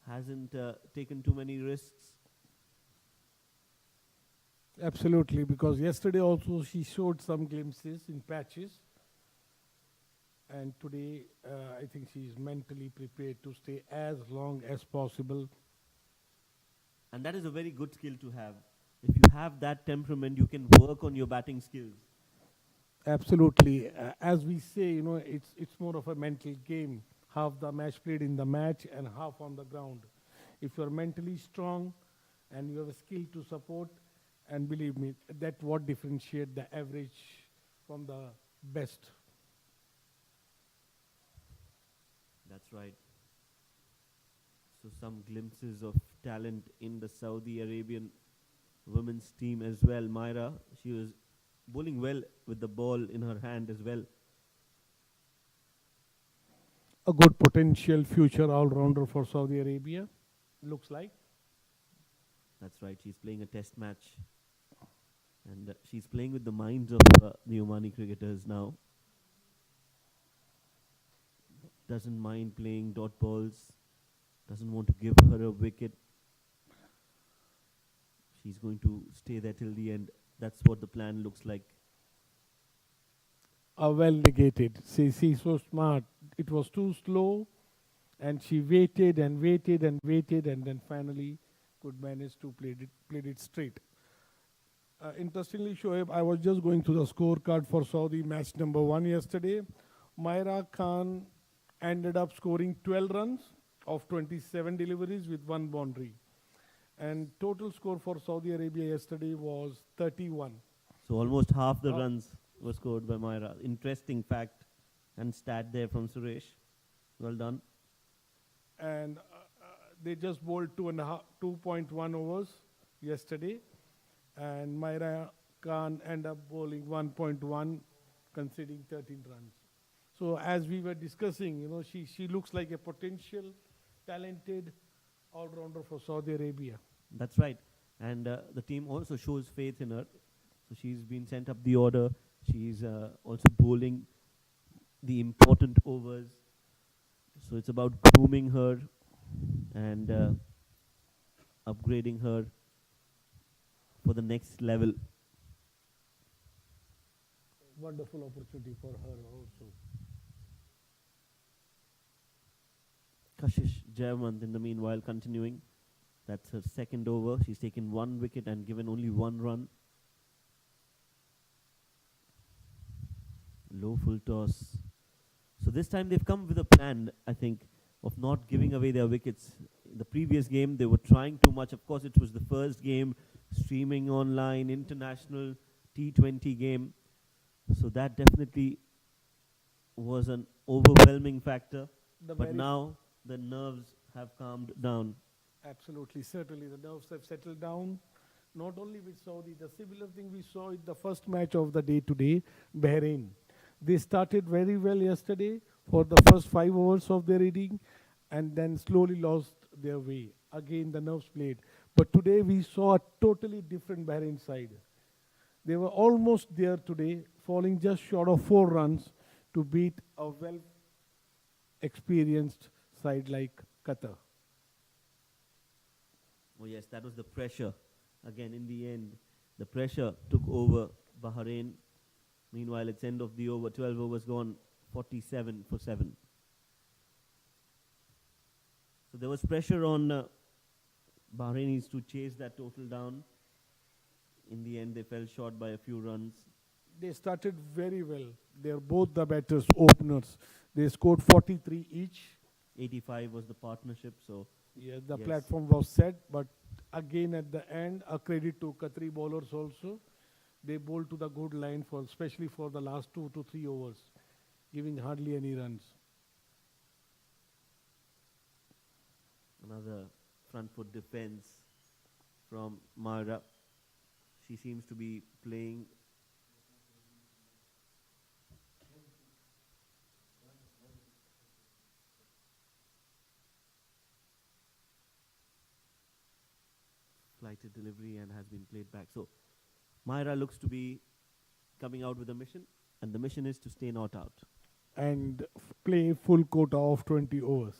Hasn't taken too many risks. Absolutely, because yesterday also she showed some glimpses in patches. And today, I think she's mentally prepared to stay as long as possible. And that is a very good skill to have. If you have that temperament, you can work on your batting skills. Absolutely. As we say, it's more of a mental game. Half the match played in the match and half on the ground. If you're mentally strong and you have a skill to support, and believe me, that's what differentiates the average from the best. That's right. So some glimpses of talent in the Saudi Arabian women's team as well. Myra, she was bowling well with the ball in her hand as well. A good potential future all-rounder for Saudi Arabia, looks like. That's right. She's playing a test match. And she's playing with the minds of the Omani cricketers now. Doesn't mind playing dot balls. Doesn't want to give her a wicket. She's going to stay there till the end. That's what the plan looks like. Well negated. She's so smart. It was too slow, and she waited and waited and waited, and then finally could manage to played it straight. Interestingly, Shoaib, I was just going through the scorecard for Saudi match number 1 yesterday. Myra Khan ended up scoring 12 runs of 27 deliveries with one boundary. And total score for Saudi Arabia yesterday was 31. So almost half the Uh, runs were scored by Myra. Interesting fact and stat there from Suresh. Well done. And they just bowled 2.1 overs yesterday. And Myra Khan ended up bowling 1.1, conceding 13 runs. So as we were discussing, she looks like a potential, talented all-rounder for Saudi Arabia. That's right. And the team also shows faith in her. So she's been sent up the order. She's also bowling the important overs. So it's about grooming her and upgrading her for the next level. Wonderful opportunity for her also. Kashish Jayamant in the meanwhile continuing. That's her second over. She's taken one wicket and given only one run. Low full toss. So this time they've come with a plan, I think, of not giving away their wickets. In the previous game, they were trying too much. Of course, it was the first game, streaming online, international T20 game. So that definitely was an overwhelming factor. But now the nerves have calmed down. Absolutely, certainly the nerves have settled down. Not only with Saudi, the similar thing we saw in the first match of the day today, Bahrain. They started very well yesterday for the first 5 overs of their inning and then slowly lost their way. Again, the nerves played. But today we saw a totally different Bahrain side. They were almost there today, falling just short of 4 runs to beat a well-experienced side like Qatar. Oh yes, that was the pressure. Again, in the end, the pressure took over Bahrain. Meanwhile, it's end of the over, 12 overs gone, 47 for 7. So there was pressure on Bahrainis to chase that total down. In the end, they fell short by a few runs. They started very well. They're both the batters, openers. They scored 43 each. 85 was the partnership, so Yeah, the yes. platform was set, but again at the end, a credit to Qatari bowlers also. They bowled to the good line for, especially for the last 2 to 3 overs, giving hardly any runs. Another front foot defense from Myra. She seems to be playing flighted delivery and has been played back. So Myra looks to be coming out with a mission, and the mission is to stay not out. And play full quota of 20 overs.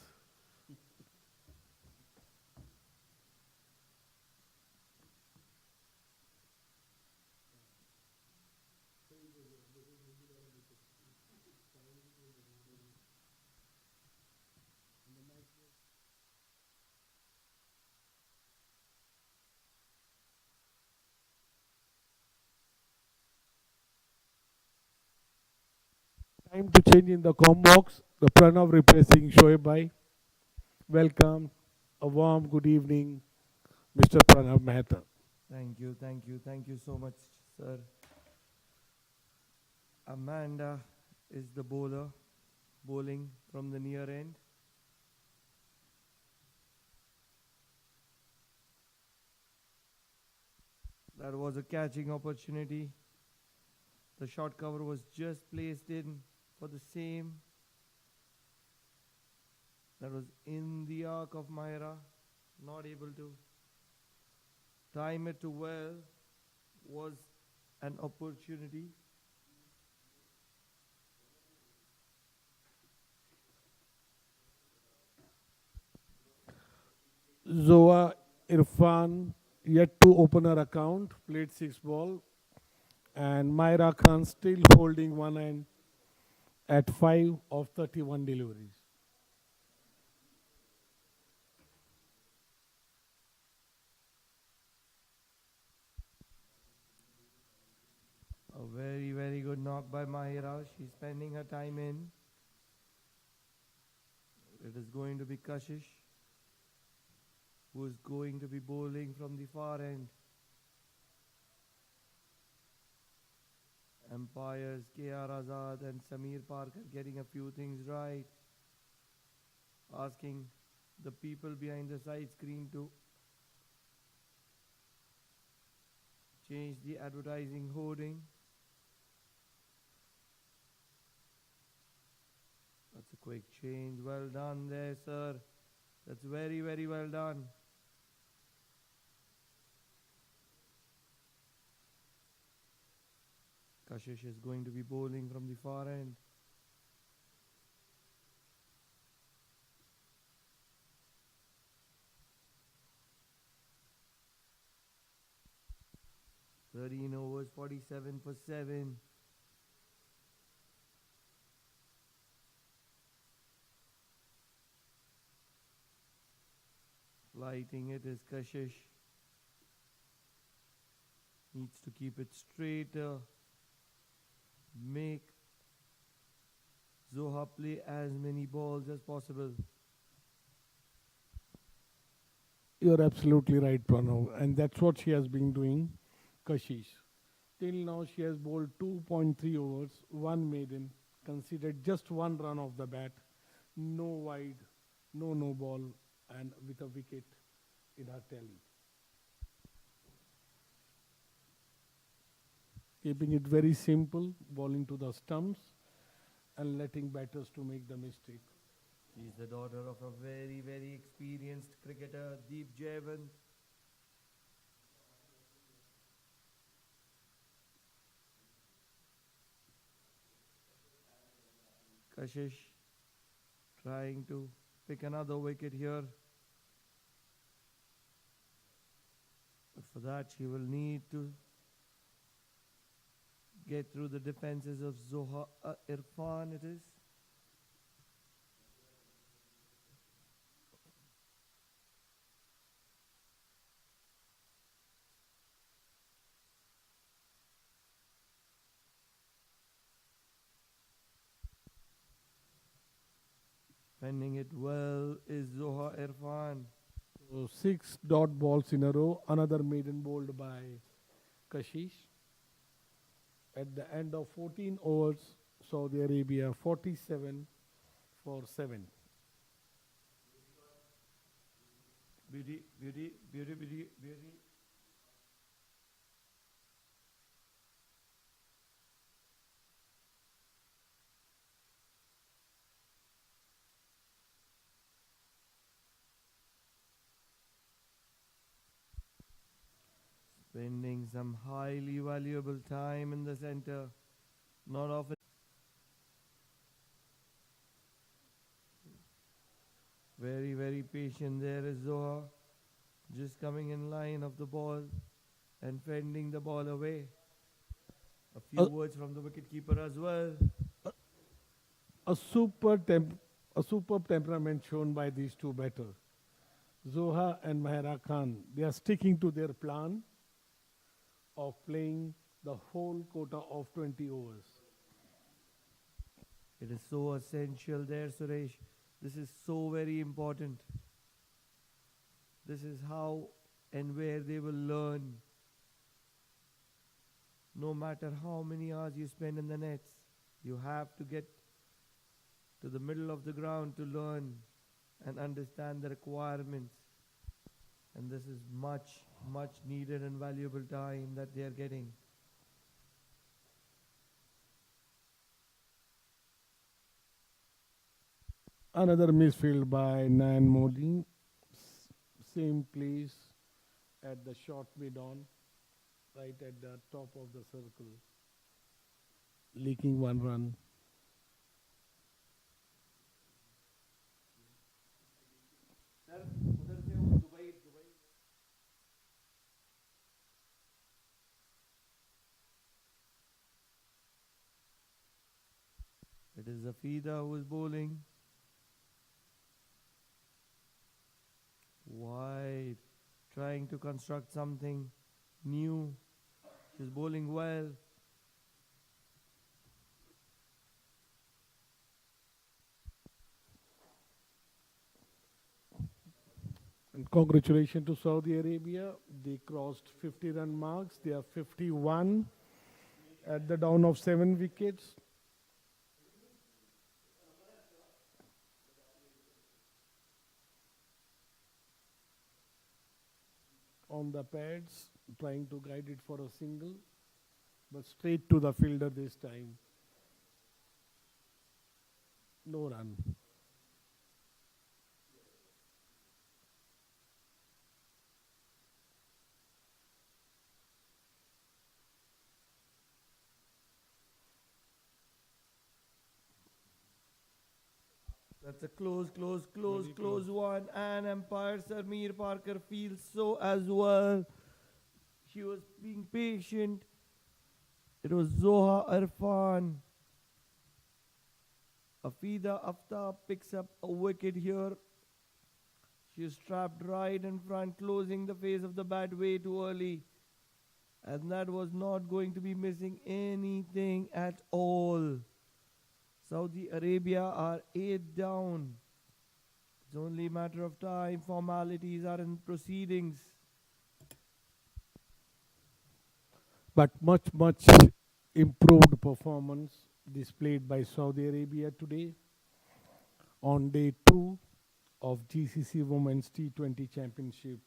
Time to change in the com box. The Pranav replacing Shoaib. Welcome. A warm good evening, Mr. Pranav Mehta. Thank you, thank you so much, sir. Amanda is the bowler, bowling from the near end. That was a catching opportunity. The short cover was just placed in for the same. That was in the arc of Myra, not able to time it too well. Was an opportunity. Zoa Irfan yet to open her account, played 6 ball. And Myra Khan still holding one end at 5 of 31 deliveries. A very, very good knock by Mahira. She's spending her time in. It is going to be Kashish, who is going to be bowling from the far end. Umpires K.R. Azad and Samir Parker getting a few things right, asking the people behind the side screen to change the advertising hoarding. That's a quick change. Well done there, sir. That's very, very well done. Kashish is going to be bowling from the far end. "13 overs, 47 for 7. Lighting it is Kashish. Needs to keep it straighter. Make Zoha play as many balls as possible. You're absolutely right, Pranav, and that's what she has been doing, Kashish. Till now, she has bowled 2.3 overs, one maiden, considered just one run off the bat, no wide, no ball, and with a wicket in her tally. Keeping it very simple, bowling to the stumps and letting batters to make the mistake. She's the daughter of a very, very experienced cricketer, Deep Javan. Kashish trying to pick another wicket here. But for that, she will need to get through the defenses of Zoha Irfan, it is. Fending it well is Zoha Irfan. So 6 dot balls in a row, another maiden bowled by Kashish. At the end of 14 overs, Saudi Arabia 47 for 7. Beauty, beauty, beauty, beauty, beauty. Spending some highly valuable time in the center. Not often. Very, very patient there is Zoha. Just coming in line of the ball and fending the ball away. A few words from the wicketkeeper as well. A superb temperament shown by these two batters. Zoha and Mahera Khan, they are sticking to their plan of playing the whole quota of 20 overs. It is so essential there, Suresh. This is so very important. This is how and where they will learn. No matter how many hours you spend in the nets, you have to get to the middle of the ground to learn and understand the requirements. And this is much, much needed and valuable time that they are getting. Another misfield by Nan Modi. Same place at the short mid-on, right at the top of the circle. Leaking one run. It is Zafida who is bowling. Wide, trying to construct something new. She's bowling well. And congratulations to Saudi Arabia. They crossed 50 run marks. They are 51 at the down of 7 wickets. On the pads, trying to guide it for a single, but straight to the fielder this time. No run. That's a close one. And umpire Sarmeer Parker feels so as well. She was being patient. It was Zoha Irfan. Afida Aftab picks up a wicket here. She is trapped right in front, closing the face of the bat way too early. And that was not going to be missing anything at all. Saudi Arabia are 8 down. It's only a matter of time. Formalities are in proceedings. But much improved performance displayed by Saudi Arabia today on day 2 of GCC Women's T20 Championship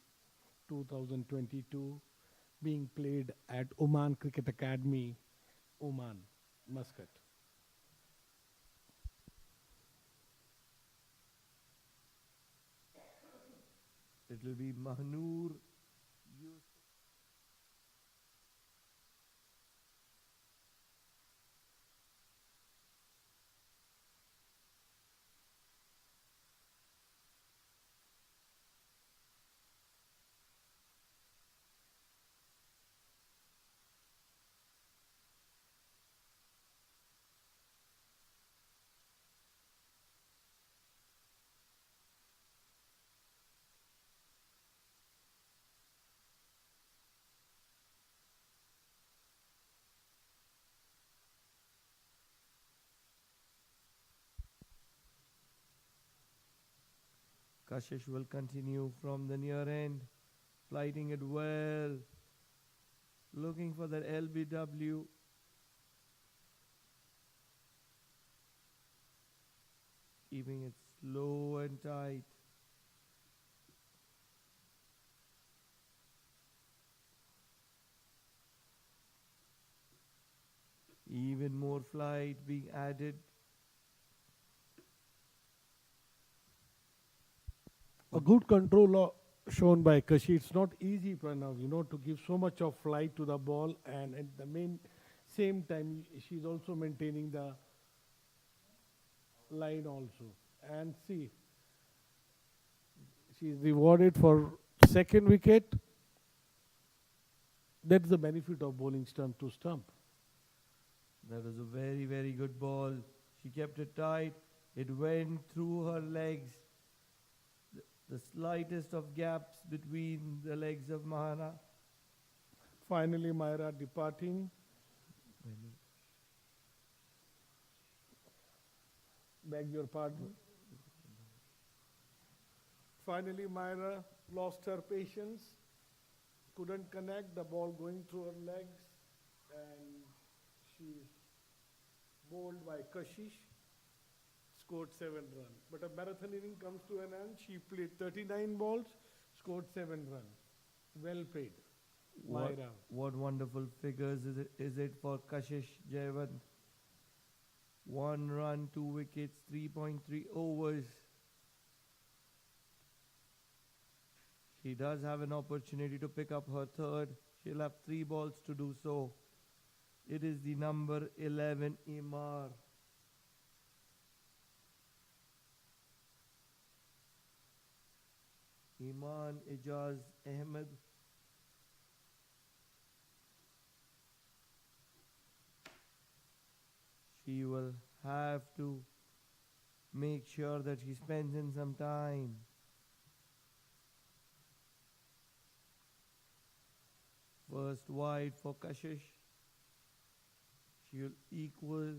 2022 being played at Oman Cricket Academy, Oman, Muscat. It will be Mahnoor. Kashish will continue from the near end, flighting it well, looking for that LBW. Keeping it slow and tight. Even more flight being added. A good control shown by Kashi. It's not easy, Pranav, to give so much of flight to the ball, and at the same time, she's also maintaining the line also. And see, she's rewarded for second wicket. That's the benefit of bowling stump to stump. That was a very, very good ball. She kept it tight. It went through her legs. The slightest of gaps between the legs of Mahana. Finally, Myra departing. Beg your pardon. Finally, Myra lost her patience. Couldn't connect, the ball going through her legs, and she's bowled by Kashish. Scored 7 runs. But a marathon inning comes to an end. She played 39 balls, scored 7 runs. Well played, Myra. What wonderful figures is it for Kashish Jayawant? 1 run, 2 wickets, 3.3 overs. She does have an opportunity to pick up her third. She'll have 3 balls to do so. It is the number 11 Imar. Iman Ijaz Ahmed. She will have to make sure that she spends in some time. First wide for Kashish. She will equal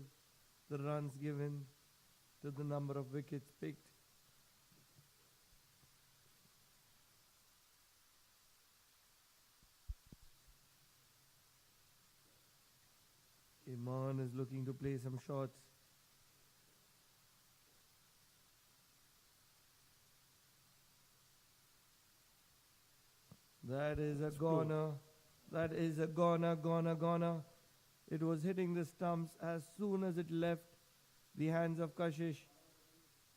the runs given to the number of wickets picked. Iman is looking to play some shots. That is a goner. That is a goner. It was hitting the stumps as soon as it left the hands of Kashish.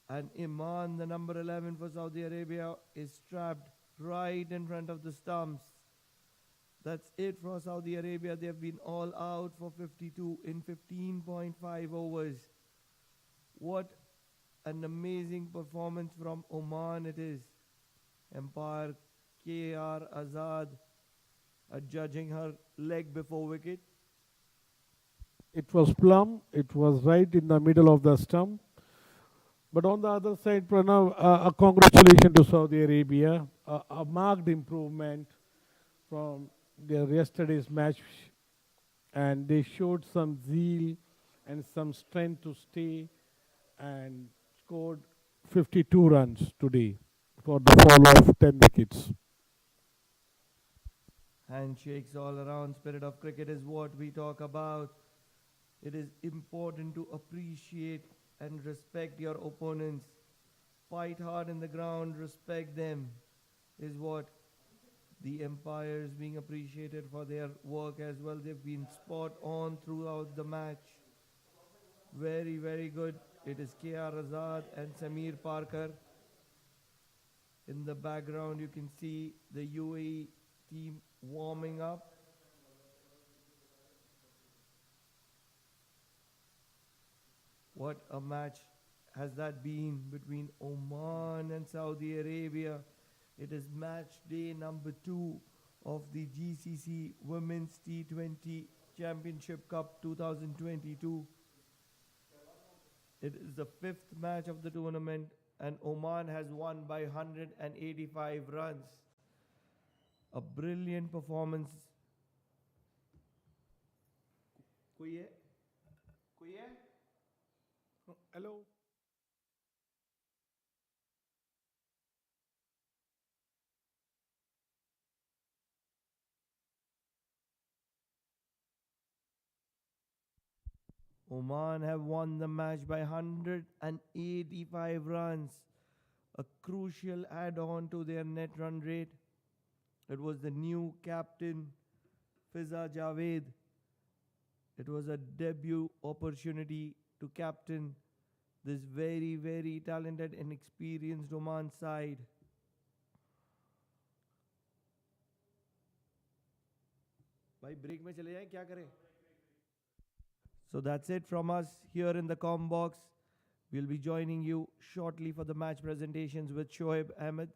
And Iman, the number 11 for Saudi Arabia, is trapped right in front of the stumps. That's it for Saudi Arabia. They have been all out for 52 in 15.5 overs. What an amazing performance from Oman it is. Umpire K.R. Azad judging her leg before wicket. It was plumb. It was right in the middle of the stump. But on the other side, Pranav, a congratulations to Saudi Arabia. A marked improvement from their yesterday's match, and they showed some zeal and some strength to stay and scored 52 runs today for the fall of 10 wickets. Handshakes all around. Spirit of cricket is what we talk about. It is important to appreciate and respect your opponents. Fight hard in the ground, respect them, is what the umpires being appreciated for their work as well. They've been spot on throughout the match. Very, very good. It is K.R. Azad and Samir Parker. In the background, you can see the UAE team warming up. What a match has that been between Oman and Saudi Arabia. It is match day number 2 of the GCC Women's T20 Championship Cup 2022. It is the 5th match of the tournament and Oman has won by 185 runs. A brilliant performance. कोई है? Hello. Oman have won the match by 185 runs, a crucial add-on to their net run rate. It was the new captain, Fiza Javed. It was a debut opportunity to captain this very, very talented and experienced Oman side. भाई break में चले जाएं क्या करें? So that's it from us here in the com box. We'll be joining you shortly for the match presentations with Shoaib Ahmed.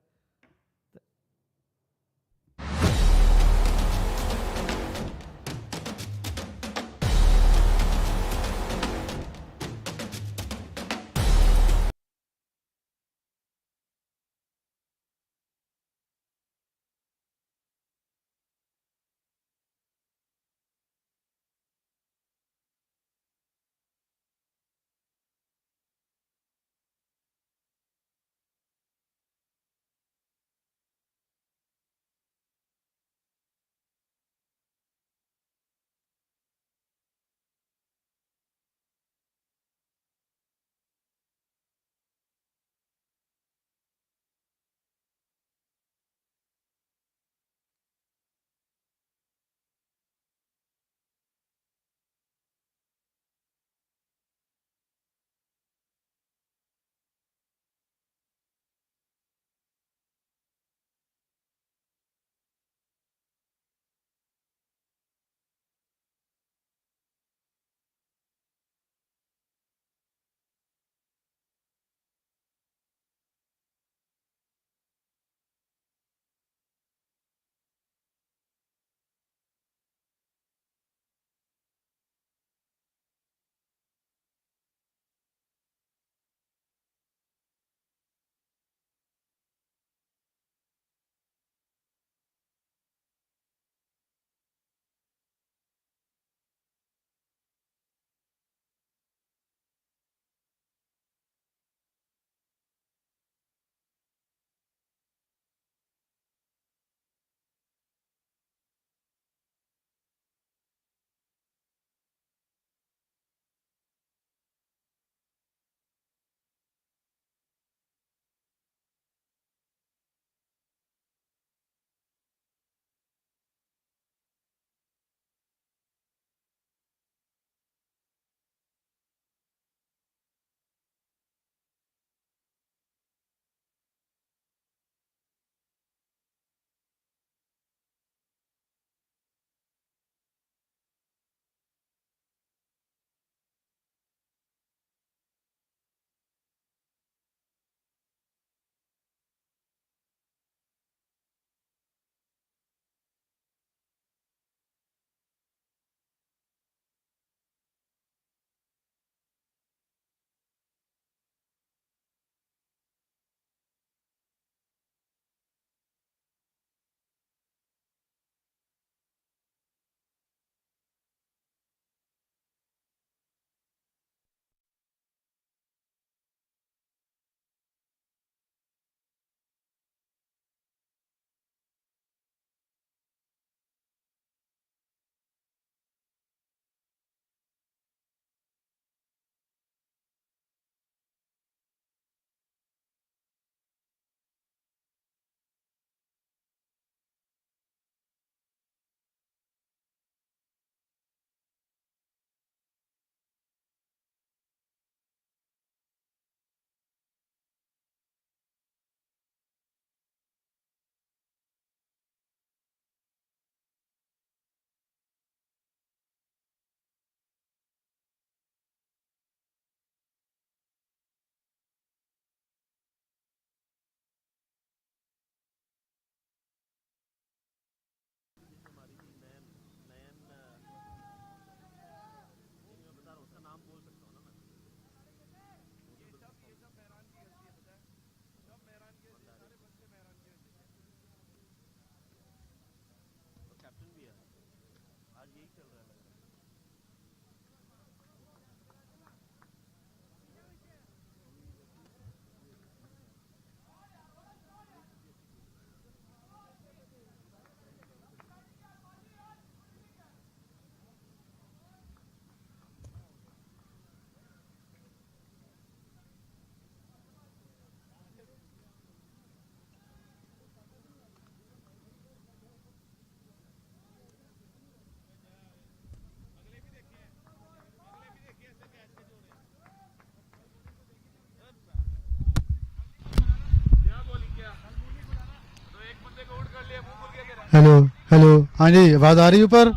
Hello hello, हाँ जी आवाज़ आ रही है ऊपर?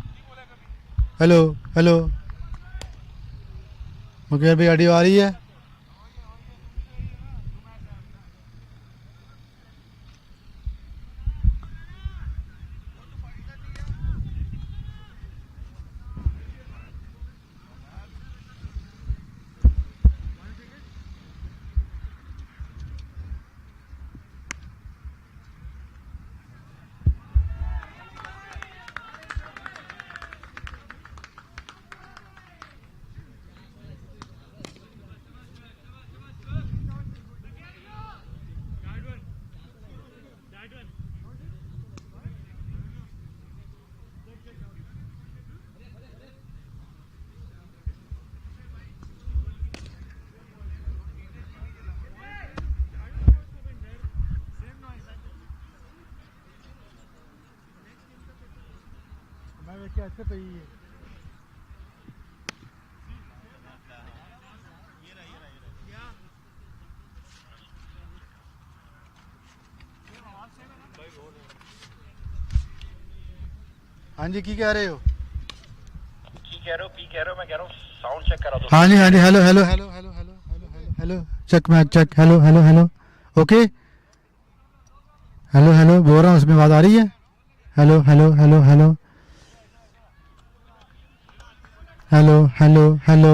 हेलो हेलो, मुकेश भाई ऑडियो आ रही है? कैसे पे ही है? हाँ जी, की कह रहे हो? पी कह रहे हो, मैं कह रहा हूँ साउंड चेक करा दो। हाँ जी हाँ जी, hello hello hello hello hello hello hello hello, check mic check, hello hello hello, okay, hello hello बोल रहा हूँ, उसमें आवाज़ आ रही है? Hello hello hello hello hello hello hello.